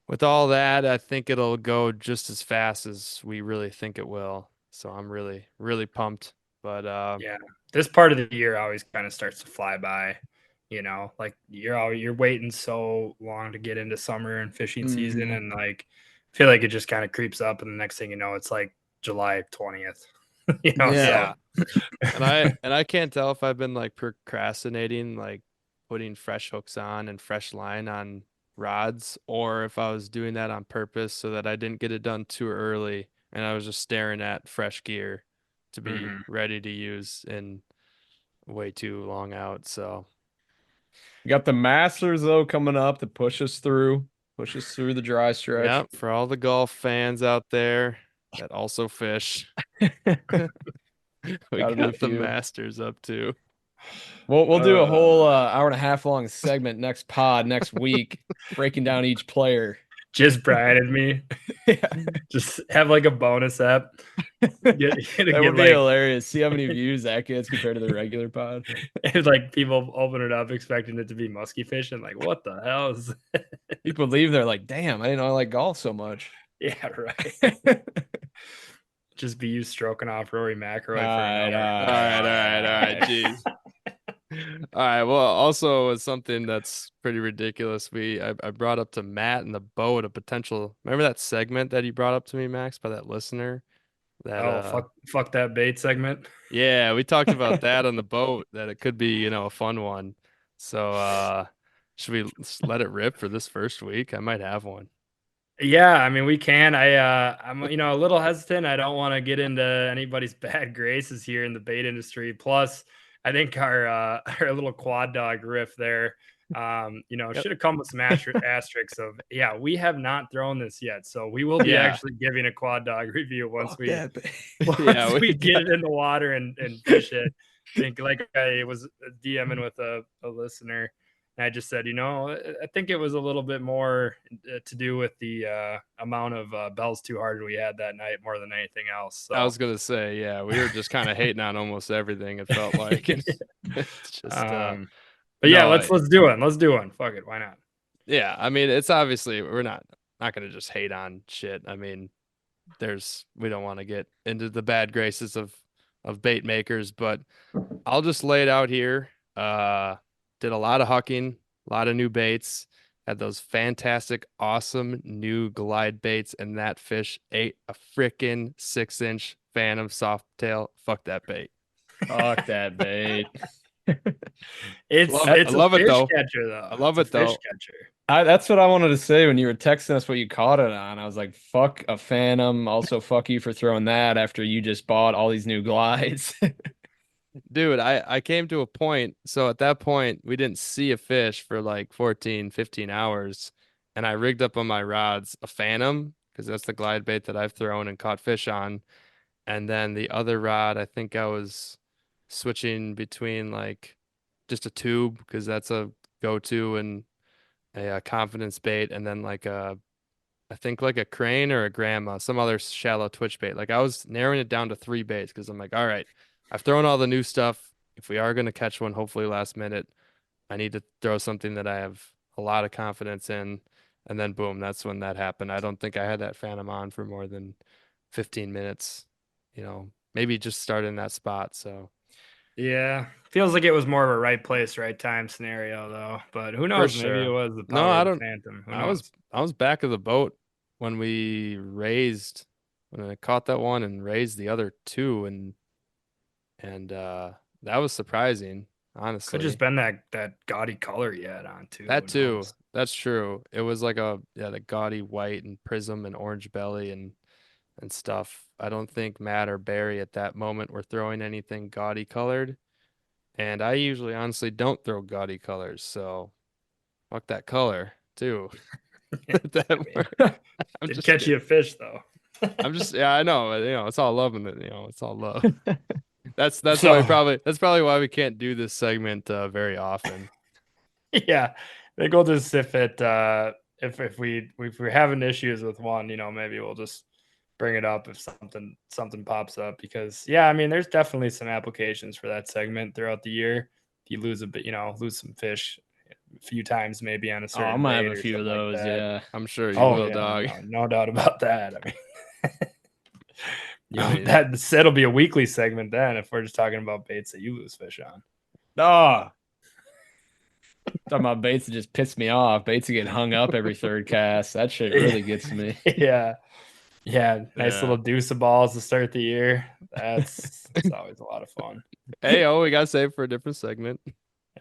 with all that, I think it'll go just as fast as we really think it will. So I'm really, really pumped. But yeah, this part of the year always kind of starts to fly by. Like you're waiting so long to get into summer and fishing season, and like I feel like it just kind of creeps up, and the next thing you know, it's like July 20th. Yeah. And I can't tell if I've been like procrastinating, like putting fresh hooks on and fresh line on rods, or if I was doing that on purpose so that I didn't get it done too early and I was just staring at fresh gear to be ready to use in way too long out. So we got the Masters though coming up to push us through the dry stretch. yeah, for all the golf fans out there that also fish. We got the Masters up too. We'll do a whole hour and a half long segment next pod next week, breaking down each player. Just Brian and me. Yeah. Just have like a bonus app. That would be hilarious. See how many views that gets compared to the regular pod. And like people open it up expecting it to be musky fishing. Like, what the hell is people leave there like, damn, I didn't know I like golf so much. Yeah, right. Just be you stroking off Rory McIlroy. All right. Jeez. All right. Well, also it's something that's pretty ridiculous. I brought up to Matt in the boat a potential. Remember that segment that he brought up to me, Max, by that listener? That fuck that bait segment. Yeah, we talked about that on the boat. That it could be a fun one. So should we let it rip for this first week? I might have one. Yeah, I mean we can. I'm a little hesitant. I don't want to get into anybody's bad graces here in the bait industry. Plus, I think our little quad dog riff there, should have come with some asterisks of, yeah, we have not thrown this yet. So we will be actually giving a quad dog review once we get it in the water and fish it. I think like I was DMing with a listener, and I just said, I think it was a little bit more to do with the amount of bells too hard we had that night more than anything else. So. I was going to say, yeah, we were just kind of hating on almost everything, it felt like. It's just, but yeah, let's do it. Let's do one. Fuck it. Why not? Yeah. I mean, it's obviously, we're not going to just hate on shit. I mean, we don't want to get into the bad graces of bait makers, but I'll just lay it out here. Did a lot of hucking, a lot of new baits, had those fantastic, awesome new glide baits, and that fish ate a freaking 6-inch Phantom soft-tail. Fuck that bait. Fuck that bait. I love it though. Catcher, though. I love it though. Fish catcher. That's what I wanted to say when you were texting us what you caught it on. I was like, fuck a Phantom. Also, fuck you for throwing that after you just bought all these new glides. Dude, I came to a point. So at that point, we didn't see a fish for like 14, 15 hours. and I rigged up on my rods a Phantom because that's the glide bait that I've thrown and caught fish on. And then the other rod, I think I was switching between like just a tube because that's a go-to and a confidence bait, and then like I think like a crane or a grandma, some other shallow twitch bait. Like I was narrowing it down to 3 baits because I'm like, all right, I've thrown all the new stuff. If we are going to catch one, hopefully last minute, I need to throw something that I have a lot of confidence in. And then boom, that's when that happened. I don't think I had that Phantom on for more than 15 minutes, maybe just start in that spot. So Yeah, feels like it was more of a right place, right time scenario, though. But who for knows? Maybe it sure. was the No, power I of the don't. Phantom. Who I was knows? I was back of the boat when we raised when I caught that one and raised the other two, and that was surprising, Could just honestly. been that gaudy color you had on too. That Who too. knows? That's true. It was like the gaudy white and prism and orange belly and stuff. I don't think Matt or Barry at that moment were throwing anything gaudy colored. And I usually honestly don't throw gaudy colors, so fuck that color too. That I mean, I'm did just catch you a kidding. fish though. Yeah, I know, it's all love and it's all love. That's why So that's probably why we can't do this segment very often. yeah, I think we'll just if we're having issues with one, maybe we'll just bring it up if something pops up, because yeah, I mean, there's definitely some applications for that segment throughout the year. If you lose a bit, lose some fish a few times maybe on a Oh, I certain might have bait a or few of something like those. that. Yeah. I'm sure you Oh will, yeah, dog. no doubt about that. I mean, I mean, that'll be a weekly segment then if we're just talking about baits that you lose fish on. Oh, talking about baits that just piss me off. Baits that get hung up every third cast. That shit really gets me. Yeah. Yeah, nice yeah. little deuce of balls to start the year. It's always a lot of fun. Hey, we got saved for a different segment.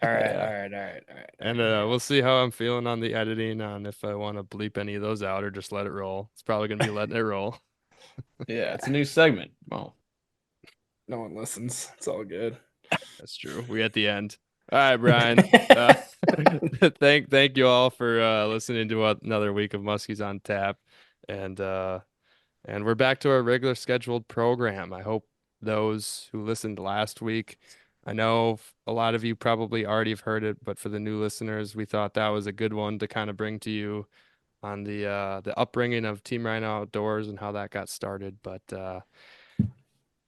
All right, Yeah. all right, all right, all right. And we'll see how I'm feeling on the editing on if I want to bleep any of those out or just let it roll. It's probably gonna be letting it roll. Yeah, it's a new segment. Well, No one listens. It's all good. That's true. We at the end. All right, Brian. Thank you all for listening to another week of Muskies on Tap, and we're back to our regular scheduled program. I hope those who listened last week, I know a lot of you probably already have heard it, but for the new listeners, we thought that was a good one to kind of bring to you on the upbringing of Team Rhino Outdoors and how that got started. But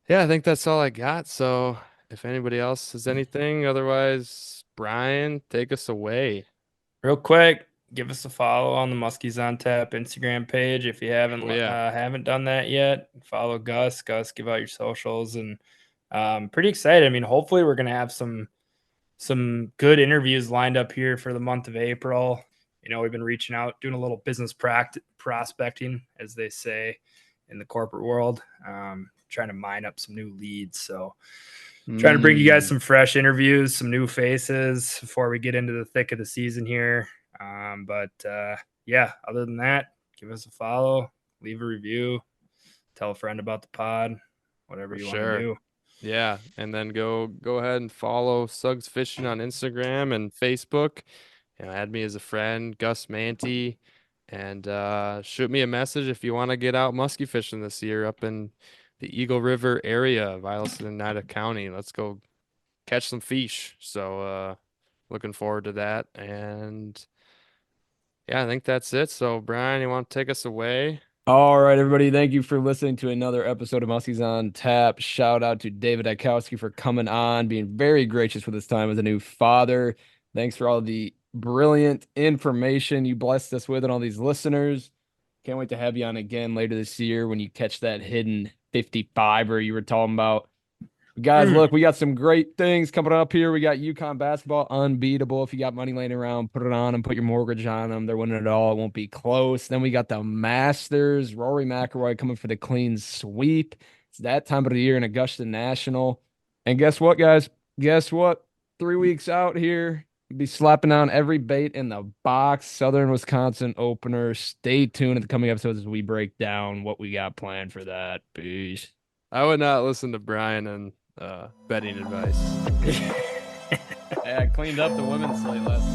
yeah, I think that's all I got. So if anybody else has anything, otherwise, Brian, take us away. Real quick, give us a follow on the Muskies on Tap Instagram page if you haven't Oh, yeah. haven't done that yet. Follow Gus. Give out your socials, and pretty excited. I mean, hopefully we're gonna have some good interviews lined up here for the month of April. We've been reaching out, doing a little business prospecting, as they say in the corporate world, trying to mine up some new leads. So trying to bring you guys some fresh interviews, some new faces before we get into the thick of the season here. But yeah, other than that, give us a follow, leave a review, tell a friend about the pod, whatever you want to do. Yeah, and then go ahead and follow Suggs Fishing on Instagram and Facebook. Add me as a friend, Gus Manty, and shoot me a message if you want to get out musky fishing this year up in the Eagle River area of Eielson and Nida County. Let's go catch some fish. So looking forward to that. And yeah, I think that's it. So Brian, you want to take us away? all right, everybody. Thank you for listening to another episode of Muskies on Tap. Shout out to David Dykowski for coming on, being very gracious with his time as a new father. Thanks for all the brilliant information you blessed us with and all these listeners. Can't wait to have you on again later this year when you catch that hidden 55er you were talking about. Guys, look, we got some great things coming up here. We got UConn basketball, unbeatable. If you got money laying around, put it on them, put your mortgage on them. They're winning it all. It won't be close. Then we got the Masters, Rory McIlroy coming for the clean sweep. It's that time of the year in Augusta National. And guess what, guys? Guess what? 3 weeks out here, we'll be slapping down every bait in the box. Southern Wisconsin opener. Stay tuned at the coming episodes as we break down what we got planned for that. Peace. I would not listen to Brian and betting advice. Hey, I cleaned up the women's slate last